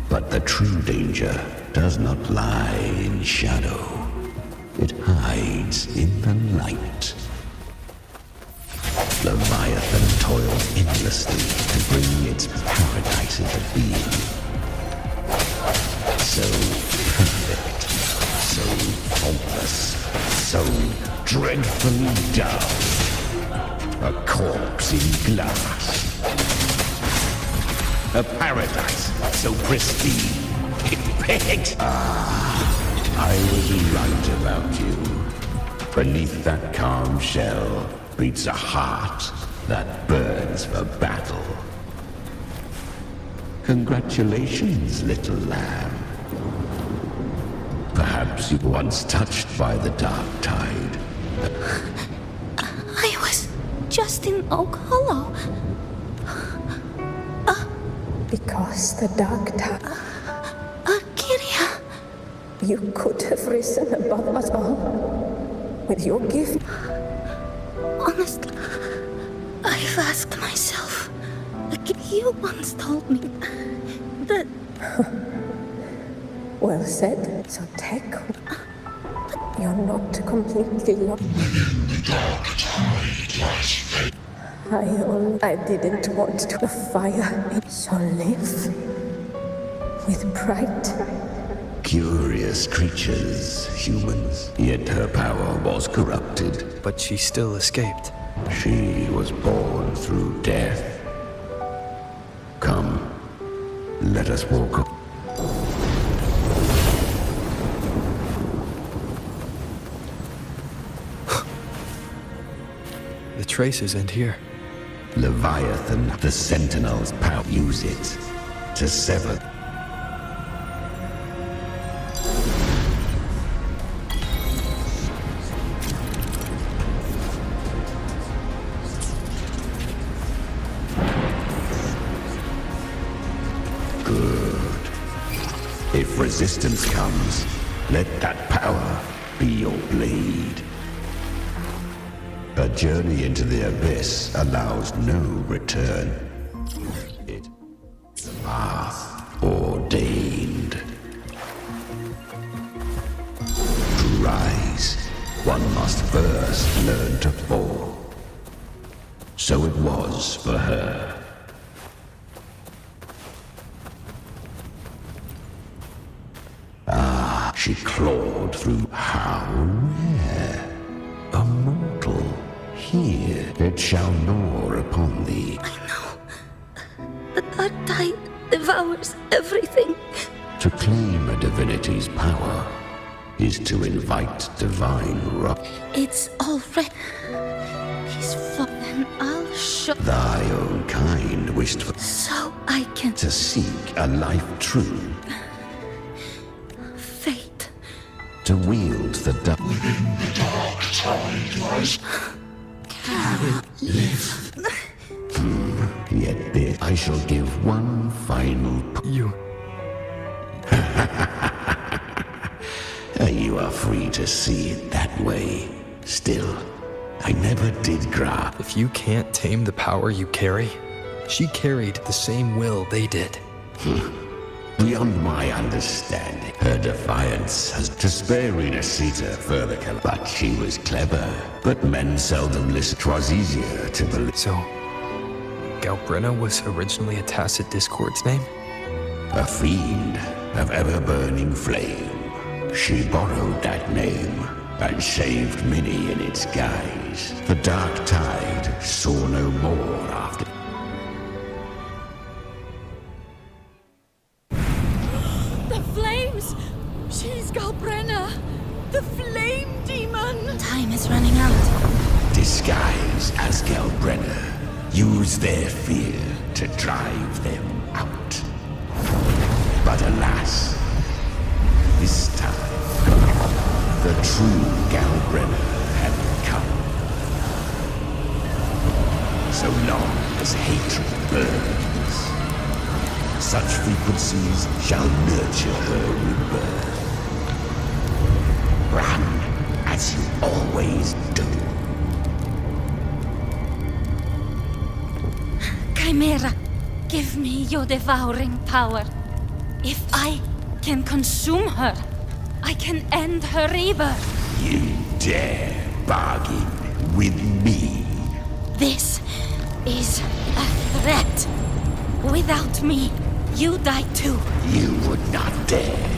But the true danger does not lie in shadow. It hides in the light. Leviathan toils endlessly to bring its paradise into being. So perfect, so faultless, so dreadfully dull. A corpse in glass. A paradise so pristine, it begged. I was right about you. Beneath that calm shell beats a heart that burns for battle. Congratulations, little lamb. Perhaps you were once touched by the dark tide.
I was just in Oak Hollow.
Because the dark tide.
Kyria.
You could have risen above us all. With your gift.
Honestly, I've asked myself. You once told me that.
Well said. So take. You're not completely lost.
The dark tide lies fate.
I didn't want to fire, so live with pride.
Curious creatures, humans. Yet her power was corrupted.
But she still escaped.
She was born through death. Come, let us walk.
The traces end here.
Leviathan, the Sentinel's power. Use it to sever. Good. If resistance comes, let that power be your blade. A journey into the abyss allows no return. It path ordained. To rise, one must first learn to fall. So it was for her. She clawed through. How rare. A mortal. Here it shall gnaw upon thee.
I know.
dark tide devours everything.
To claim a divinity's power is to invite divine wrath.
It's already... He's fallen. I'll show...
Thy own kind wished for...
So I can...
To seek a life true.
Fate.
To wield the dark...
Within the dark tide lies...
Cannot live.
Yet this I shall give one final...
You...
You are free to see it that way. Still, I never did grasp.
If you can't tame the power you carry, she carried the same will they did.
Beyond my understanding, her defiance has to spare Renacita further. But she was clever. But men seldom listen. 'Twas easier to believe.
So, Galbrina was originally a Tacit Discord's name?
A fiend of ever-burning flame. She borrowed that name and saved many in its guise. The dark tide saw no more after.
The flames! She's Galbrina! The flame demon!
Time is running out.
Disguise as Galbrina. Use their fear to drive them out. But alas, this time, the true Galbrina had come. So long as hatred burns, such frequencies shall nurture her rebirth. Run as you always do.
Chimera, give me your devouring power. If I can consume her, I can end her rebirth.
You dare bargain with me?
This is a threat. Without me, you die too.
You would not dare.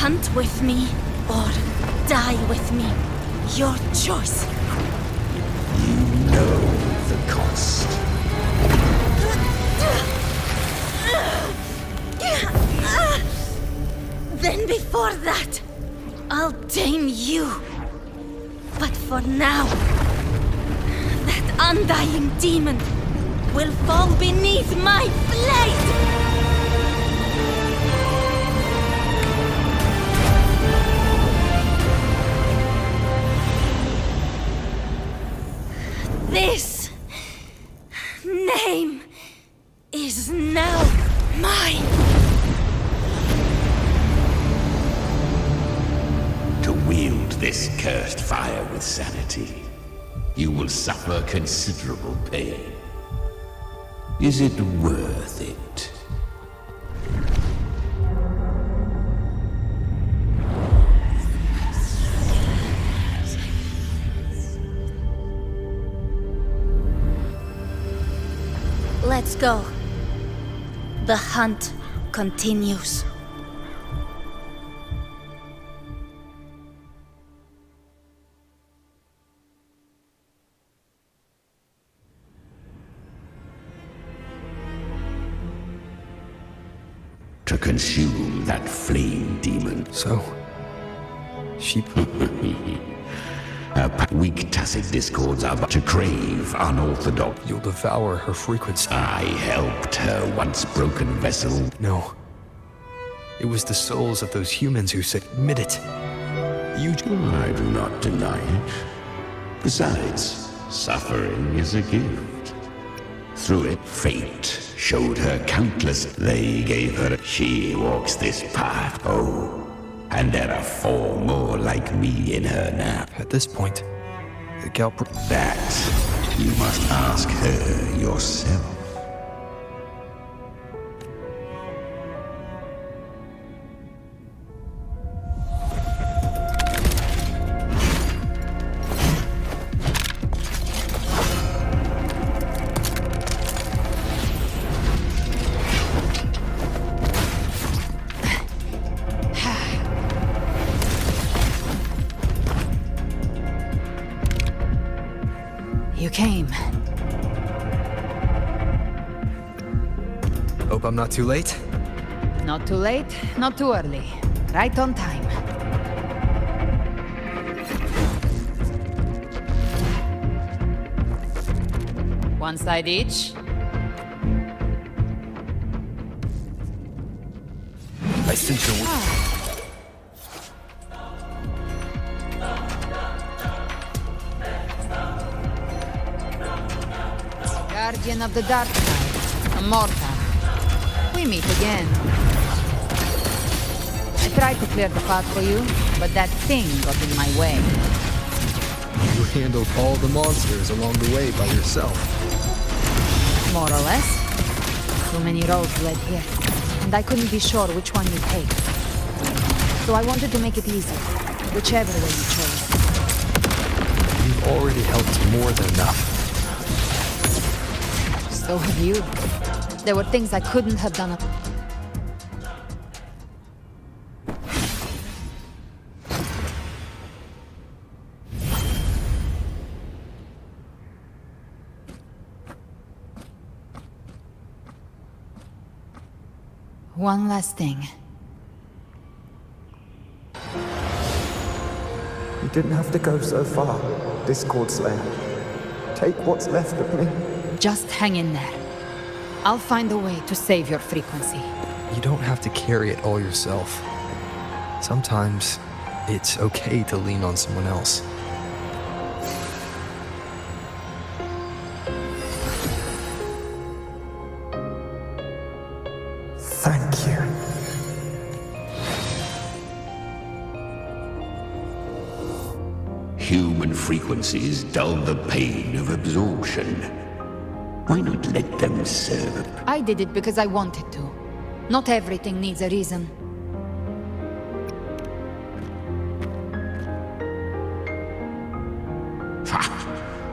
Hunt with me or die with me. Your choice.
You know the cost.
Then before that, I'll tame you. But for now, that undying demon will fall beneath my blade! This name is now mine.
To wield this cursed fire with sanity, you will suffer considerable pain. Is it worth it?
Let's go. The hunt continues.
To consume that flame demon.
So, she...
Her weak tacit discords are but to crave unorthodox.
You'll devour her frequency.
I helped her once broken vessel.
No. It was the souls of those humans who said, admit it. You...
I do not deny it. Besides, suffering is a gift. Through it, fate showed her countless. They gave her. She walks this path. Oh, and there are 4 more like me in her now.
At this point, the
That you must ask her yourself.
You came.
Hope I'm not too late.
Not too late, not too early. Right on time. One side each.
I sense your...
Guardian of the Dark Side, Immortal. We meet again. I tried to clear the path for you, but that thing got in my way.
You handled all the monsters along the way by yourself.
More or less. Too many roads led here, and I couldn't be sure which one you'd take. So I wanted to make it easy, whichever way you chose.
You've already helped more than enough.
So have you. There were things I couldn't have done. One last thing.
You didn't have to go so far, Discord Slayer. Take what's left of me.
Just hang in there. I'll find a way to save your frequency.
You don't have to carry it all yourself. Sometimes, it's okay to lean on someone else.
Thank you.
Human frequencies dull the pain of absorption. Why not let them serve?
I did it because I wanted to. Not everything needs a reason.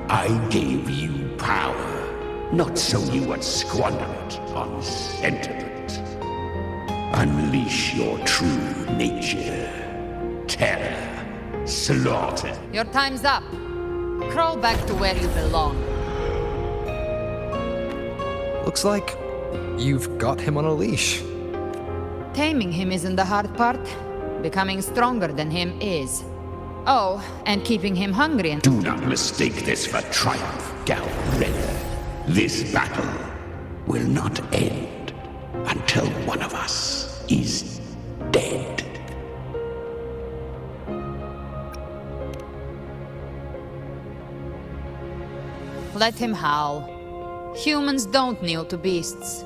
I gave you power, not so you would squander it on sentiment. Unleash your true nature. Terror, slaughter.
Your time's up. Crawl back to where you belong.
Looks like you've got him on a leash.
Taming him isn't the hard part. Becoming stronger than him is. Oh, and keeping him hungry and...
Do not mistake this for triumph, Galred. This battle will not end until one of us is dead.
Let him howl. Humans don't kneel to beasts.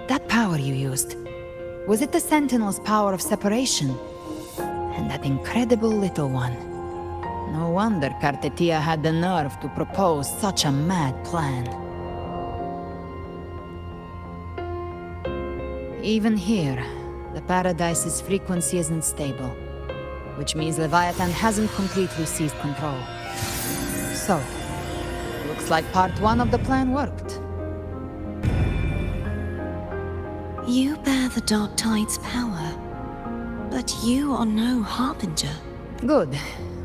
That power you used, was it the Sentinel's power of separation? And that incredible little one. No wonder Cartetia had the nerve to propose such a mad plan. Even here, the Paradise's frequency isn't stable, which means Leviathan hasn't completely seized control. So, looks like part one of the plan worked.
You bear the Dark Tide's power, but you are no Harbinger.
Good.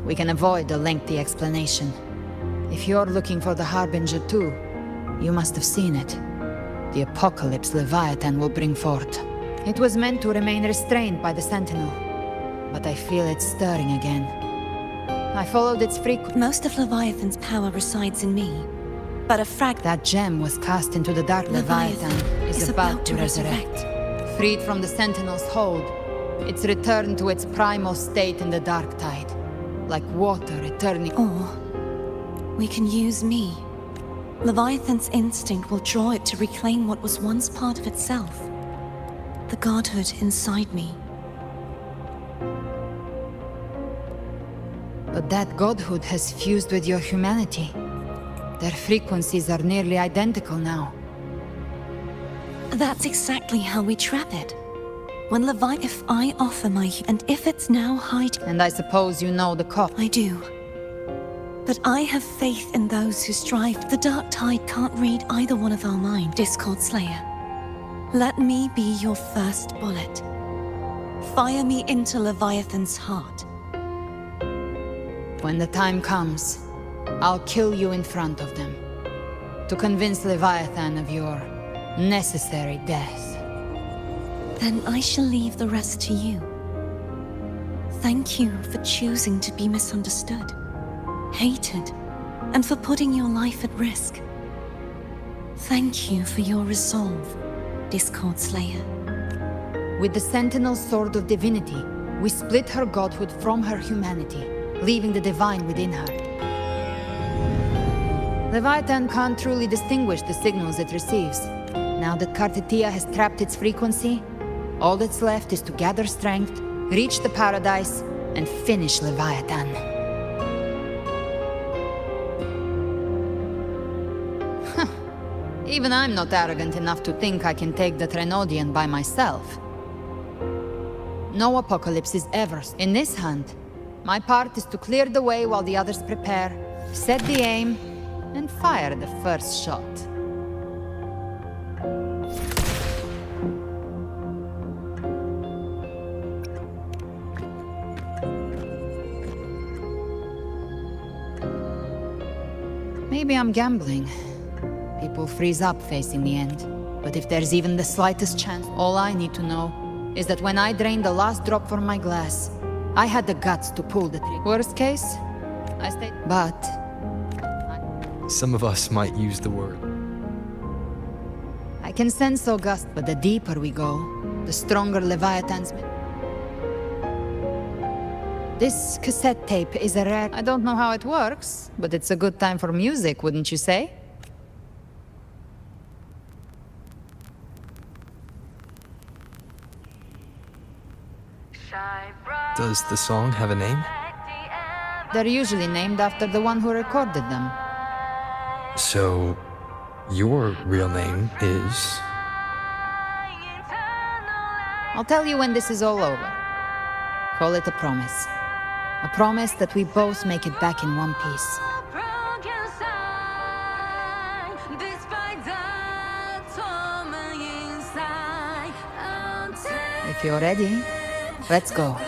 We can avoid a lengthy explanation. If you're looking for the Harbinger too, you must have seen it. The apocalypse Leviathan will bring forth. It was meant to remain restrained by the Sentinel, but I feel it stirring again. I followed its frequency.
Most of Leviathan's power resides in me, but a
That gem was cast into the dark Leviathan is about to resurrect. Freed from the Sentinel's hold, it's returned to its primal state in the Dark Tide, like water returning.
Or we can use me. Leviathan's instinct will draw it to reclaim what was once part of itself. The godhood inside me.
But that godhood has fused with your humanity. Their frequencies are nearly identical now.
That's exactly how we trap it. When if I offer my... and if it's now hiding...
And I suppose you know the cost.
I do. But I have faith in those who strive. The Dark Tide can't read either one of our minds, Discord Slayer. Let me be your first bullet. Fire me into Leviathan's heart.
When the time comes, I'll kill you in front of them. to convince Leviathan of your necessary death.
Then I shall leave the rest to you. Thank you for choosing to be misunderstood, hated, and for putting your life at risk. Thank you for your resolve, Discord Slayer.
With the Sentinel Sword of Divinity, we split her godhood from her humanity, leaving the divine within her. Leviathan can't truly distinguish the signals it receives. Now that Kartetia has trapped its frequency, all that's left is to gather strength, reach the paradise, and finish Leviathan. Even I'm not arrogant enough to think I can take the Trenodian by myself. No apocalypse is ever. In this hunt, my part is to clear the way while the others prepare, set the aim, and fire the first shot. Maybe I'm gambling. People freeze up facing the end. But if there's even the slightest chance, all I need to know is that when I drained the last drop from my glass, I had the guts to pull the trigger. Worst case, I stayed. But
some of us might use the word.
I can sense August, but the deeper we go, the stronger Leviathan's. This cassette tape is a rare. I don't know how it works, but it's a good time for music, wouldn't you say?
Does the song have a name?
They're usually named after the one who recorded them.
So, your real name is?
I'll tell you when this is all over. Call it a promise. A promise that we both make it back in one piece. If you're ready, let's go.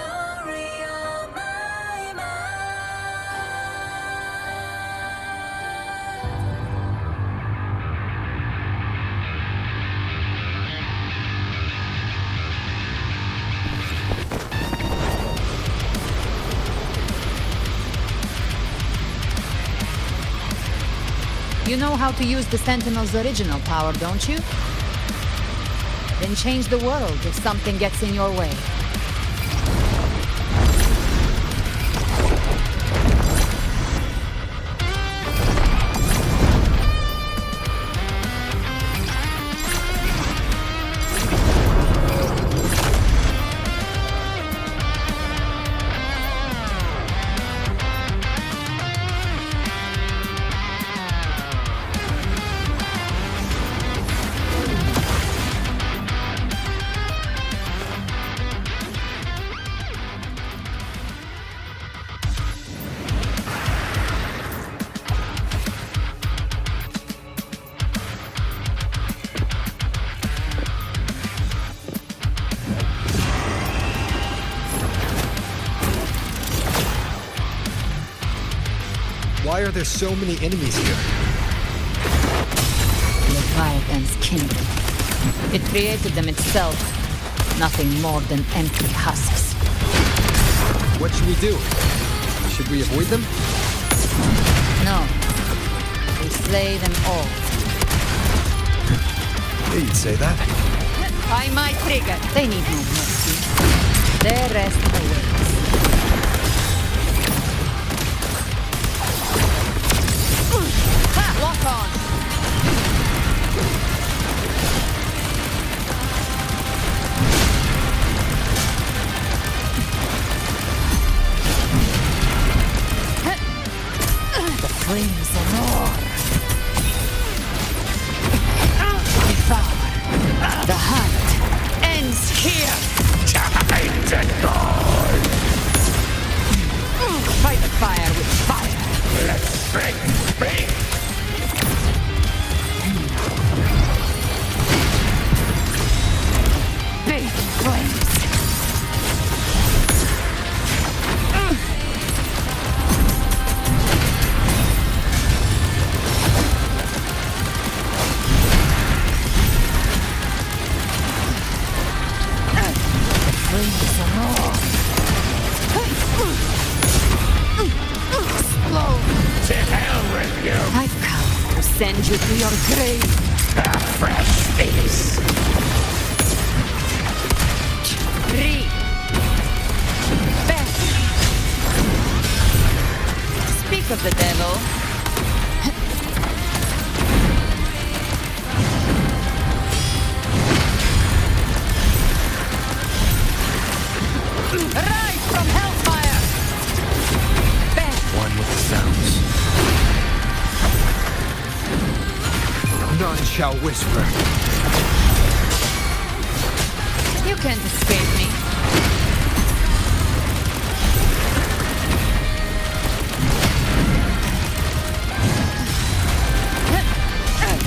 You know how to use the Sentinel's original power, don't you? Then change the world if something gets in your way.
Why are there so many enemies here?
Leviathan's kingdom. It created them itself. Nothing more than empty husks.
What should we do? Should we avoid them?
No. We slay them all.
Yeah, you'd say that.
By my trigger. They need no mercy. Their rest awaits. Lock on! The flames of war. Devour. The hunt ends here.
Time to die.
Fight the fire with fire.
Let's break.
your grave.
A fresh face.
Three. Back. Speak of the devil. Rise from hellfire! Back!
One with the sounds. None shall whisper.
You can't escape me.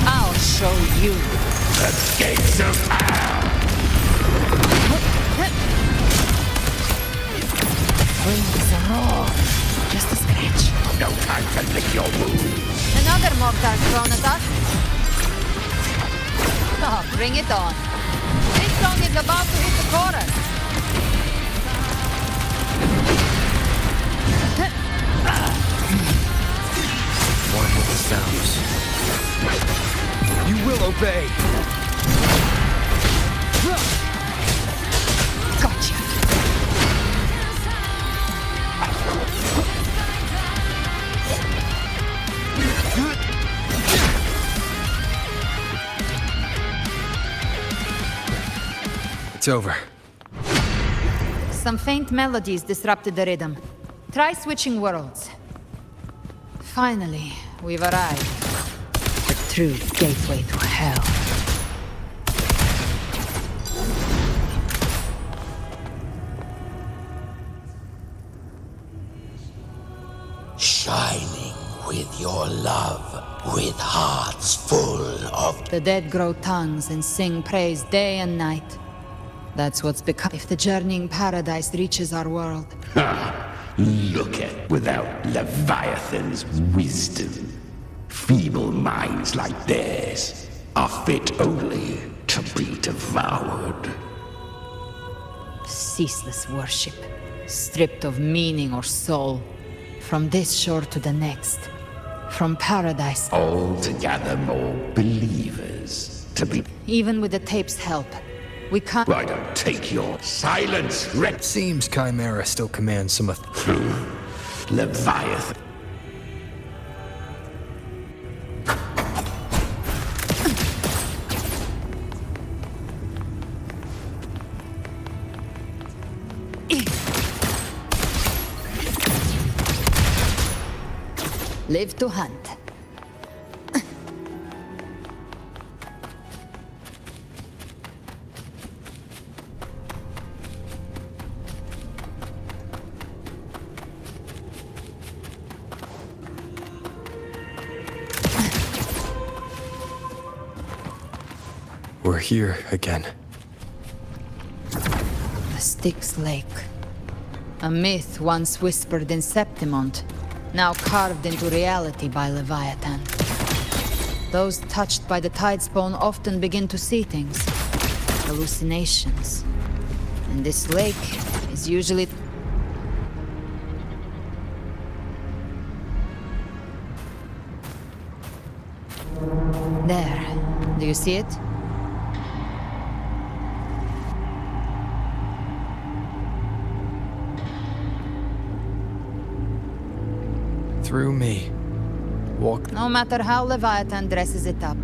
I'll show you.
The gates of hell.
Wings raw. Just a scratch.
No time to lick your wounds.
Another mortar thrown at us. Oh, bring it on. This song is about to hit the chorus.
One with the sounds. You will obey.
Gotcha.
It's over.
Some faint melodies disrupted the rhythm. Try switching worlds. Finally, we've arrived. The true gateway to hell.
Shining with your love, with hearts full of...
The dead grow tongues and sing praise day and night. That's what's become. If the journeying paradise reaches our world.
Look at without Leviathan's wisdom. Feeble minds like theirs are fit only to be devoured.
Ceaseless worship, stripped of meaning or soul. From this shore to the next. From paradise.
All to gather more believers to be...
Even with the tape's help, we can't...
I don't take your silence,
It seems Chimera still commands some
Leviathan.
Live to hunt.
We're here again.
The Styx Lake. A myth once whispered in Septimont, now carved into reality by Leviathan. Those touched by the tide spawn often begin to see things. Hallucinations. And this lake is usually... There. Do you see it?
Through me. Walk.
No matter how Leviathan dresses it up.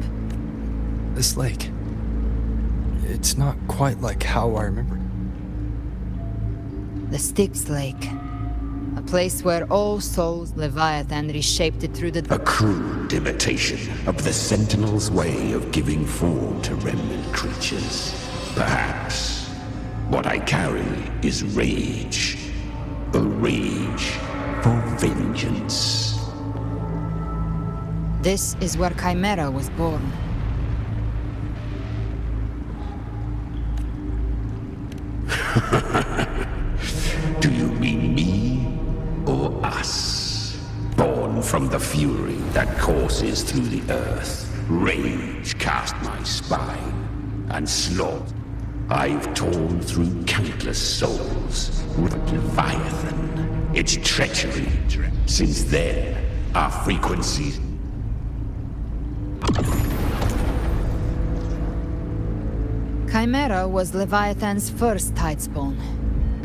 This lake. It's not quite like how I remember.
The Styx Lake. A place where all souls, Leviathan reshaped it through the...
A crude imitation of the Sentinel's way of giving form to remnant creatures. Perhaps what I carry is rage. A rage for vengeance.
This is where Chimera was born.
Do you mean me or us? Born from the fury that courses through the earth, rage cast my spine, and slaughter. I've torn through countless souls with Leviathan, its treachery. Since then, our frequencies...
Chimera was Leviathan's first tidespawn,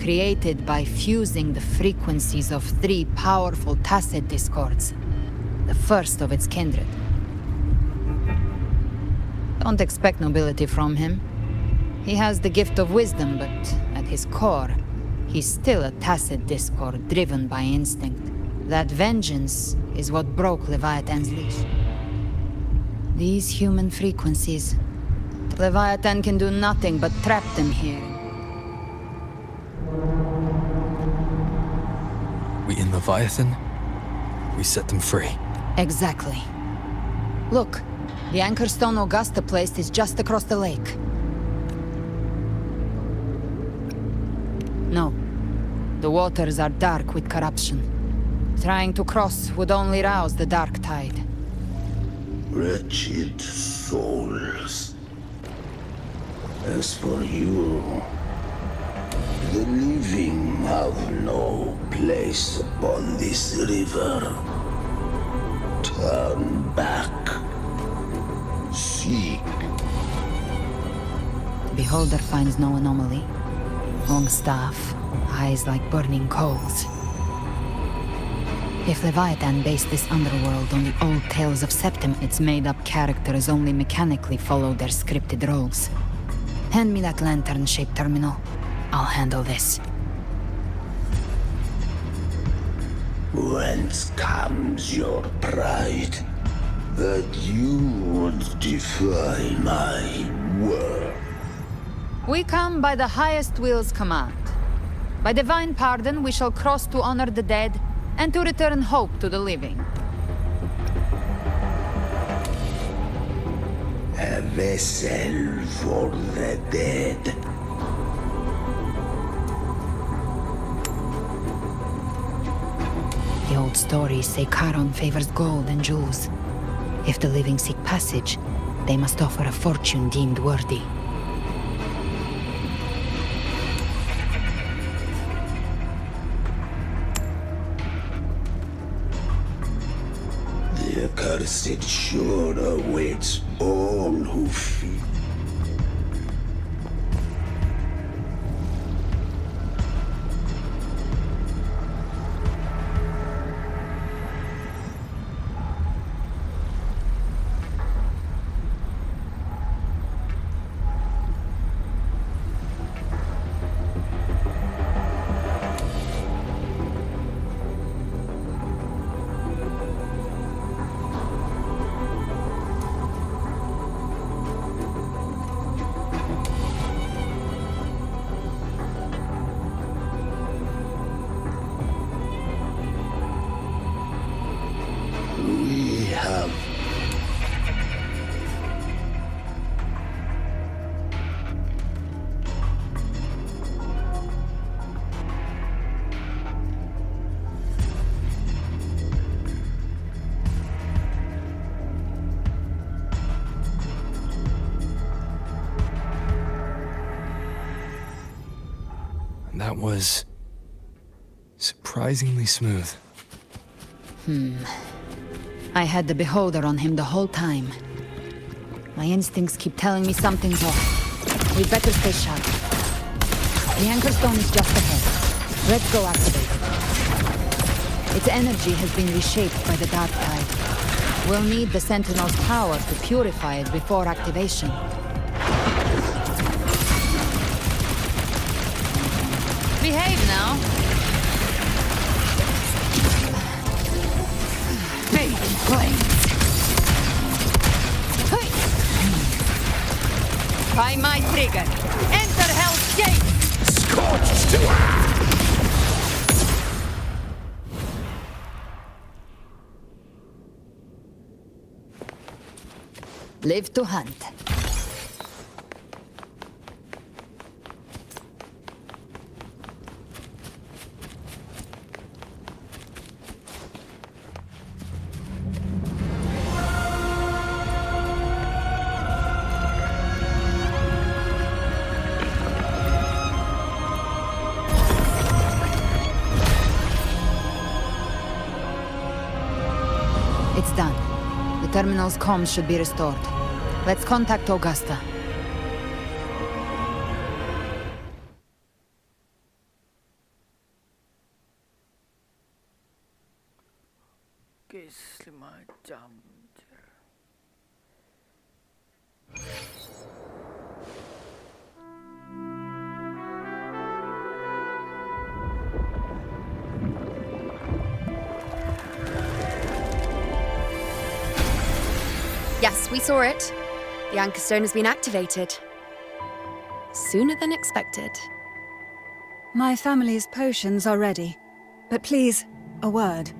created by fusing the frequencies of 3 powerful tacit discords, the first of its kindred. Don't expect nobility from him. He has the gift of wisdom, but at his core, he's still a tacit discord driven by instinct. That vengeance is what broke Leviathan's leash. These human frequencies, Leviathan can do nothing but trap them here.
We in Leviathan? We set them free.
Exactly. Look, the anchor stone Augusta placed is just across the lake. No. The waters are dark with corruption. Trying to cross would only rouse the dark tide.
Wretched souls. As for you, the living have no place upon this river. Turn back. Seek.
The beholder finds no anomaly. Long staff, eyes like burning coals. If Leviathan based this underworld on the old tales of Septim, its made-up characters only mechanically follow their scripted roles. Hand me that lantern-shaped terminal. I'll handle this.
Whence comes your pride? That you would defy my word?
We come by the highest will's command. By divine pardon, we shall cross to honor the dead and to return hope to the living.
A vessel for the dead.
The old stories say Charon favors gold and jewels. If the living seek passage, they must offer a fortune deemed worthy.
The accursed shore awaits all who fear. We have
That was surprisingly smooth.
I had the beholder on him the whole time. My instincts keep telling me something's off. We'd better stay sharp. The anchor stone is just ahead. Let's go activate it. Its energy has been reshaped by the dark tide. We'll need the Sentinel's power to purify it before activation. Behave now.
Big flames.
By my trigger. Enter Hell's Gate!
Scorched to
Live to hunt. It's done. The terminal's comms should be restored. Let's contact Augusta.
Yes, we saw it. The Anchor Stone has been activated. Sooner than expected.
My family's potions are ready. But please, a word.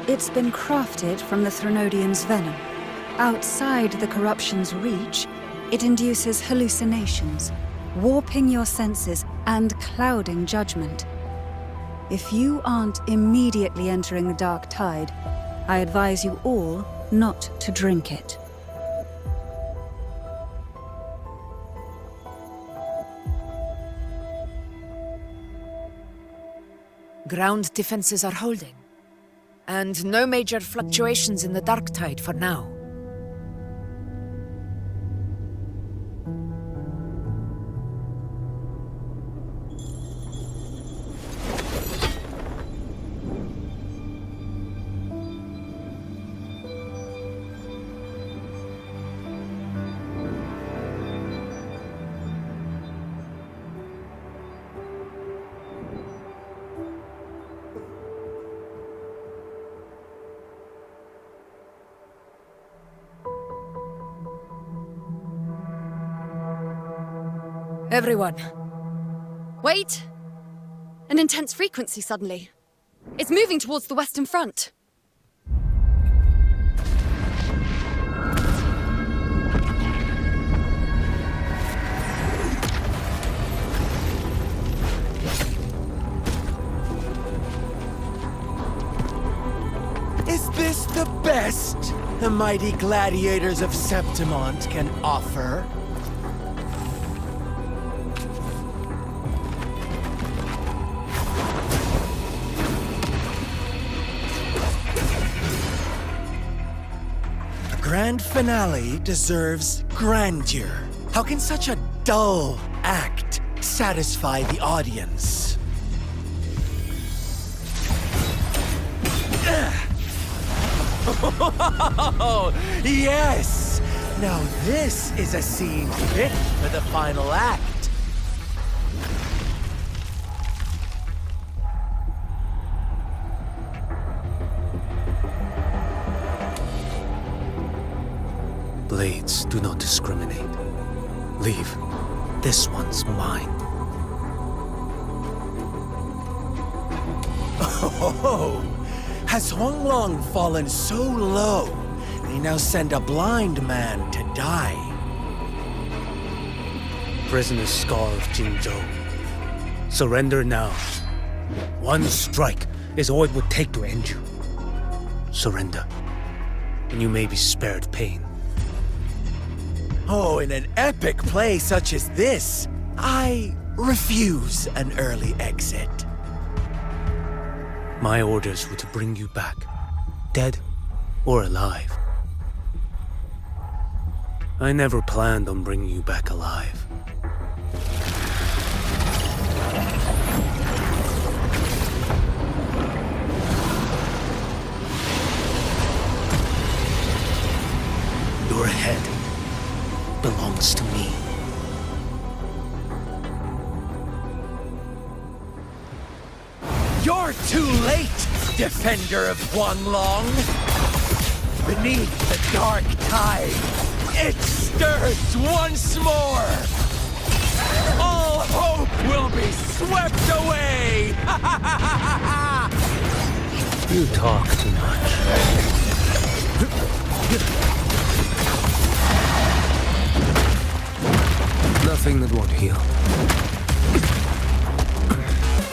It's been crafted from the Threnodium's venom. Outside the corruption's reach, it induces hallucinations, warping your senses and clouding judgment. If you aren't immediately entering the dark tide, I advise you all not to drink it.
Ground defenses are holding. And no major fluctuations in the dark tide for now. Everyone.
Wait! An intense frequency suddenly. It's moving towards the Western Front.
Is this the best the mighty gladiators of Septimont can offer? Grand finale deserves grandeur. How can such a dull act satisfy the audience? Oh, yes! Now this is a scene fit for the final act.
Blades do not discriminate. Leave. This one's mine.
Oh, has Honglong fallen so low, they now send a blind man to die?
Prisoner Scar of Jinzhou. Surrender now. One strike is all it would take to end you. Surrender, and you may be spared pain.
Oh, in an epic play such as this, I refuse an early exit.
My orders were to bring you back, dead or alive. I never planned on bringing you back alive. Your head belongs to me.
You're too late, defender of Guanglong! Beneath the dark tide, it stirs once more! All hope will be swept away!
You talk too much. Nothing that won't heal.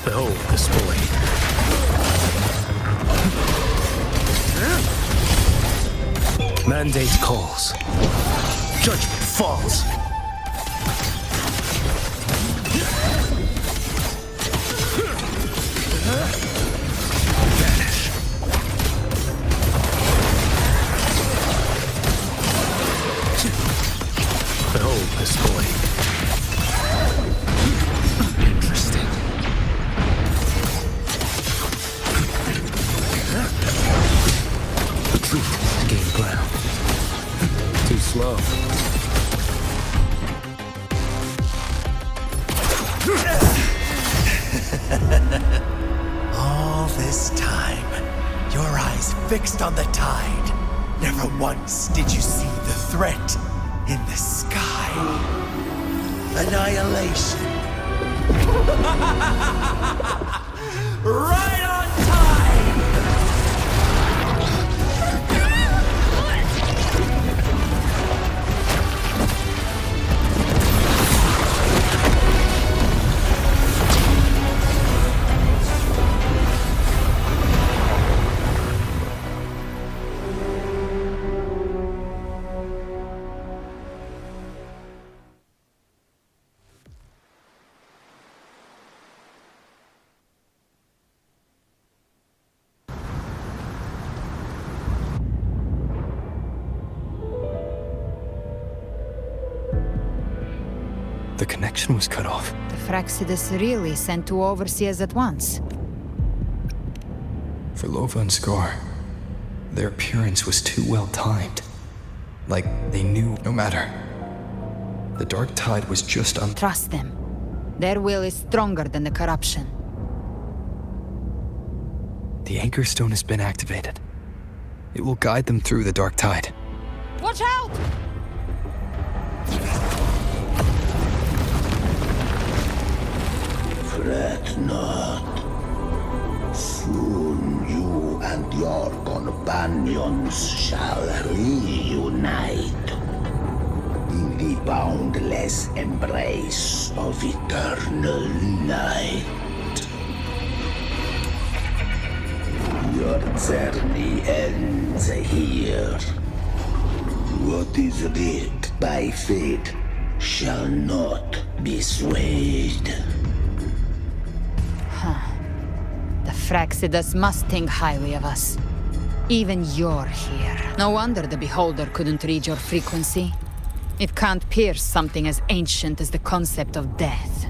Behold this blade. Mandate calls. Judgment falls. Vanish. Behold this blade. Interesting. The truth is to gain ground. Too slow.
All this time, Your eyes fixed on the tide. Never once did you see the threat in the sky. Annihilation. Right on time!
The connection was cut off.
The Fraxidus really sent two overseers at once.
For Lova and Scar, their appearance was too well timed. Like they knew no matter. The dark tide was just
Trust them. Their will is stronger than the corruption.
The Anchor Stone has been activated. It will guide them through the dark tide.
Watch out!
Fret not. Soon you and your companions shall reunite in the boundless embrace of eternal night. Your journey ends here. What is writ by fate shall not be swayed.
The Fraxidus must think highly of us. Even you're here. No wonder the Beholder couldn't read your frequency. It can't pierce something as ancient as the concept of death.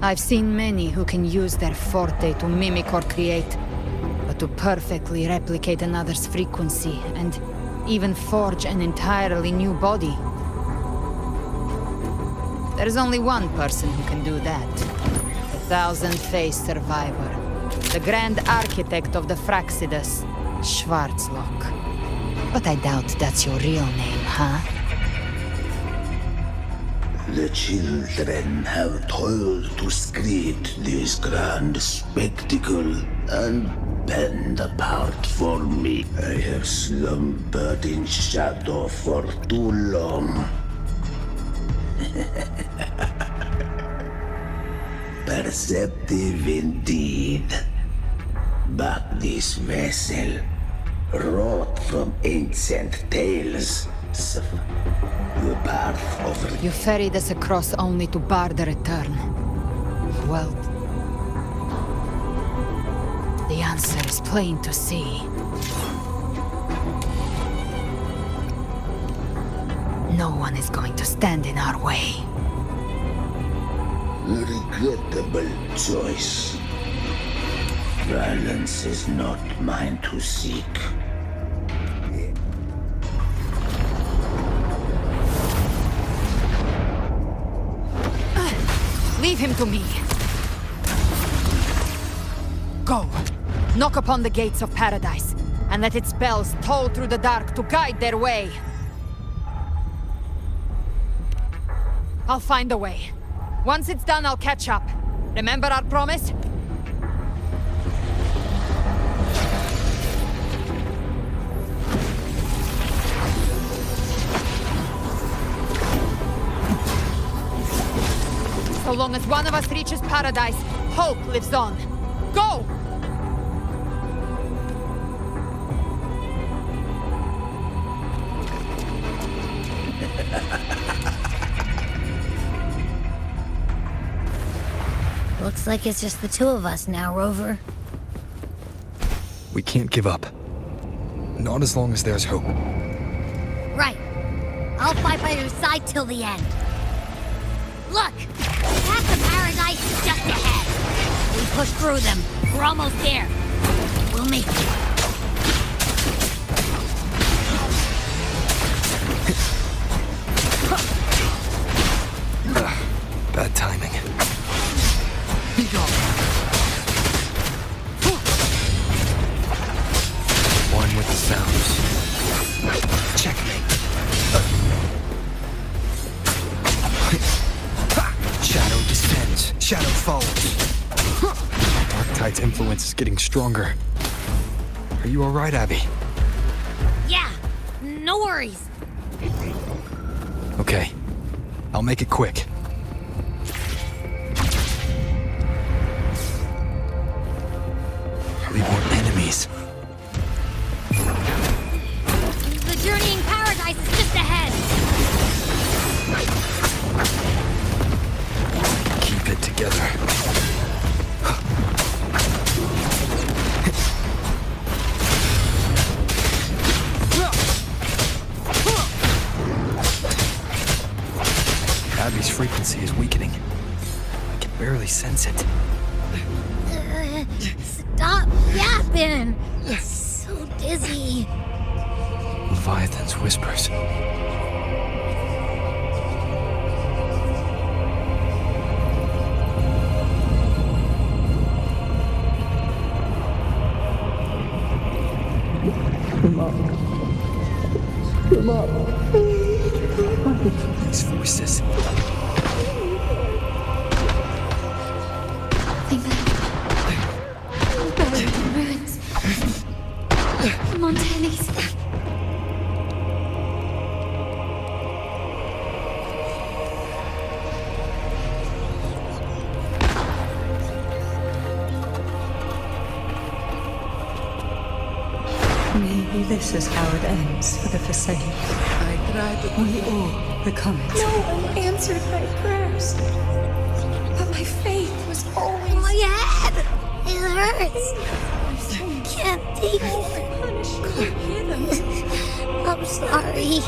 I've seen many who can use their forte to mimic or create, but to perfectly replicate another's frequency and even forge an entirely new body. There's only one person who can do that. The thousand-faced survivor. The grand architect of the Fraxidus, Schwarzlock. But I doubt that's your real name, huh?
The children have toiled to script this grand spectacle and bend apart for me. I have slumbered in shadow for too long. Perceptive indeed. But this vessel, wrought from ancient tales, the path of...
You ferried us across only to bar the return. Well, the answer is plain to see. No one is going to stand in our way.
Regrettable choice. Violence is not mine to seek.
Leave him to me. Go. Knock upon the gates of paradise, and let its bells toll through the dark to guide their way. I'll find a way. Once it's done, I'll catch up. Remember our promise? So long as one of us reaches paradise, hope lives on. Go!
Looks like it's just the two of us now, Rover.
We can't give up. Not as long as there's hope.
Right. I'll fight by your side till the end. Look! The path to paradise is just ahead. We push through them. We're almost there. We'll make it.
Bad timing.
Be gone.
Sounds. Checkmate. Shadow descends. Shadow follows. Darktide's influence is getting stronger. Are you alright, Abby?
Yeah, no worries.
Okay. I'll make it quick. Are we more enemies?
The journeying paradise is just ahead.
Keep it together. Abby's frequency is weakening. I can barely sense it.
Stop yapping. It's so dizzy.
Leviathan's whispers.
Come up. Come up.
These voices.
Buried in ruins. Montanis.
Maybe this is how it ends for the Forsaken. I tried, but we all become it.
No one answered my prayers. But my faith was always...
My head! It hurts. I can't take it.
Couldn't hear them.
I'm sorry.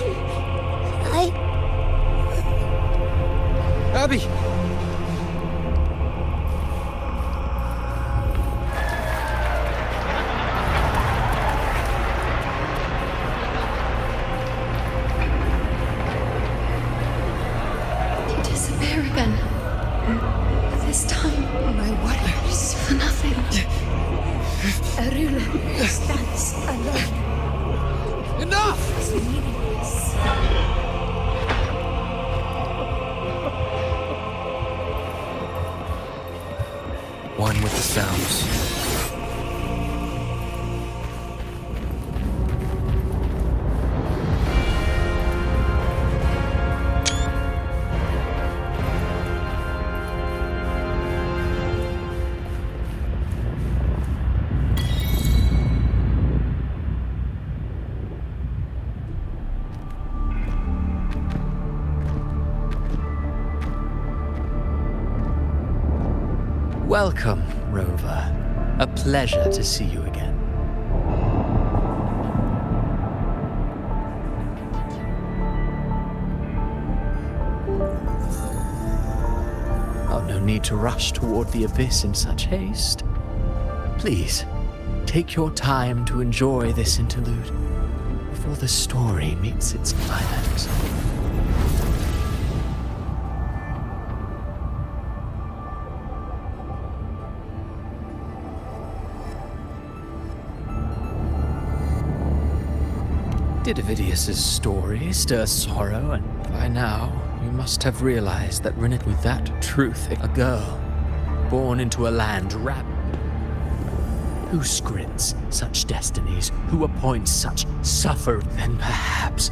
Abby!
Disappear again. This time, my warriors for nothing. A ruler stands alone.
Enough!
It's meaningless.
One with the sounds.
Welcome, Rover. A pleasure to see you again. Oh, no need to rush toward the abyss in such haste. Please, take your time to enjoy this interlude before the story meets its climax. Did Avidius's story stir sorrow? And by now, you must have realized that Rinnet with that truth, a girl, born into a land wrapped. Who scripts such destinies? Who appoints such suffer? Then perhaps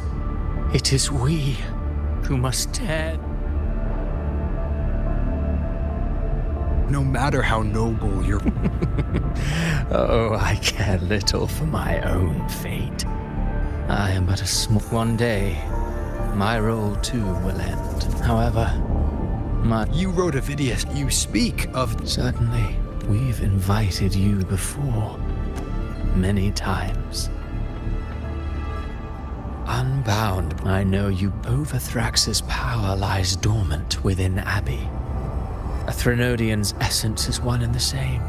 it is we who must tear.
No matter how noble your...
Oh, I care little for my own fate. I am but a small... One day, my role too will end. However,
You wrote Avidius. You speak of...
Certainly, we've invited you before. Many times. Unbound, I know you. Overthrax's power lies dormant within Abbey. A Threnodian's essence is one and the same.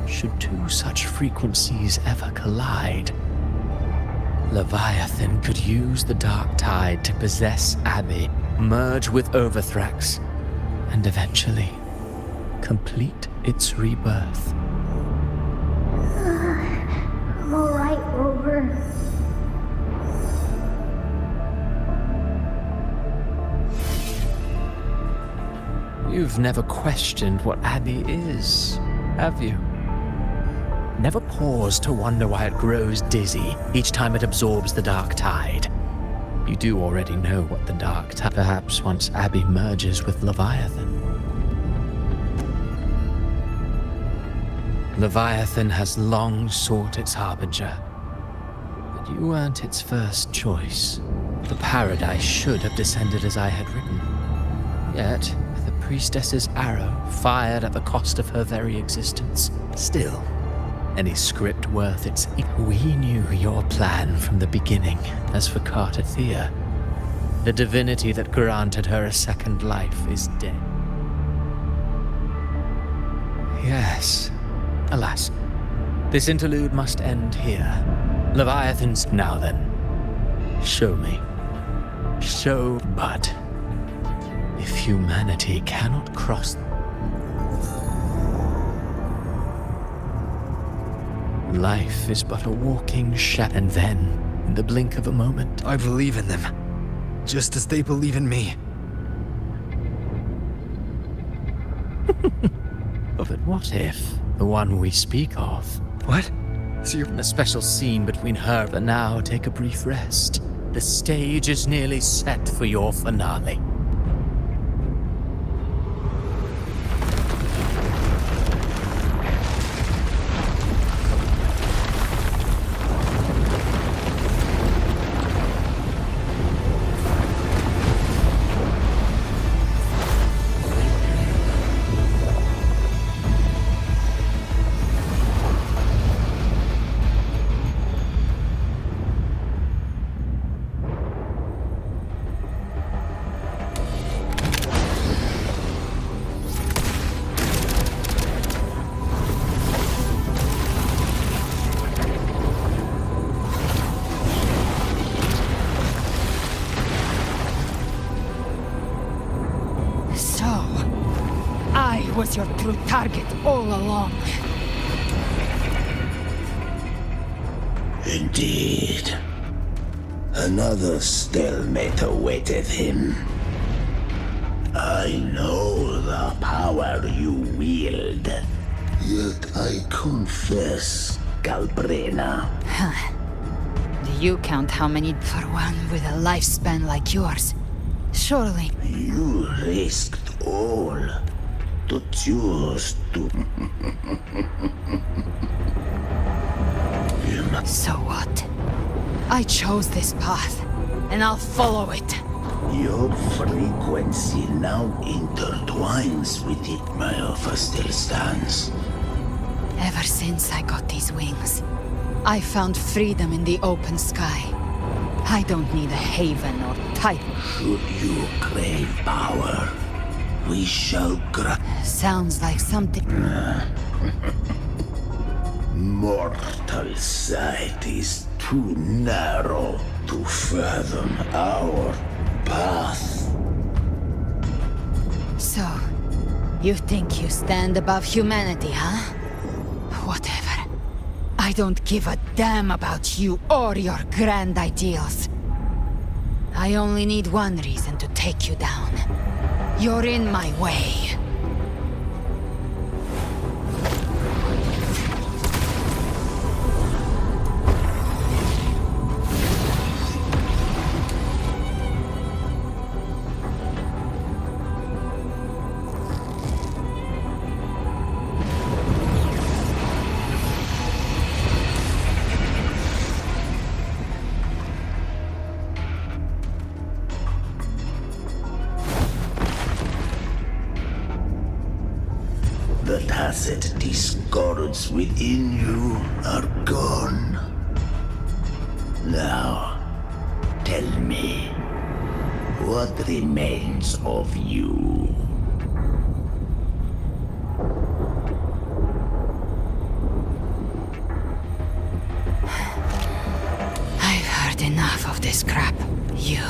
Should two such frequencies ever collide, Leviathan could use the dark tide to possess Abbey, merge with Overthrax, and eventually complete its rebirth.
I'm alright, Rover.
You've never questioned what Abby is, have you? Never paused to wonder why it grows dizzy each time it absorbs the dark tide. You do already know what the dark tide... Perhaps once Abby merges with Leviathan. Leviathan has long sought its harbinger, but you weren't its first choice. The paradise should have descended as I had written. Yet, the priestess's arrow fired at the cost of her very existence. Still, any script worth its... We knew your plan from the beginning. As for Cartathea, the divinity that granted her a second life is dead. Yes. Alas, this interlude must end here. Leviathan's... Now then, show me. Show... But if humanity cannot cross... Life is but a walking shadow, and then, in the blink of a moment...
I believe in them, just as they believe in me.
But what if the one we speak of...
What? So you're...
A special scene between her, but now take a brief rest. The stage is nearly set for your finale.
Was your true target all along.
Indeed. Another stalemate awaited him. I know the power you wield. Yet I confess, Galbrena.
Do you count how many for one with a lifespan like yours? Surely.
You risked all to choose to...
So what? I chose this path, and I'll follow it.
Your frequency now intertwines with it. My offer still stands.
Ever since I got these wings, I found freedom in the open sky. I don't need a haven or title.
Should you crave power, we shall
Sounds like something...
Mortal sight is too narrow to fathom our path.
So, you think you stand above humanity, huh? Whatever. I don't give a damn about you or your grand ideals. I only need one reason to take you down. You're in my way.
The tacit discords within you are gone. Now, tell me, what remains of you?
I've heard enough of this crap. You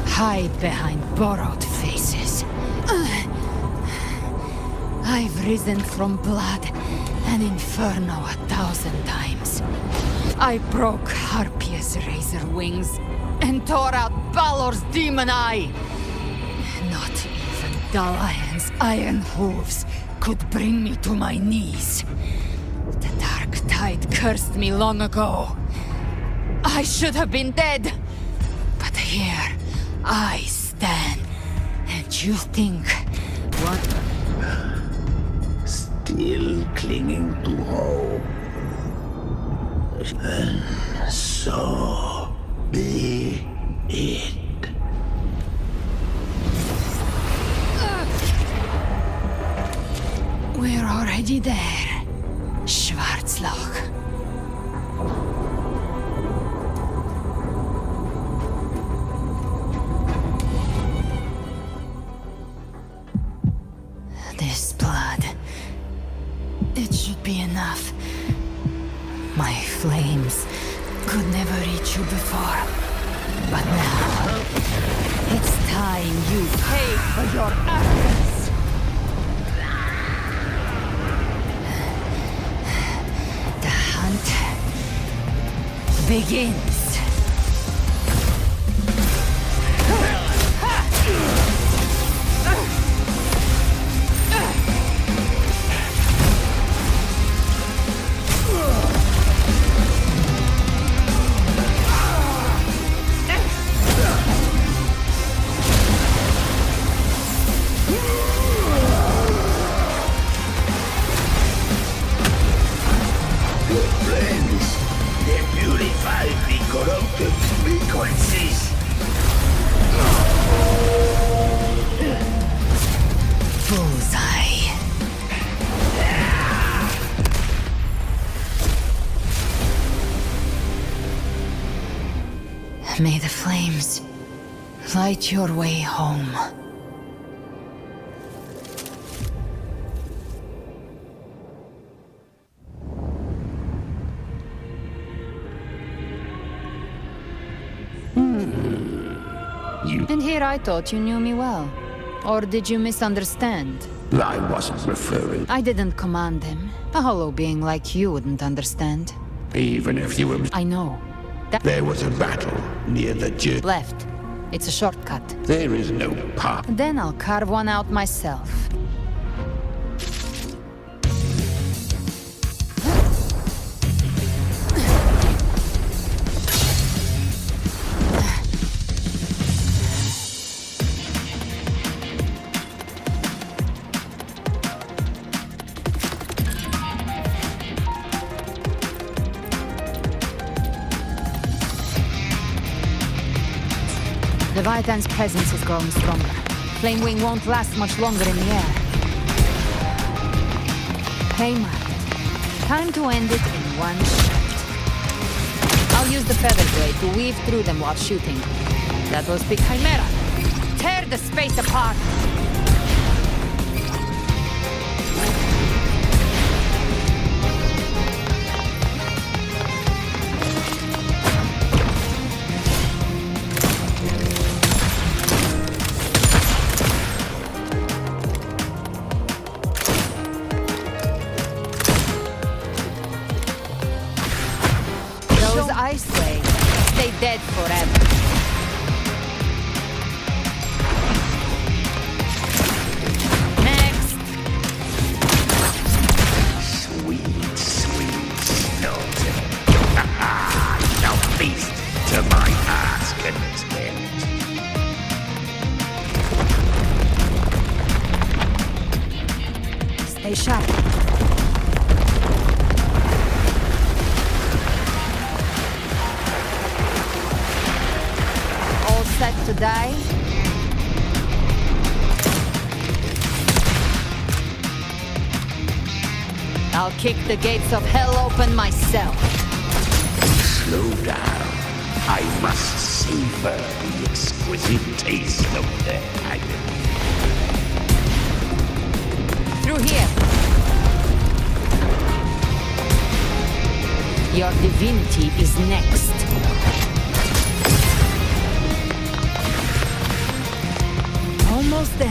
hide behind borrowed faces. I've risen from blood and inferno 1,000 times. I broke Harpia's razor wings and tore out Balor's demon eye. Not even Dalahan's iron hooves could bring me to my knees. The dark tide cursed me long ago. I should have been dead. But here I stand. And you think what?
Still clinging to hope. And so be it.
We're already there, Schwarzloch. This blood, it should be enough. My flames could never reach you before, but now it's time you pay for your actions. Begins. May the flames light your way home. And here I thought you knew me well. Or did you misunderstand?
I wasn't referring.
I didn't command him. A hollow being like you wouldn't understand.
Even if you were.
I know.
There was a battle near the
Left. It's a shortcut.
There is no path.
Then I'll carve one out myself. Leviathan's presence is growing stronger. Flame Wing won't last much longer in the air. Haymarket. Time to end it in one shot. I'll use the feather blade to weave through them while shooting. That will speak Chimera. Tear the space apart! Dead forever. Next.
Sweet, sweet Snowden. Now feast to my heart's content.
Stay sharp. Set to die? I'll kick the gates of hell open myself.
Slow down. I must savor the exquisite taste of their agony.
Through here. Your divinity is next. Almost there.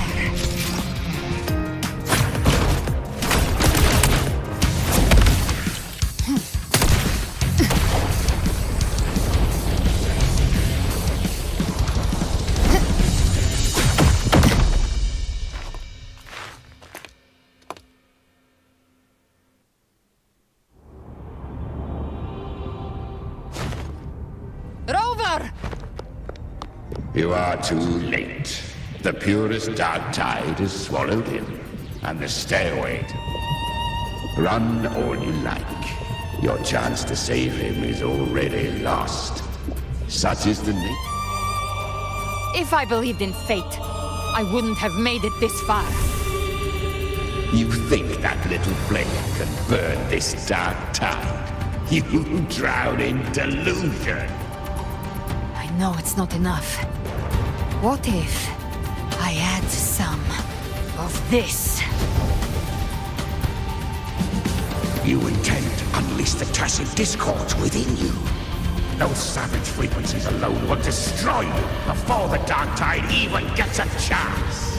honor!
You are too late. The purest dark tide is swallowed in, and the stairway. Run all you like. Your chance to save him is already lost. Such is the nature.
If I believed in fate, I wouldn't have made it this far.
You think that little flame can burn this dark tide? You drown in delusion.
I know it's not enough. What if I add some of this?
You intend to unleash the tacit discords within you. Those savage frequencies alone will destroy you before the dark tide even gets a chance.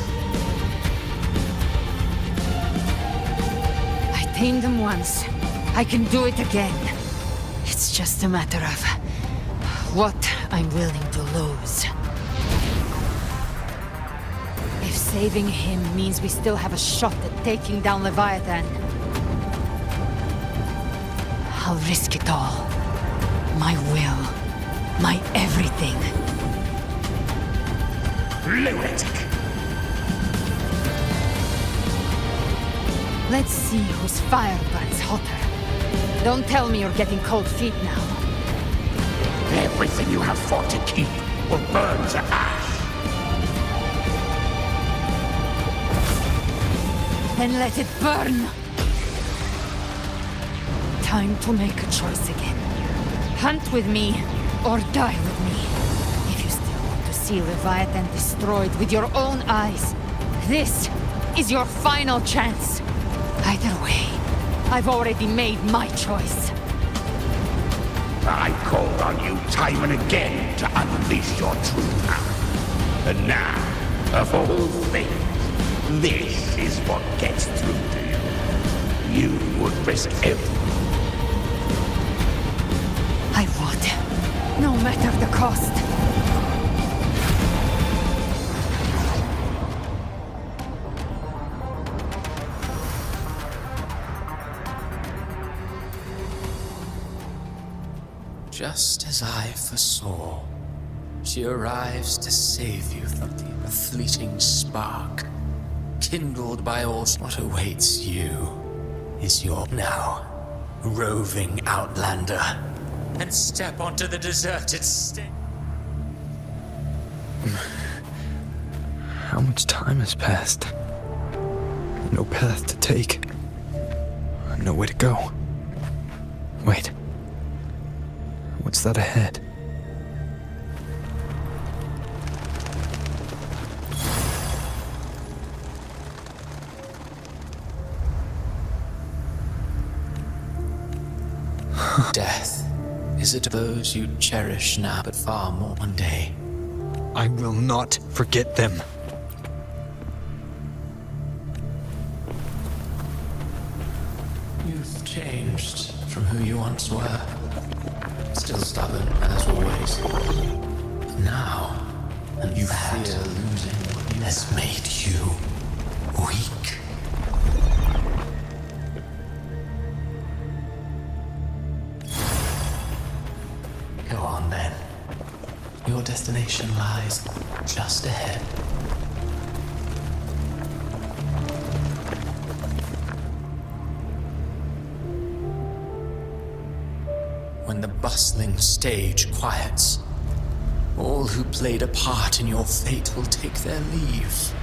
I tamed them once. I can do it again. It's just a matter of what I'm willing to lose. If saving him means we still have a shot at taking down Leviathan, I'll risk it all. My will. My everything.
Lunatic!
Let's see whose fire burns hotter. Don't tell me you're getting cold feet now.
Everything you have fought to keep will burn to ash.
Then let it burn! Time to make a choice again. Hunt with me, or die with me. If you still want to see Leviathan destroyed with your own eyes, this is your final chance. Either way, I've already made my choice.
I called on you time and again to unleash your true power. And now, of all things, this is what gets through to you. You would risk everything.
I would, no matter the cost.
Just as I foresaw, she arrives to save you from the fleeting spark, kindled by all. What awaits you is your now roving outlander. And step onto the deserted stage.
How much time has passed? No path to take. Nowhere to go. Wait. What's that ahead?
Death. Is it those you cherish now, but far more one day?
I will not forget them.
You've changed from who you once were. Still stubborn, as always. Now, and you fear losing what has made you weak. Go on then. Your destination lies just ahead. When the bustling stage quiets, all who played a part in your fate will take their leave.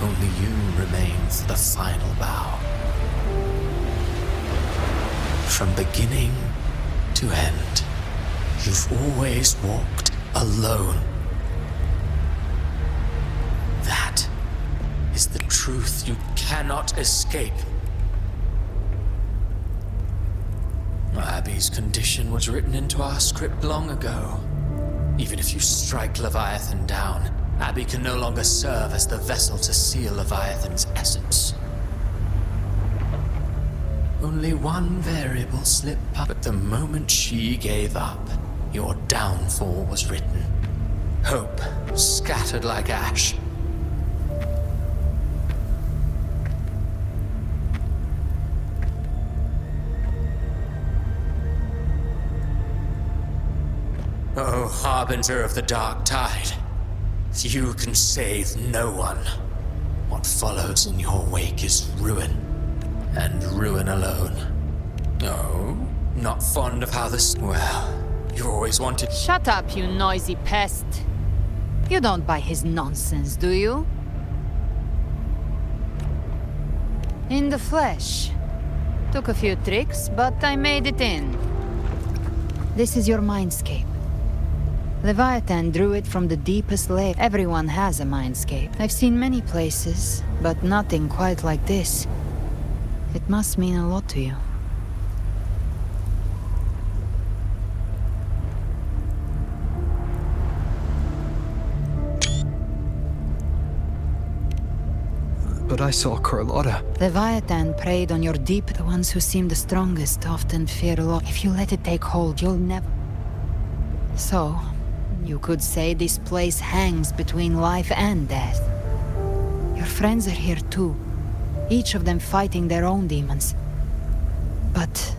Only you remain for the final bow. From beginning to end, you've always walked alone. That is the truth you cannot escape. Abby's condition was written into our script long ago. Even if you strike Leviathan down, Abby can no longer serve as the vessel to seal Leviathan's essence. Only one variable slipped up, but the moment she gave up, your downfall was written. Hope scattered like ash.
Oh, harbinger of the dark tide. You can save no one. What follows in your wake is ruin. And ruin alone. Oh, not fond of how this... Well, you always wanted...
Shut up, you noisy pest. You don't buy his nonsense, do you? In the flesh. Took a few tricks, but I made it in. This is your mindscape. Leviathan drew it from the deepest layer. Everyone has a mindscape. I've seen many places, but nothing quite like this. It must mean a lot to you.
But I saw Carlotta.
Leviathan preyed on your deep. The ones who seem the strongest often fear a lot. If you let it take hold, you'll never... So, you could say this place hangs between life and death. Your friends are here too, each of them fighting their own demons. But...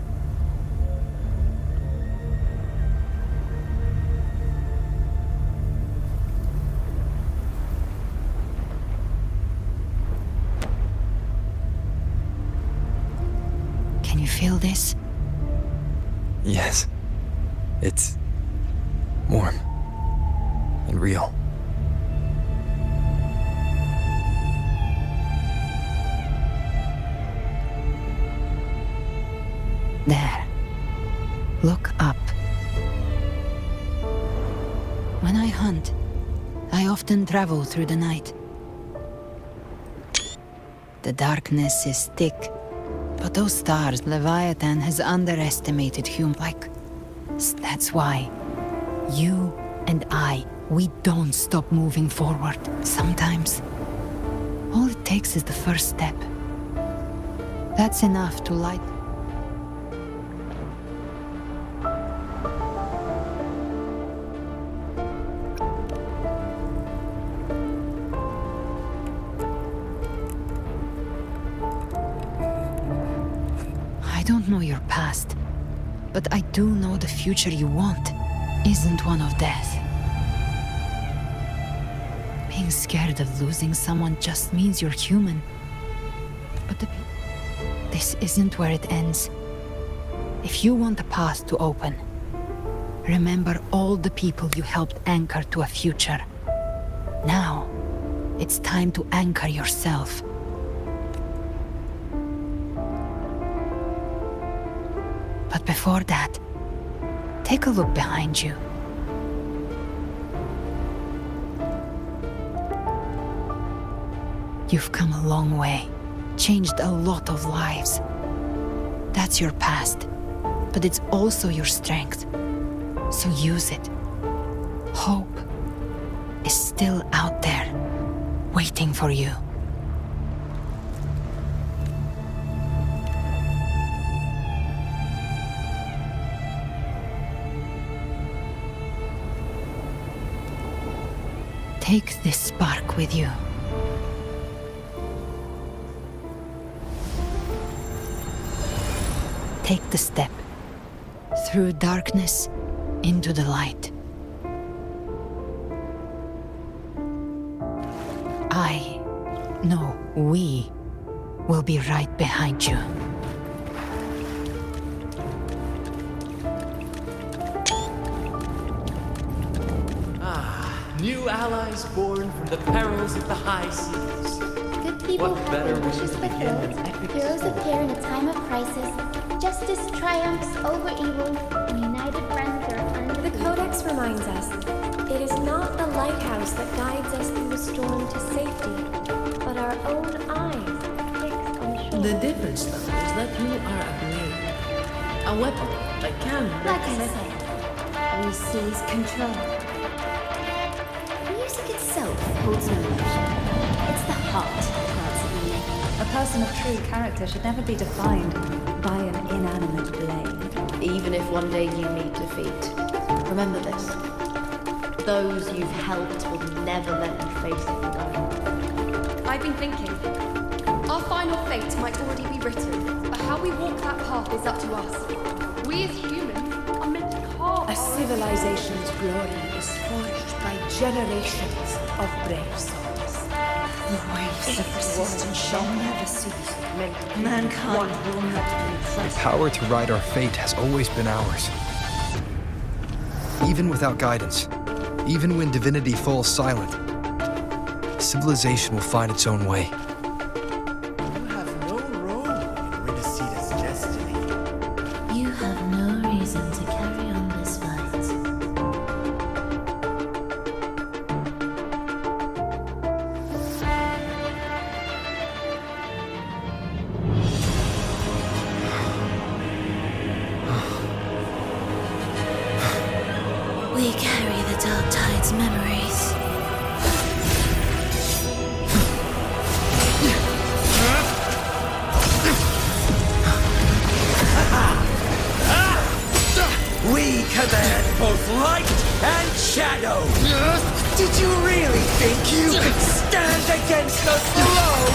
Can you feel this?
Yes. It's... warm. And real.
There. Look up. When I hunt, I often travel through the night. The darkness is thick, but those stars, Leviathan has underestimated human. That's why you and I, we don't stop moving forward. Sometimes, all it takes is the first step. That's enough to light. I don't know your past, but I do know the future you want isn't one of death. Being scared of losing someone just means you're human. But this isn't where it ends. If you want a path to open, remember all the people you helped anchor to a future. Now, it's time to anchor yourself. But before that, take a look behind you. You've come a long way, changed a lot of lives. That's your past, but it's also your strength. So use it. Hope is still out there, waiting for you. Take this spark with you. Take the step through darkness into the light. We will be right behind you.
New allies born from the perils of the high seas.
Good people
What better
have their
way
wishes
to begin
fulfilled.
an epic
Heroes
story?
appear in a time of crisis. Justice triumphs over evil, and united friends are under
The Codex reminds us, it is not the lighthouse that guides us through the storm to safety, but our own eyes fixed on the shore.
The difference, though, is that you are a blade. A weapon that can...
Like I said, we seize control. Music itself holds no emotion. It's the heart that grants it meaning.
A person of true character should never be defined by an inanimate blade.
Even if one day you meet defeat, remember this. Those you've helped will never let you face it alone.
I've been thinking. Our final fate might already be written, but how we walk that path is up to us. We as humans are meant to carve
A civilization's glory is forged by generations of brave souls. The waves of resistance shall never cease. Mankind will not be
The power to ride our fate has always been ours. Even without guidance, even when divinity falls silent, civilization will find its own way.
You have no role in Rinascida's destiny.
You have no reason to carry on this fight. We carry the Dark Tide's memories.
We command both light and shadow! Did you really think you could stand against us alone?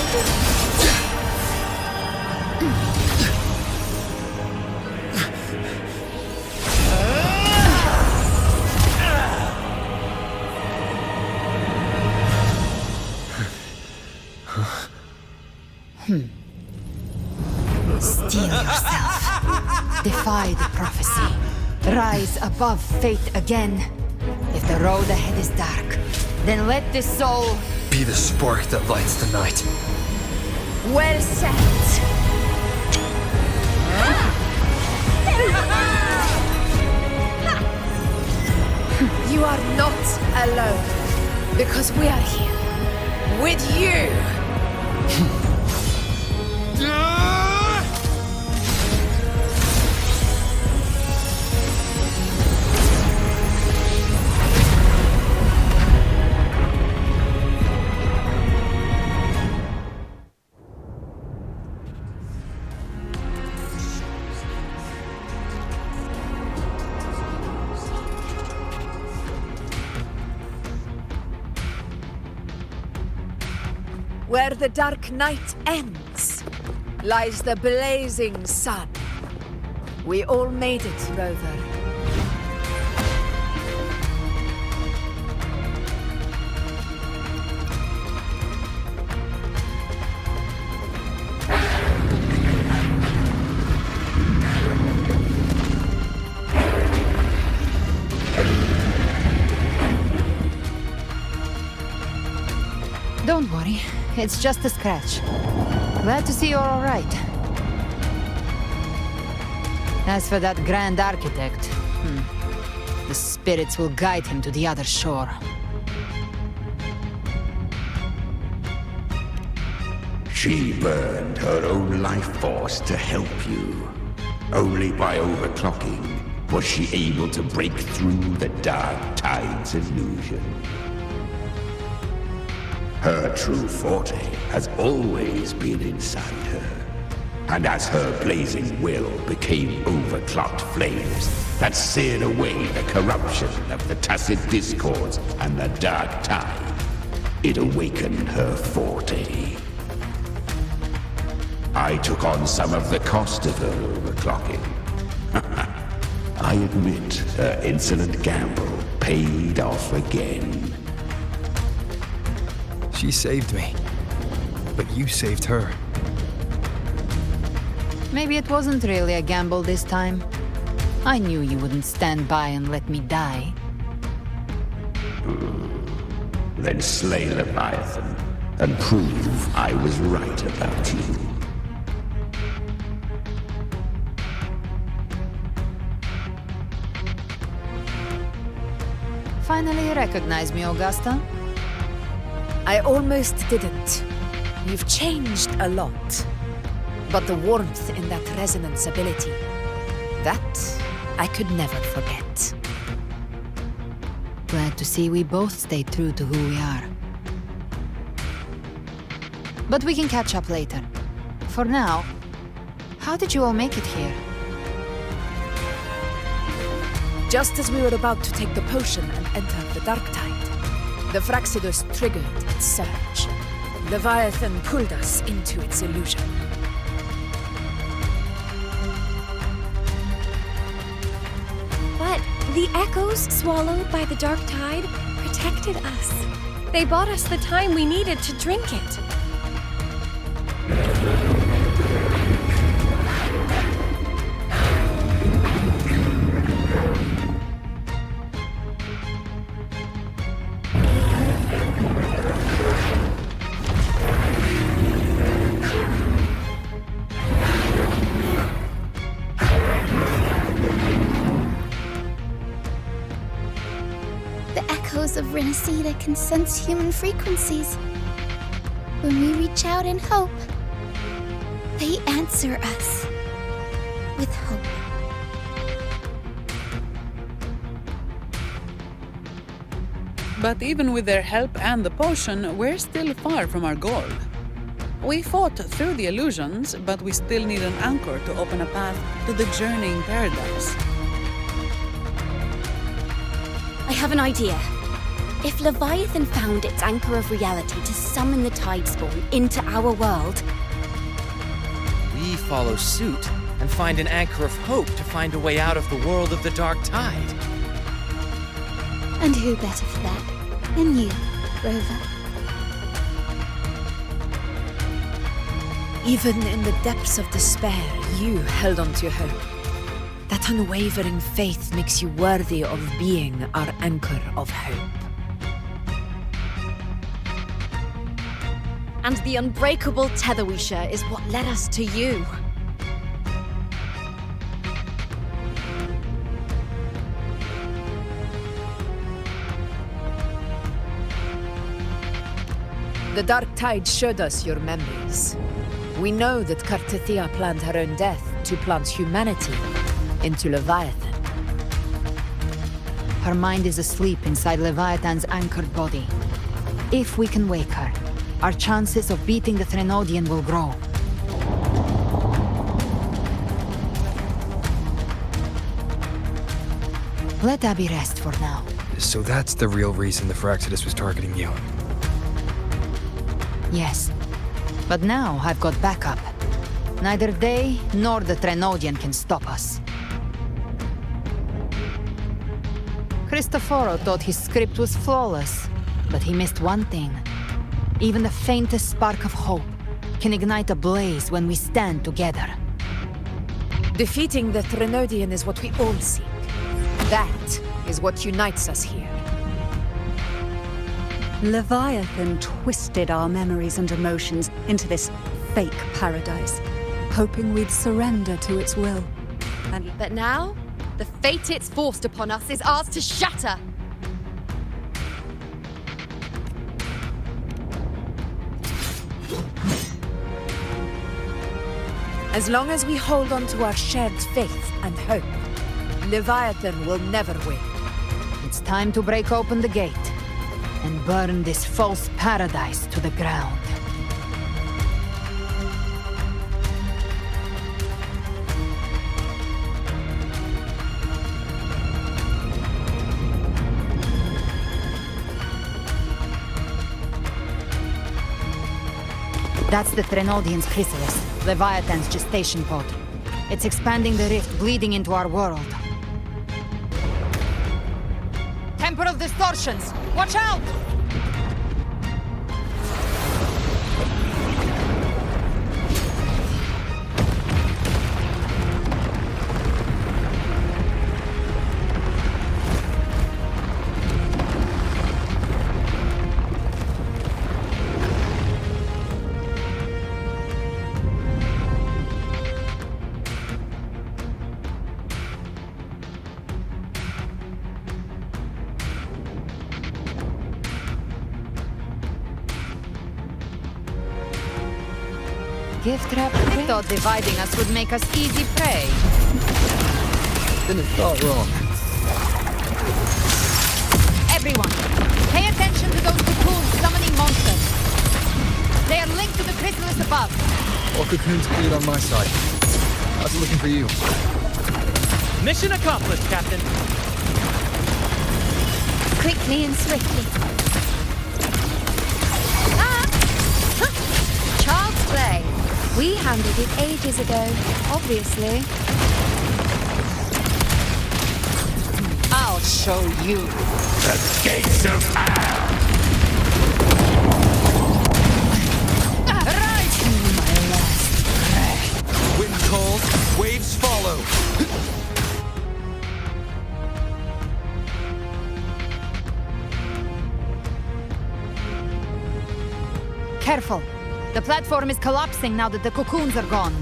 Steel yourself. Defy the prophecy. Rise above fate again. If the road ahead is dark, then let this soul
Be the spark that lights the night.
Well said. You are not alone, because we are here with you. Where the dark night ends, lies the blazing sun. We all made it, Rover.
Don't worry, it's just a scratch. Glad to see you're all right. As for that Grand Architect, the spirits will guide him to the other shore.
She burned her own life force to help you. Only by overclocking was she able to break through the Dark Tide's illusion. Her true forte has always been inside her. And as her blazing will became overclocked flames that seared away the corruption of the tacit discords and the Dark Tide, it awakened her forte. I took on some of the cost of her overclocking. I admit her insolent gamble paid off again.
She saved me, but you saved her.
Maybe it wasn't really a gamble this time. I knew you wouldn't stand by and let me die.
Then slay Leviathan and prove I was right about you.
Finally you recognize me, Augusta?
I almost didn't. You've changed a lot. But the warmth in that resonance ability, that I could never forget.
Glad to see we both stayed true to who we are. But we can catch up later. For now, how did you all make it here?
Just as we were about to take the potion and enter the Dark Tide, the Fraxidus triggered its surge. Leviathan pulled us into its illusion.
But
The echoes swallowed by the dark tide protected us. They bought us the time we needed to drink it.
Of Renacida can sense human frequencies. When we reach out in hope, they answer us with hope.
But even with their help and the potion, we're still far from our goal. We fought through the illusions, but we still need an anchor to open a path to the journeying paradise.
I have an idea. If Leviathan found its anchor of reality to summon the Tidespawn into our world,
we follow suit and find an anchor of hope to find a way out of the world of the dark tide.
And who better for that than you, Rover?
Even in the depths of despair, you held on to hope. That unwavering faith makes you worthy of being our anchor of hope.
And the unbreakable tether we share is what led us to you.
The dark tide showed us your memories. We know that Kartithia planned her own death to plant humanity into Leviathan.
Her mind is asleep inside Leviathan's anchored body. If we can wake her, our chances of beating the Threnodian will grow. Let Abby rest for now.
So that's the real reason the Phyraxidus was targeting you.
Yes. But now I've got backup. Neither they nor the Threnodian can stop us. Cristoforo thought his script was flawless, but he missed one thing. Even the faintest spark of hope can ignite a blaze when we stand together.
Defeating the Threnodian is what we all seek. That is what unites us here.
Leviathan twisted our memories and emotions into this fake paradise, hoping we'd surrender to its will.
But now, the fate it's forced upon us is ours to shatter.
As long as we hold on to our shared faith and hope, Leviathan will never win.
It's time to break open the gate and burn this false paradise to the ground. That's the Threnodian's chrysalis, Leviathan's gestation pod. It's expanding the rift, bleeding into our world. Temporal distortions! Watch out! Gift wrap. I thought dividing us would make us easy prey.
Didn't start wrong.
Everyone, pay attention to those cocoons summoning monsters. They are linked to the chrysalis above.
All cocoons cleared on my side. How's it looking for you?
Mission accomplished, Captain.
Quickly and swiftly.
Child's play. We handled it ages ago, obviously. Ow.
show you.
The gates of hell!
Right to my last breath.
Wind calls, waves follow.
Careful. The platform is collapsing now that the cocoons are gone.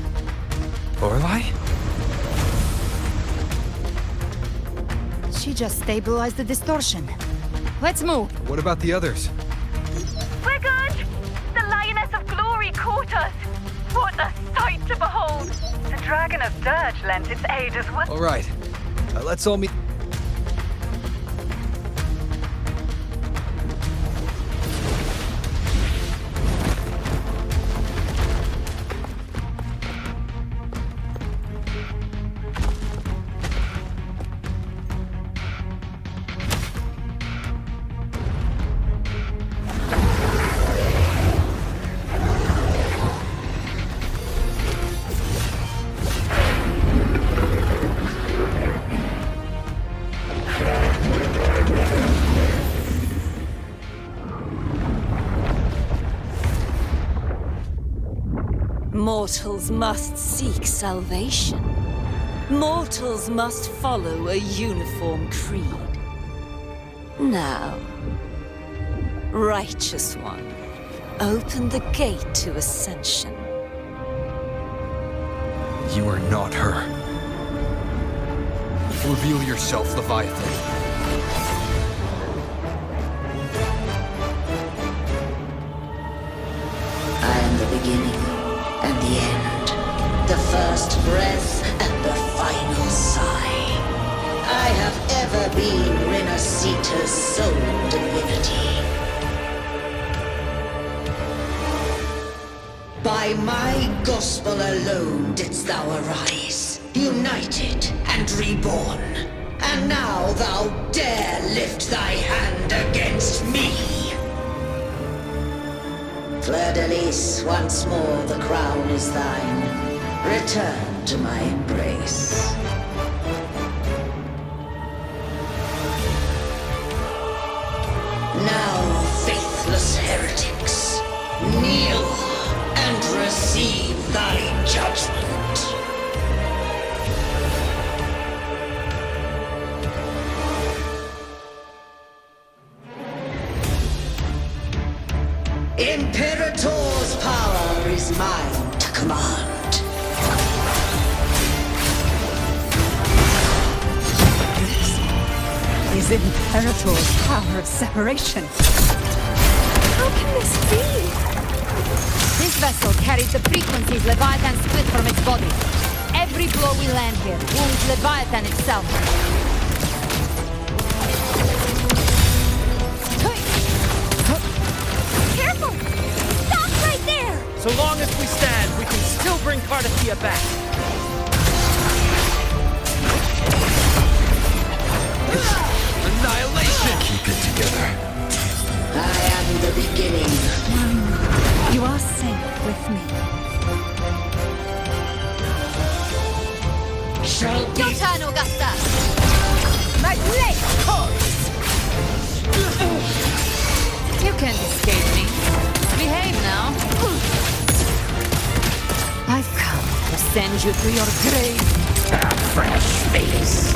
Lorelei?
She just stabilized the distortion. Let's move.
What about the others?
We're good! The Lioness of Glory caught us! What a sight to behold! The Dragon of Dirge lent its aid as well.
All right. Let's all meet...
Mortals must seek salvation. Mortals must follow a uniform creed. Now, Righteous One, open the gate to ascension.
You are not her. Reveal yourself, Leviathan.
I am the beginning and the end, the first breath and the final sigh. I have ever been Renacita's sole divinity. By my gospel alone didst thou arise, united and reborn. And now thou dare lift thy hand against me. Fleur-de-Lis, once more the crown is thine. Return to my embrace. Now, faithless heretics, kneel and receive thy judgment. Imperator's power is mine to command.
This is Imperator's power of separation.
How can this be? This vessel carries the frequencies Leviathan split from its body. Every blow we land here wounds Leviathan itself.
Careful! Stop right there!
So long as we stand, we can still bring Cardathia back.
Annihilation! Keep it together.
I am the beginning.
You are safe with me.
Shall be...
Your turn, Augusta! My blade calls! You can't escape me. Behave now. I've come to send you to your grave.
A fresh face.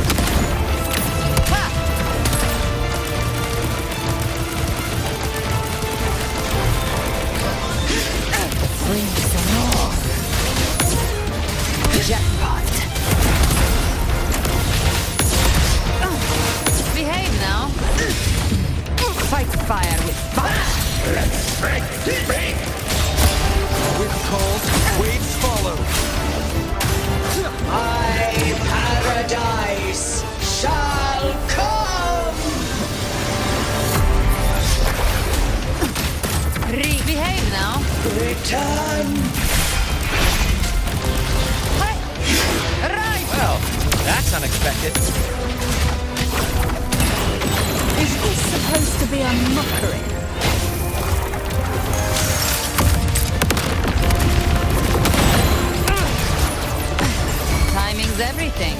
Jackpot. Behave now. Fight fire with fire.
Let's break the break.
Wind calls, waves follow.
My paradise shall come!
Behave now.
Return!
Right!
Well, that's unexpected.
Is this supposed to be a mockery?
Timing's everything.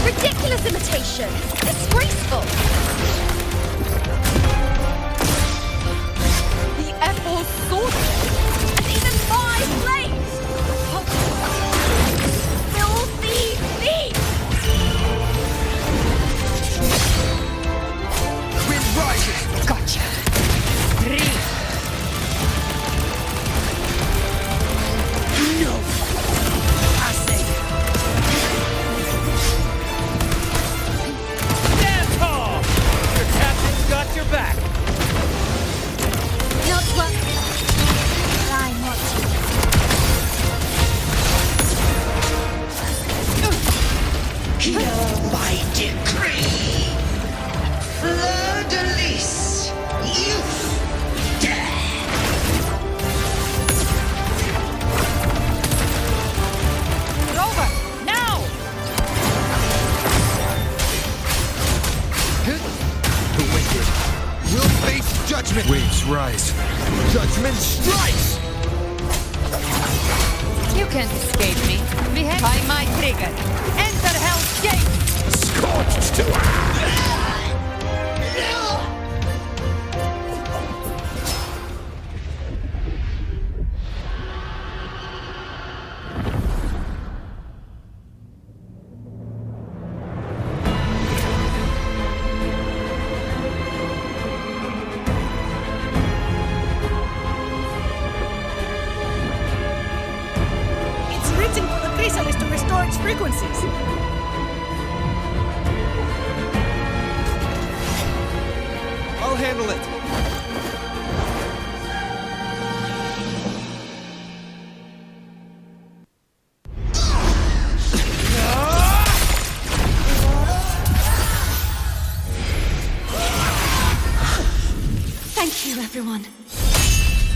Ridiculous!
graceful. The Ethel's sword, and even my blades. Filthy thieves!
Wind rises!
Gotcha. Three.
No! I say stand tall! Your captain's got your back!
Not what I'm watching.
Hereby decree, Fleur-de-Lis, youth, dead.
Over! Now!
The wicked will face judgment!
Waves rise.
Judgment strikes!
You can't escape me. Behead by my trigger. Enter Hell's Gate!
Scorched to
It's written for the chrysalis to restore its frequencies.
I'll handle it.
Thank you, everyone.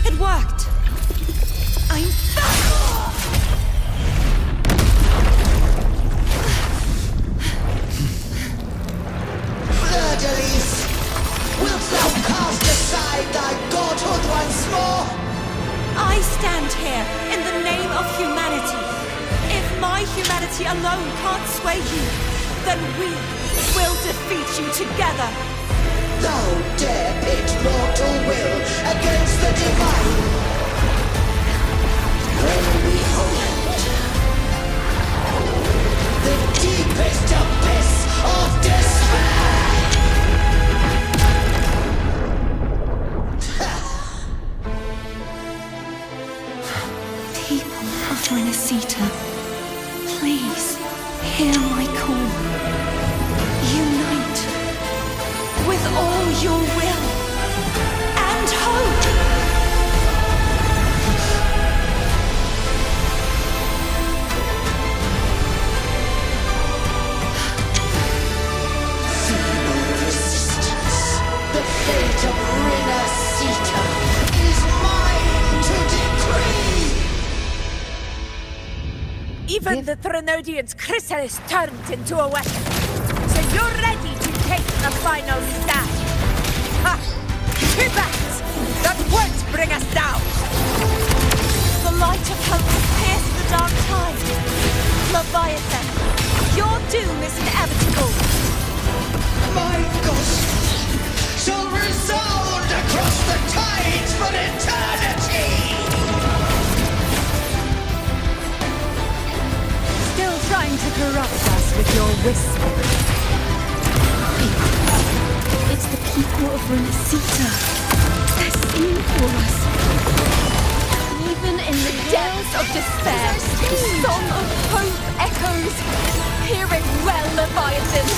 It worked. I'm
Fleur-de-Lis, wilt thou cast aside thy godhood once more?
I stand here in the name of humanity. If my humanity alone can't sway you, then we will defeat you together.
Thou dare pit mortal will against the divine. When we hold the deepest abyss of despair.
People of Renesita, please hear my call. Unite with all your will and hope.
Feeble resistance. The fate of Renesita is mine to decree.
Even the Threnodian's chrysalis turned into a weapon. So you're ready to take the final stand. Ha! Too bad! That won't bring us down! The light of hope has pierced the dark tide. Leviathan, your doom is inevitable.
My ghost shall resound across the tides for eternity!
Still trying to corrupt us with your whispering.
It's the people of Renesita. They're singing for us.
Even in the depths of despair, the song of hope echoes. Hear it well, Leviathan.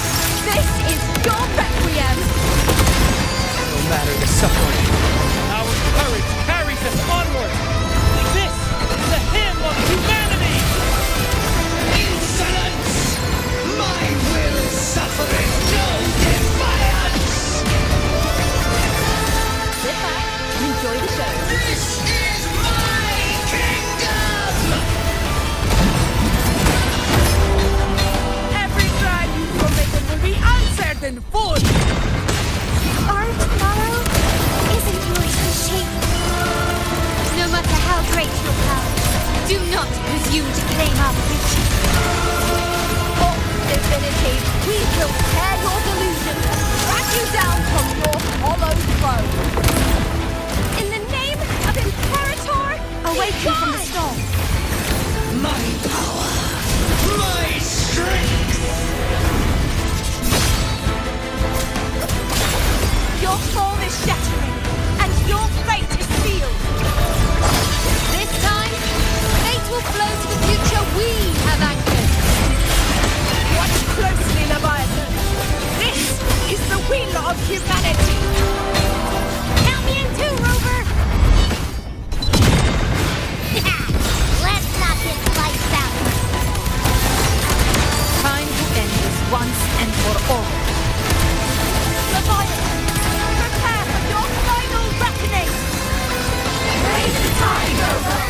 This is your requiem.
No matter the suffering, our courage carries us onward. This is the hymn of humanity.
Insolence! My will suffereth no defiance!
Sit back, enjoy the show.
This is my kingdom!
Every cry you commit will be answered in full.
Our tomorrow isn't yours to shape. No matter how great your power, do not presume to claim our riches.
Oh,
divinity, we will tear your delusion and drag you down from your hollow throne. In the name of Imperator,
Awaken from the storm.
My power, my strength.
Your form is shattering, and your fate is sealed.
This time, fate will flow to the future we have anchored.
Watch closely, Leviathan. This is the will of humanity.
Count me in too, Rover! Let's knock this lights out!
Time to end this once and for all.
Leviathan, prepare for your final reckoning. Raise the tide, Rover.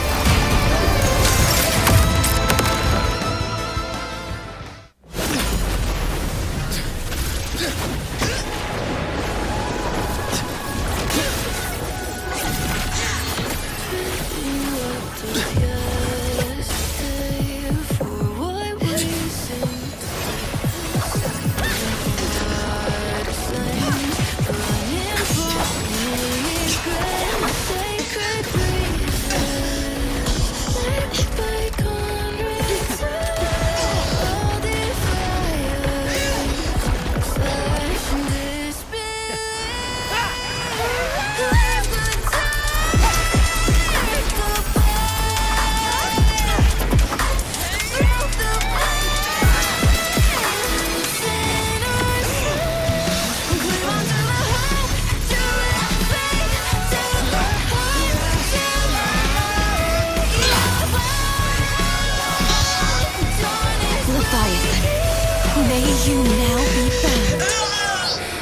May you now be bound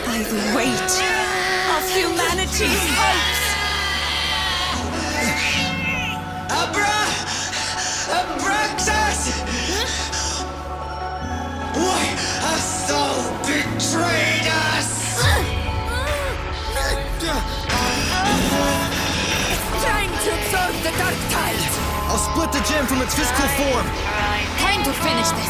by the weight of humanity's hopes.
Abraxas! Why has Sol betrayed us?
It's time to absorb the dark tide.
I'll split the gem from its physical form.
Time to finish this.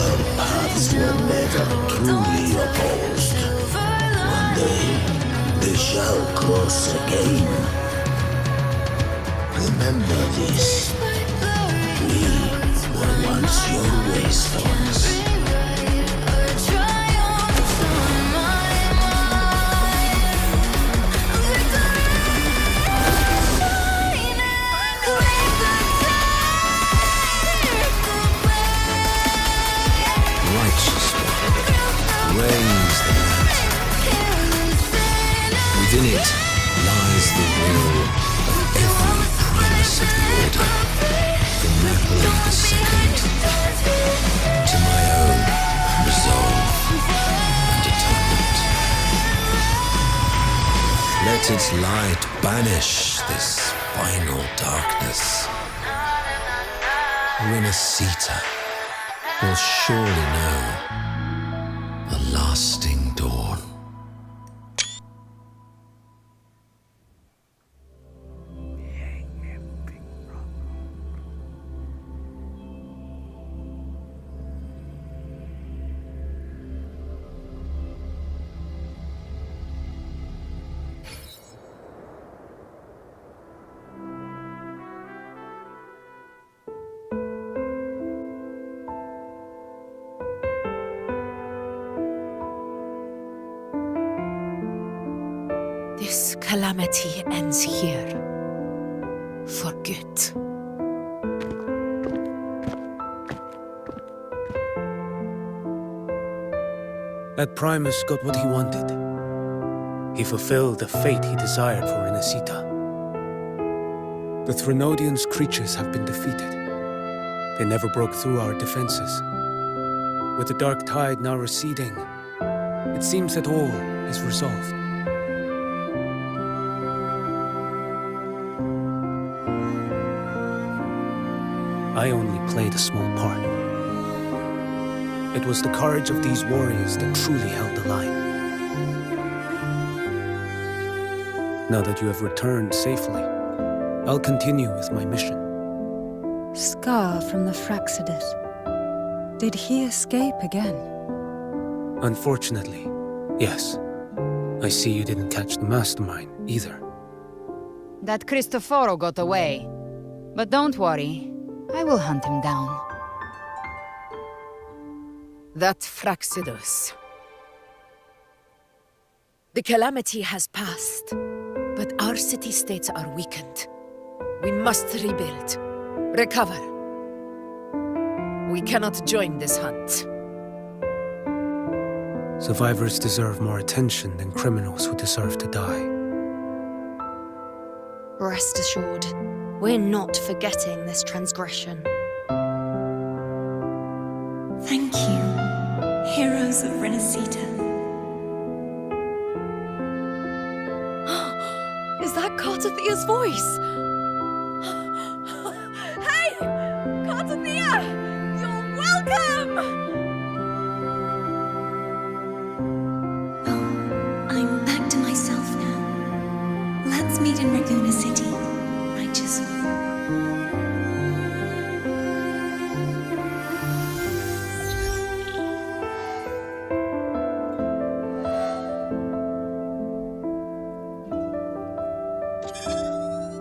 Our paths were never truly opposed. One day, they shall cross again. Remember this. We were once your wastelands.
Raise the lantern. Within it lies the will of every primus of the Order, from Napoli II to my own resolve and atonement. Let its light banish this final darkness. Renacita will surely know a lasting dawn.
This calamity ends here. For good.
That Primus got what he wanted. He fulfilled the fate he desired for Inesita. The Threnodians' creatures have been defeated. They never broke through our defenses. With the dark tide now receding, it seems that all is resolved. I only played a small part. It was the courage of these warriors that truly held the line. Now that you have returned safely, I'll continue with my mission.
Scar from the Fraxidus. Did he escape again?
Unfortunately, yes. I see you didn't catch the mastermind either.
That Cristoforo got away. But don't worry, I will hunt him down.
That Fraxidus. The calamity has passed, but our city-states are weakened. We must rebuild, recover. We cannot join this hunt.
Survivors deserve more attention than criminals who deserve to die.
Rest assured, we're not forgetting this transgression.
Thank you, heroes of Renacita.
Is that Cartathia's voice?
Hey! Cartathia! You're welcome!
I'm back to myself now. Let's meet in Raguna City, righteous one.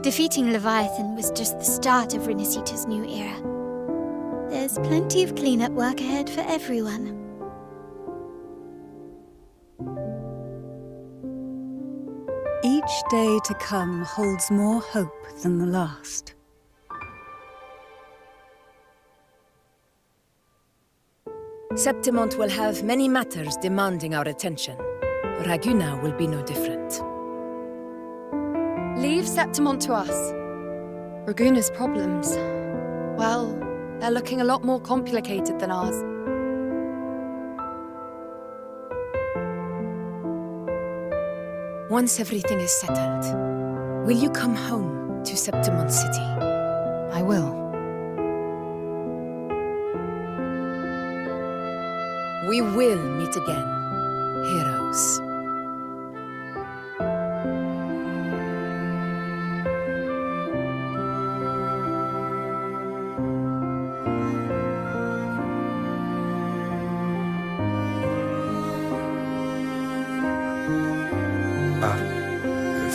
Defeating Leviathan was just the start of Renacita's new era. There's plenty of cleanup work ahead for everyone.
Each day to come holds more hope than the last.
Septimont will have many matters demanding our attention. Raguna will be no different.
Leave Septimont to us. Raguna's problems, well, they're looking a lot more complicated than ours.
Once everything is settled, will you come home to Septimont City?
I will.
We will meet again, heroes.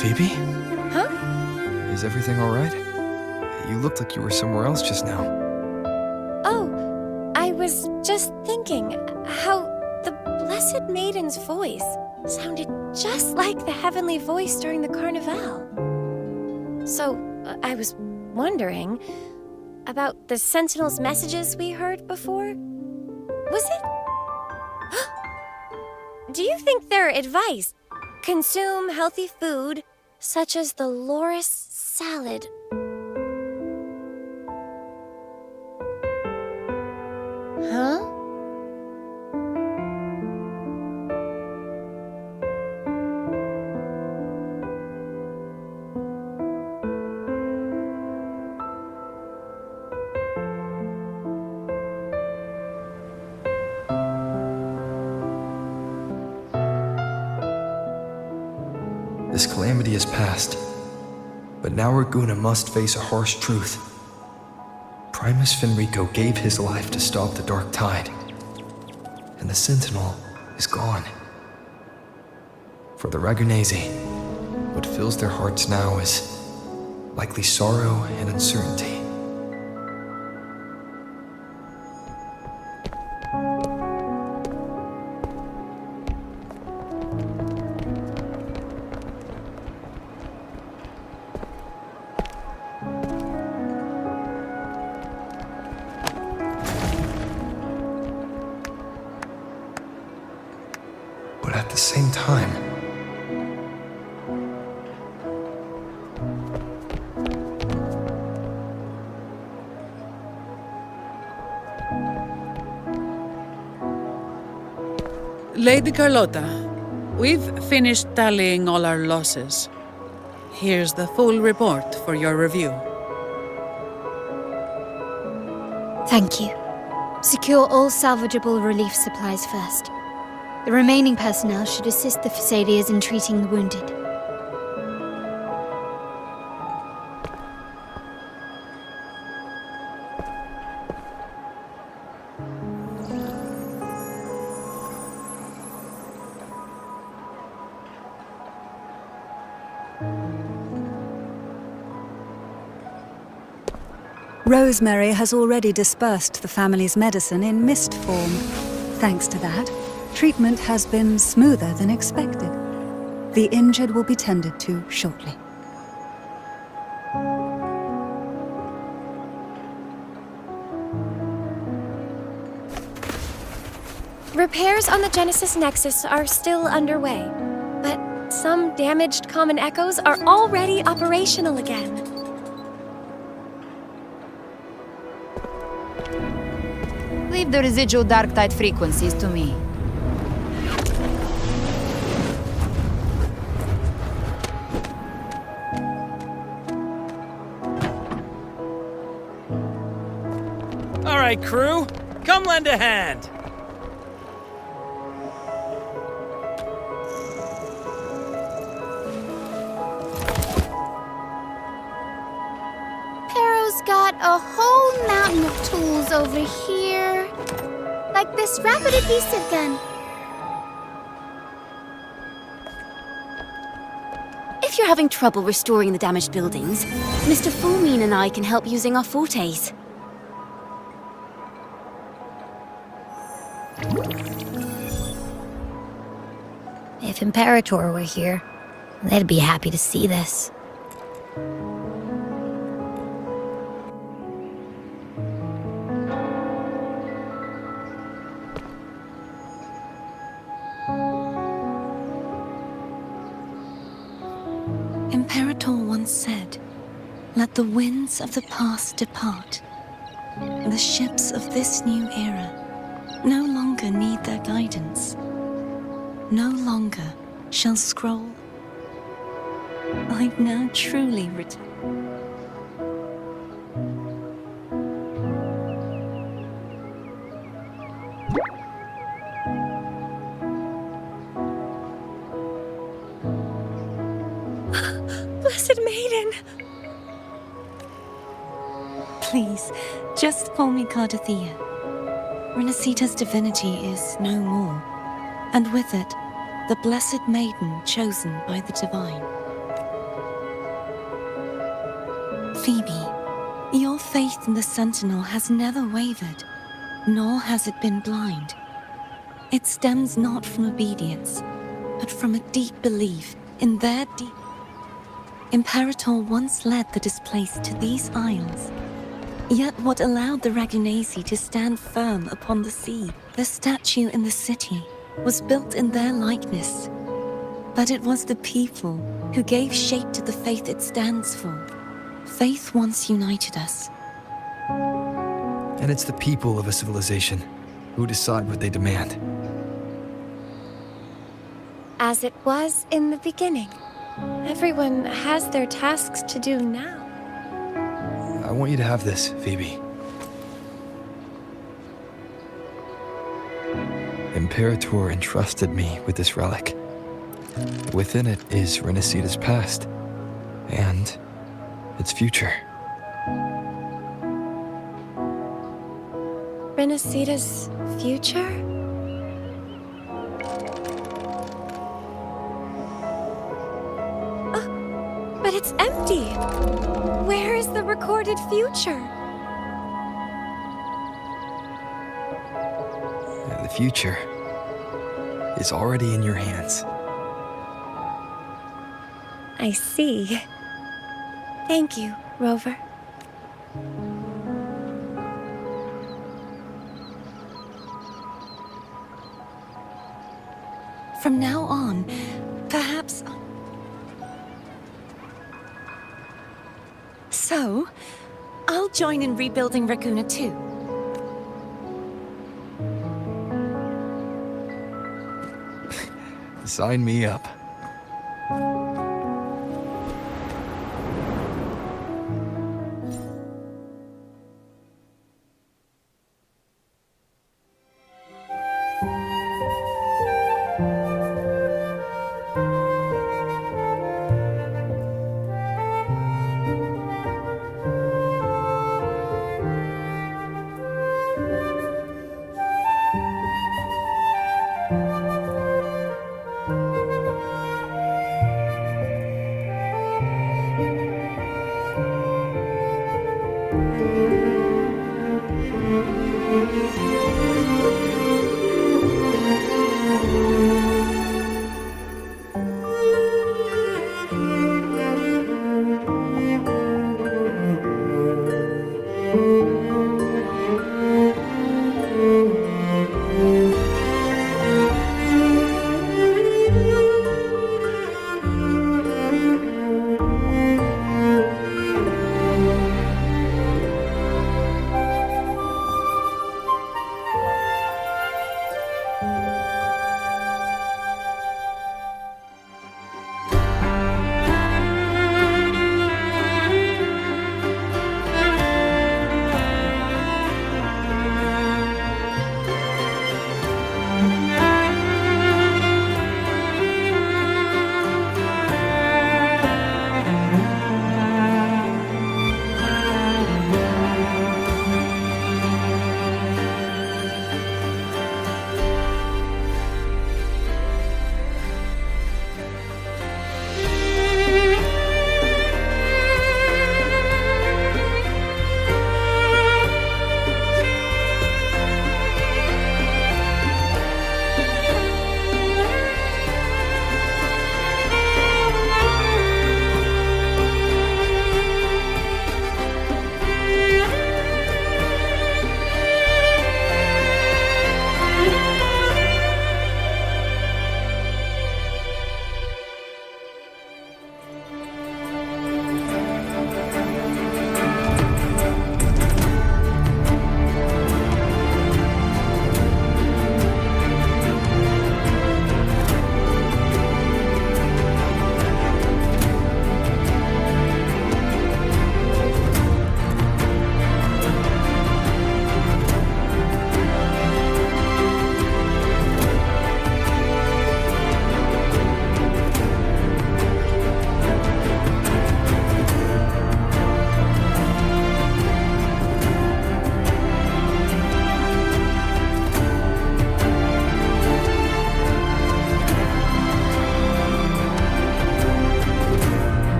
Phoebe?
Huh?
Is everything all right? You looked like you were somewhere else just now.
Oh, I was just thinking how the Blessed Maiden's voice sounded just like the heavenly voice during the Carnival. So, I was wondering about the Sentinel's messages we heard before. Was it? Do you think their advice? Consume healthy food, such as the loris salad.
Huh?
This calamity has passed, but now Raguna must face a harsh truth. Primus Fenrico gave his life to stop the Dark Tide, and the Sentinel is gone. For the Ragunesi, what fills their hearts now is likely sorrow and uncertainty. time.
Lady Carlotta, we've finished tallying all our losses. Here's the full report for your review.
Thank you. Secure all salvageable relief supplies first. The remaining personnel should assist the Facadias in treating the wounded.
Rosemary has already dispersed the family's medicine in mist form. Thanks to that, treatment has been smoother than expected. The injured will be tended to shortly.
Repairs on the Genesis Nexus are still underway, but some damaged common echoes are already operational again.
Leave the residual dark tide frequencies to me.
All right, crew, come lend a hand.
Pero's got a whole mountain of tools over here. Like this rapid adhesive gun.
If you're having trouble restoring the damaged buildings, Mr. Fullmean and I can help using our fortes.
If Imperator were here, they'd be happy to see this.
Imperator once said, "Let the winds of the past depart. The ships of this new era no longer need their guidance. No longer shall scroll. I've now truly returned."
Blessed Maiden!
Please, just call me Cardathea. Renacita's divinity is no more, and with it, the Blessed Maiden chosen by the Divine. Phoebe, your faith in the Sentinel has never wavered, nor has it been blind. It stems not from obedience, but from a deep belief in their deep... Imperator once led the displaced to these isles. Yet what allowed the Ragunasi to stand firm upon the sea? The statue in the city was built in their likeness. But it was the people who gave shape to the faith it stands for. Faith once united us.
And it's the people of a civilization who decide what they demand.
As it was in the beginning. Everyone has their tasks to do now.
I want you to have this, Phoebe. Imperator entrusted me with this relic. Within it is Renacita's past, and its future.
Renacita's future? But it's empty! Where is the recorded future?
The future is already in your hands.
I see. Thank you, Rover.
From now on, perhaps... So, I'll join in rebuilding Raguna too.
Sign me up.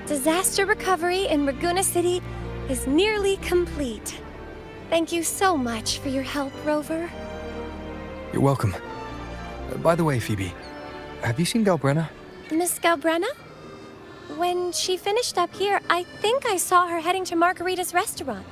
Disaster recovery in Raguna City is nearly complete. Thank you so much for your help, Rover.
You're welcome. By the way, Phoebe, have you seen Galbrenna?
Miss Galbrenna? When she finished up here, I think I saw her heading to Margarita's restaurant.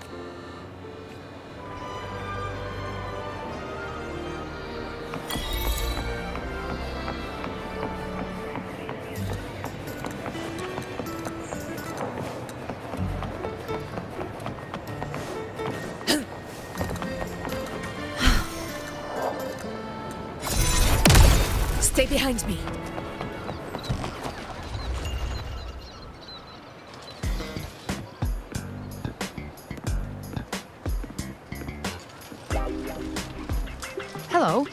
Stay behind me.
Hello.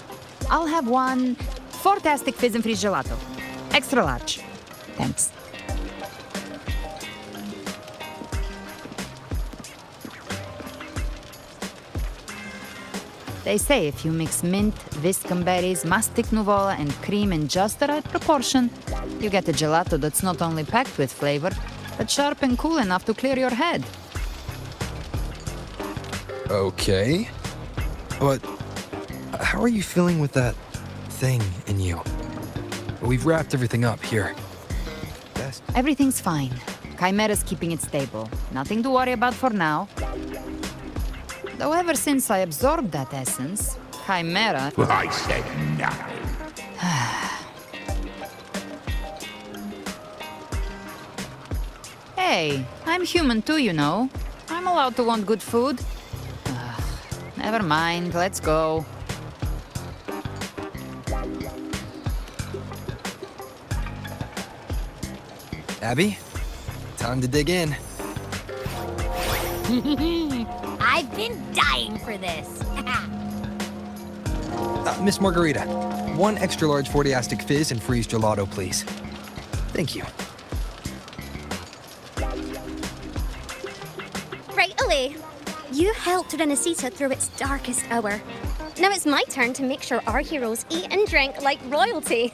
I'll have one fantastic fizz and freeze gelato. Extra large. Thanks. They say if you mix mint, viscum berries, mastic nuvola, and cream in just the right proportion, you get a gelato that's not only packed with flavor, but sharp and cool enough to clear your head.
Okay. But how are you feeling with that thing in you? We've wrapped everything up here.
Everything's fine. Chimera's keeping it stable. Nothing to worry about for now. Though ever since I absorbed that essence, Chimera...
I said nothing.
Hey, I'm human too, you know. I'm allowed to want good food. Never mind, let's go.
Abby, time to dig in.
I've been dying for this.
Miss Margarita, 1 extra large 40-astic fizz and freeze gelato, please. Thank you.
Right away. You helped Renesita through its darkest hour. Now it's my turn to make sure our heroes eat and drink like royalty.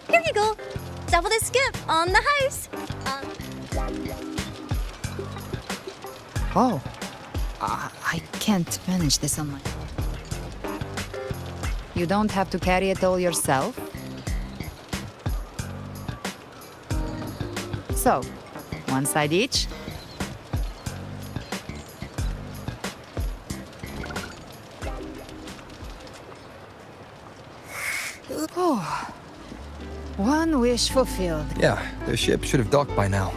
Here you go. Double the scoop on the house.
Oh. I can't manage this on my... You don't have to carry it all yourself? So, 1 side each? Oh. 1 wish fulfilled.
Yeah, the ship should have docked by now.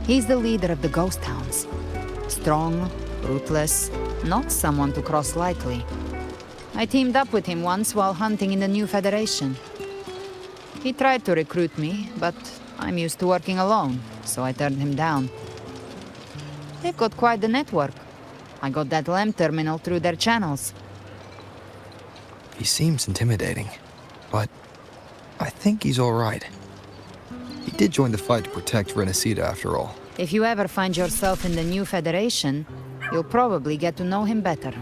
He's the leader of the ghost hounds. Strong, ruthless, not someone to cross lightly. I teamed up with him once while hunting in the new Federation. He tried to recruit me, but I'm used to working alone, so I turned him down. They've got quite the network. I got that LEM terminal through their channels.
He seems intimidating, but I think he's all right. He did join the fight to protect Renesita after all.
If you ever find yourself in the new Federation, you'll probably get to know him better.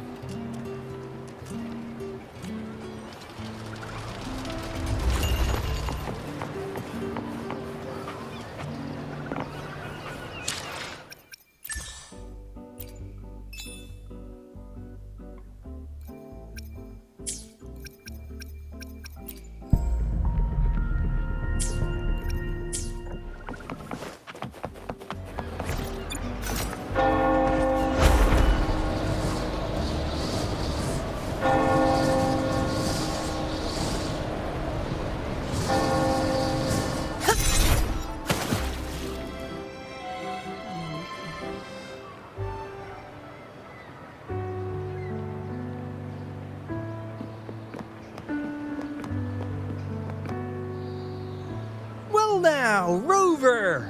Now, Rover!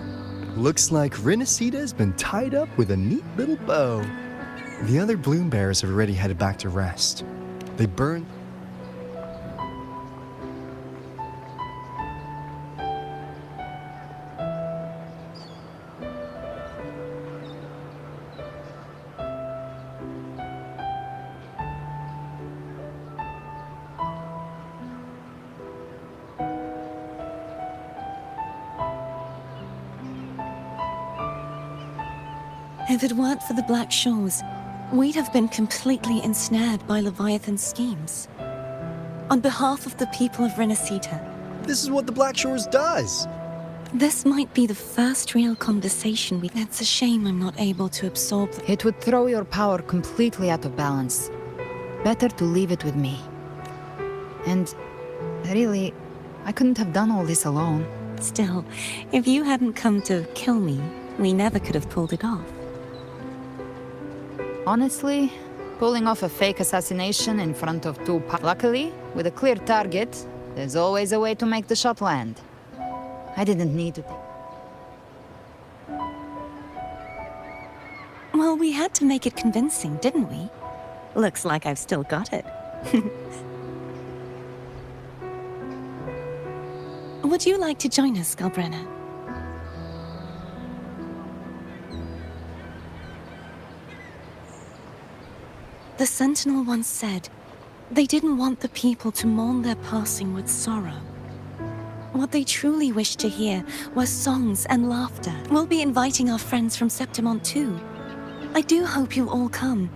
Looks like Renesita's been tied up with a neat little bow. The other bloom bearers have already headed back to rest. They burned...
If it weren't for the Black Shores, we'd have been completely ensnared by Leviathan's schemes. On behalf of the people of Renesita,
This is what the Black Shores does!
this might be the first real conversation we... It's a shame I'm not able to absorb the...
It would throw your power completely out of balance. Better to leave it with me. And really, I couldn't have done all this alone.
Still, if you hadn't come to kill me, we never could have pulled it off.
Honestly, pulling off a fake assassination in front of Luckily, with a clear target, there's always a way to make the shot land. I didn't need to...
Well, we had to make it convincing, didn't we? Looks like I've still got it. Would you like to join us, Galbrenna? The Sentinel once said, They didn't want the people to mourn their passing with sorrow. What they truly wished to hear were songs and laughter. We'll be inviting our friends from Septimont too. I do hope you'll all come,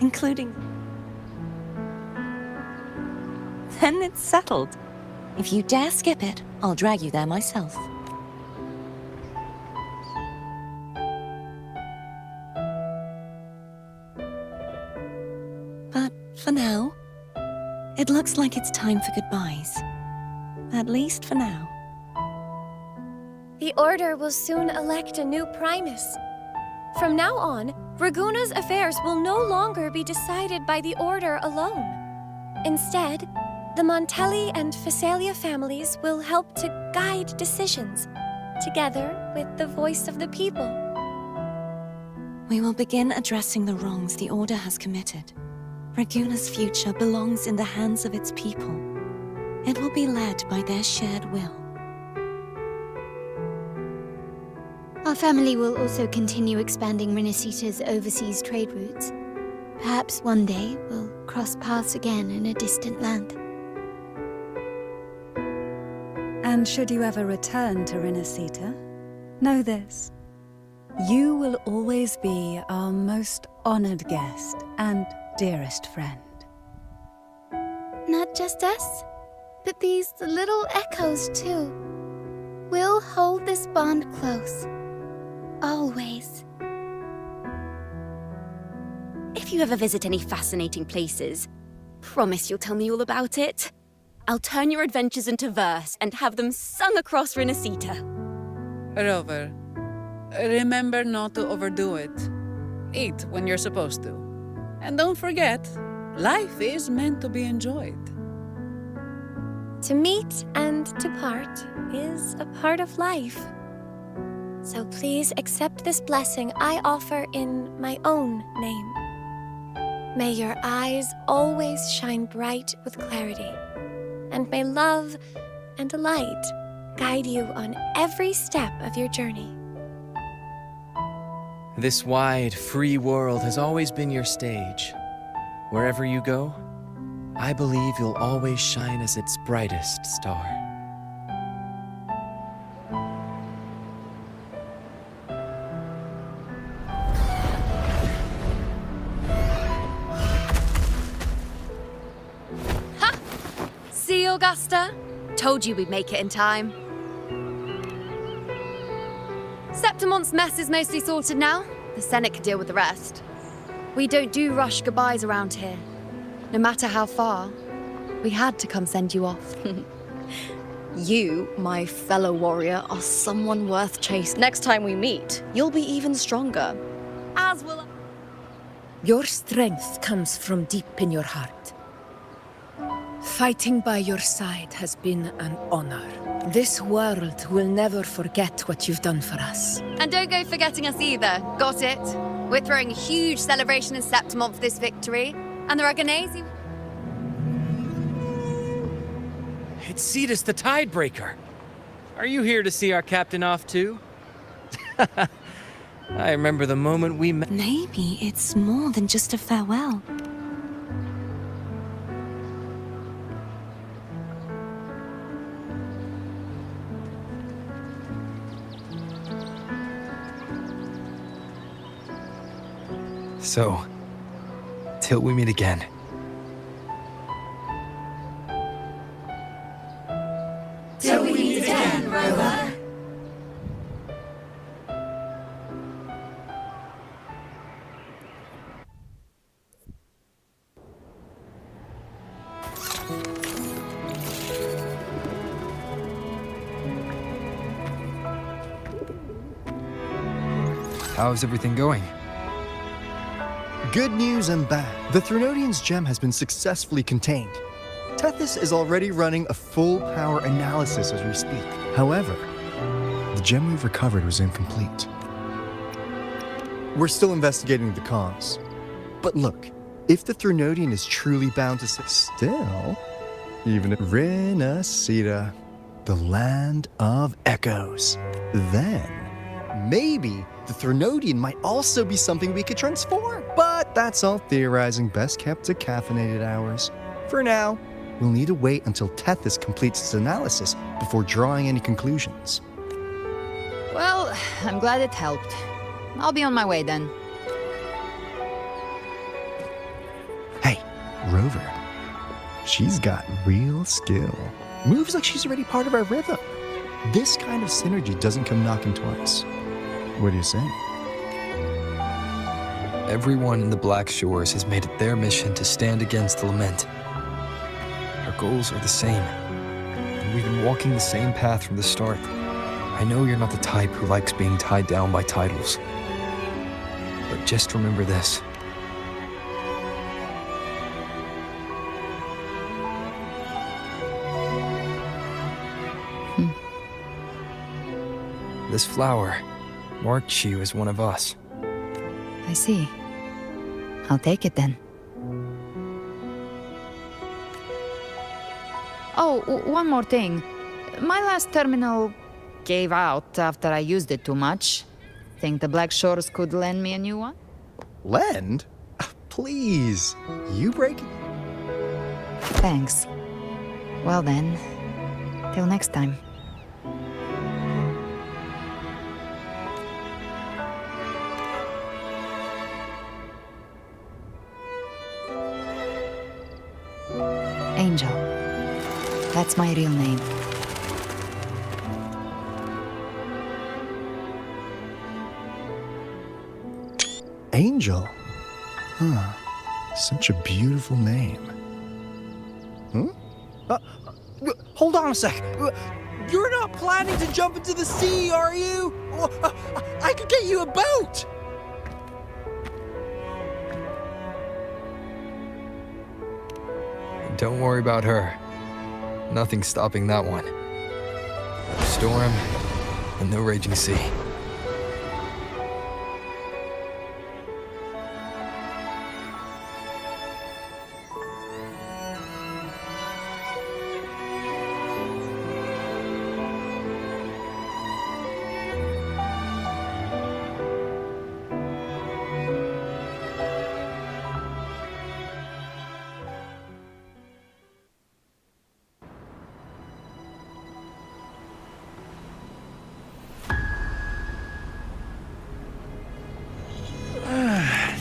including... Then it's settled. If you dare skip it, I'll drag you there myself. But for now, it looks like it's time for goodbyes. At least for now.
The Order will soon elect a new Primus. From now on, Raguna's affairs will no longer be decided by the Order alone. Instead, the Montelli and Phasalia families will help to guide decisions, together with the voice of the people.
We will begin addressing the wrongs the Order has committed. Raguna's future belongs in the hands of its people. It will be led by their shared will.
Our family will also continue expanding Renacita's overseas trade routes. Perhaps one day we'll cross paths again in a distant land.
And should you ever return to Renacita, know this. You will always be our most honored guest and dearest friend.
Not just us, but these little echoes too. We'll hold this bond close. Always.
If you ever visit any fascinating places, promise you'll tell me all about it. I'll turn your adventures into verse and have them sung across Renacita.
Rover, remember not to overdo it. Eat when you're supposed to. And don't forget, life is meant to be enjoyed.
To meet and to part is a part of life. So please accept this blessing I offer in my own name. May your eyes always shine bright with clarity, and may love and light guide you on every step of your journey.
This wide, free world has always been your stage. Wherever you go, I believe you'll always shine as its brightest star.
Ha! See, Augusta? Told you we'd make it in time. Septimont's mess is mostly sorted now. The Senate can deal with the rest. We don't do rush goodbyes around here. No matter how far, we had to come send you off.
You, my fellow warrior, are someone worth chasing. Next time we meet, you'll be even stronger.
As will I.
Your strength comes from deep in your heart. Fighting by your side has been an honor. This world will never forget what you've done for us.
And don't go forgetting us either. Got it? We're throwing a huge celebration in Septimont for this victory. And the Raganese...
It's Cetus the Tidebreaker. Are you here to see our captain off too? I remember the moment we met.
Maybe it's more than just a farewell.
So, till we meet again.
Till we meet again, Rover.
How's everything going?
Good news and bad. The Threnodian's gem has been successfully contained. Tethys is already running a full power analysis as we speak. However, the gem we've recovered was incomplete. We're still investigating the cause. But look, if the Threnodian is truly bound to still, even if Renacita, the land of echoes, then maybe the Threnodian might also be something we could transform. But that's all theorizing, best kept to caffeinated hours. For now, we'll need to wait until Tethys completes its analysis before drawing any conclusions.
Well, I'm glad it helped. I'll be on my way then.
Hey, Rover. She's got real skill. Moves like she's already part of our rhythm. This kind of synergy doesn't come knocking twice. What do you say?
Everyone in the Black Shores has made it their mission to stand against the Lament. Our goals are the same, and we've been walking the same path from the start. I know you're not the type who likes being tied down by titles, but just remember this. This flower marks you as one of us.
I see. I'll take it then. Oh, one more thing. My last terminal gave out after I used it too much. Think the Black Shores could lend me a new one?
Lend? Please. You break it?
Thanks. Well then, till next time. Angel. That's my real name.
Angel? Huh. Such a beautiful name.
Hold on a sec. You're not planning to jump into the sea, are you? I could get you a boat!
Don't worry about her. Nothing's stopping that one. No storm and no raging sea.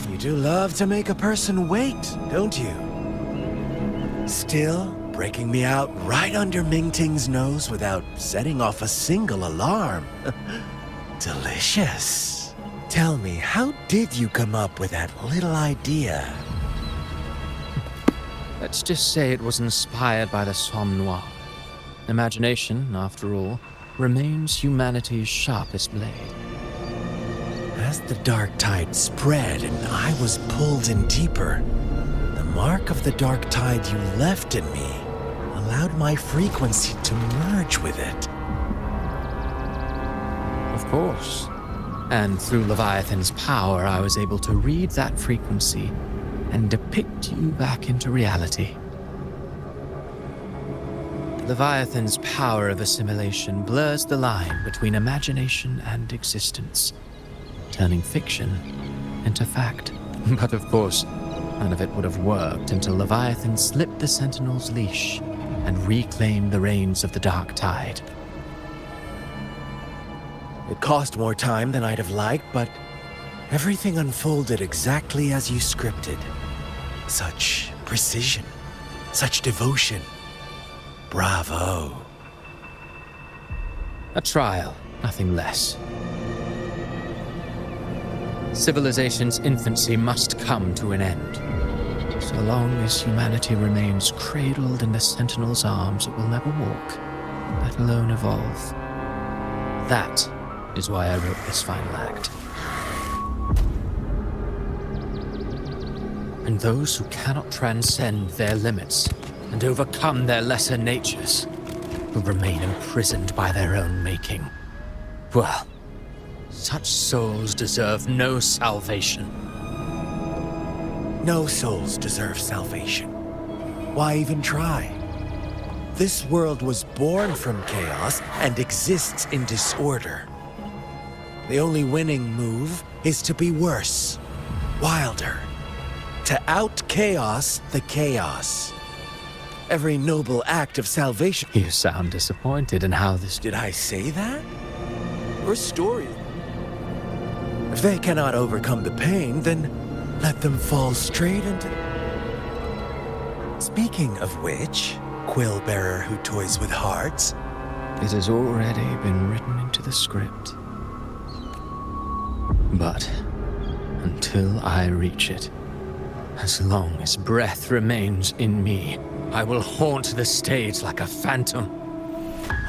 You do love to make a person wait, don't you? Still breaking me out right under Mingting's nose without setting off a single alarm. Delicious. Tell me, how did you come up with that little idea?
Let's just say it was inspired by the Somme Noire. Imagination, after all, remains humanity's sharpest blade.
As the dark tide spread and I was pulled in deeper, the mark of the dark tide you left in me allowed my frequency to merge with it.
Of course. And through Leviathan's power, I was able to read that frequency and depict you back into reality. Leviathan's power of assimilation blurs the line between imagination and existence, turning fiction into fact. But of course, none of it would have worked until Leviathan slipped the Sentinel's leash and reclaimed the reins of the Dark Tide.
It cost more time than I'd have liked, but everything unfolded exactly as you scripted. Such precision, such devotion. Bravo.
A trial, nothing less. Civilization's infancy must come to an end. So long as humanity remains cradled in the Sentinel's arms, it will never walk, let alone evolve. That is why I wrote this final act. And those who cannot transcend their limits and overcome their lesser natures will remain imprisoned by their own making. Well, such souls deserve no salvation.
No souls deserve salvation. Why even try? This world was born from chaos and exists in disorder. The only winning move is to be worse, wilder, to out-chaos the chaos. every noble act of salvation.
You sound disappointed in how this...
Did I say that? Your story. If they cannot overcome the pain, then let them fall straight into... Speaking of which, quill bearer who toys with hearts.
It has already been written into the script. But until I reach it, as long as breath remains in me, I will haunt the stage like a phantom.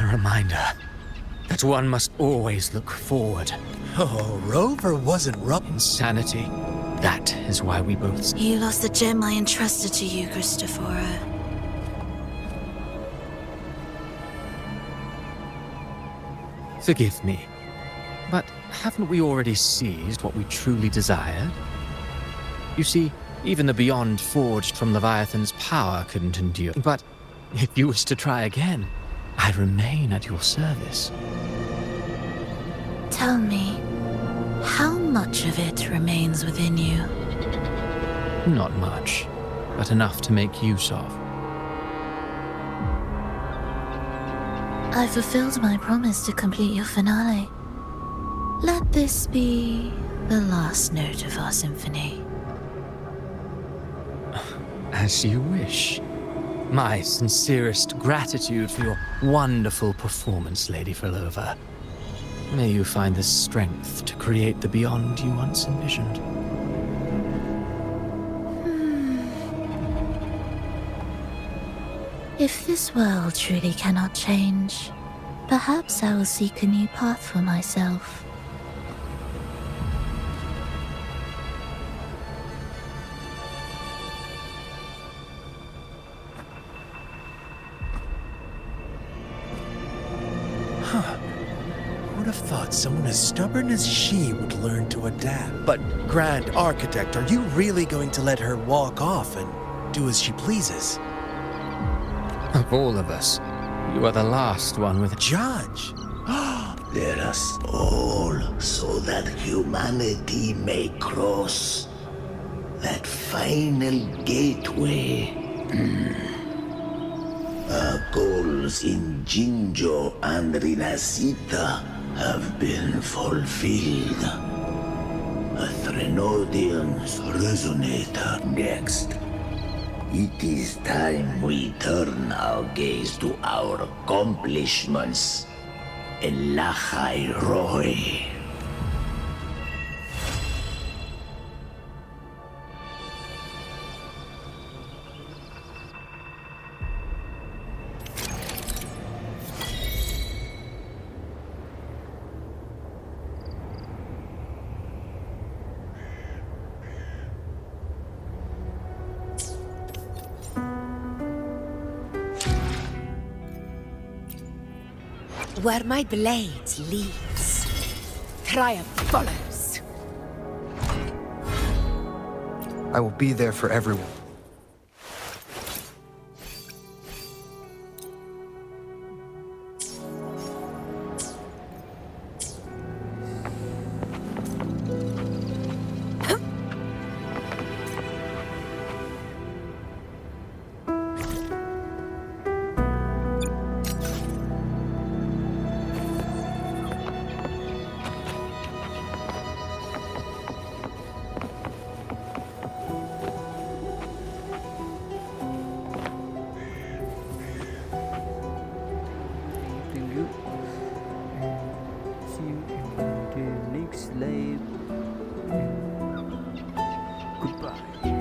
A reminder that one must always look forward.
Oh, Rover wasn't
Insanity. That is why we both...
You lost the gem I entrusted to you, Christopher.
Forgive me, but haven't we already seized what we truly desired? You see, even the Beyond forged from Leviathan's power couldn't endure. But if you wish to try again, I remain at your service.
Tell me, how much of it remains within you?
Not much, but enough to make use of.
I fulfilled my promise to complete your finale. Let this be the last note of our symphony.
As you wish. My sincerest gratitude for your wonderful performance, Lady Frolova. May you find the strength to create the beyond you once envisioned.
If this world truly cannot change, perhaps I will seek a new path for myself.
Would have thought someone as stubborn as she would learn to adapt. But, Grand Architect, are you really going to let her walk off and do as she pleases?
Of all of us, you are the last one with a
judge.
Let us all, so that humanity may cross that final gateway. Our goals in Jinjo and Rinasita have been fulfilled. A Threnodian's resonator next. It is time we turn our gaze to our accomplishments. Elachai Roy.
Where my blade leads, triumph follows.
I will be there for everyone.
Goodbye.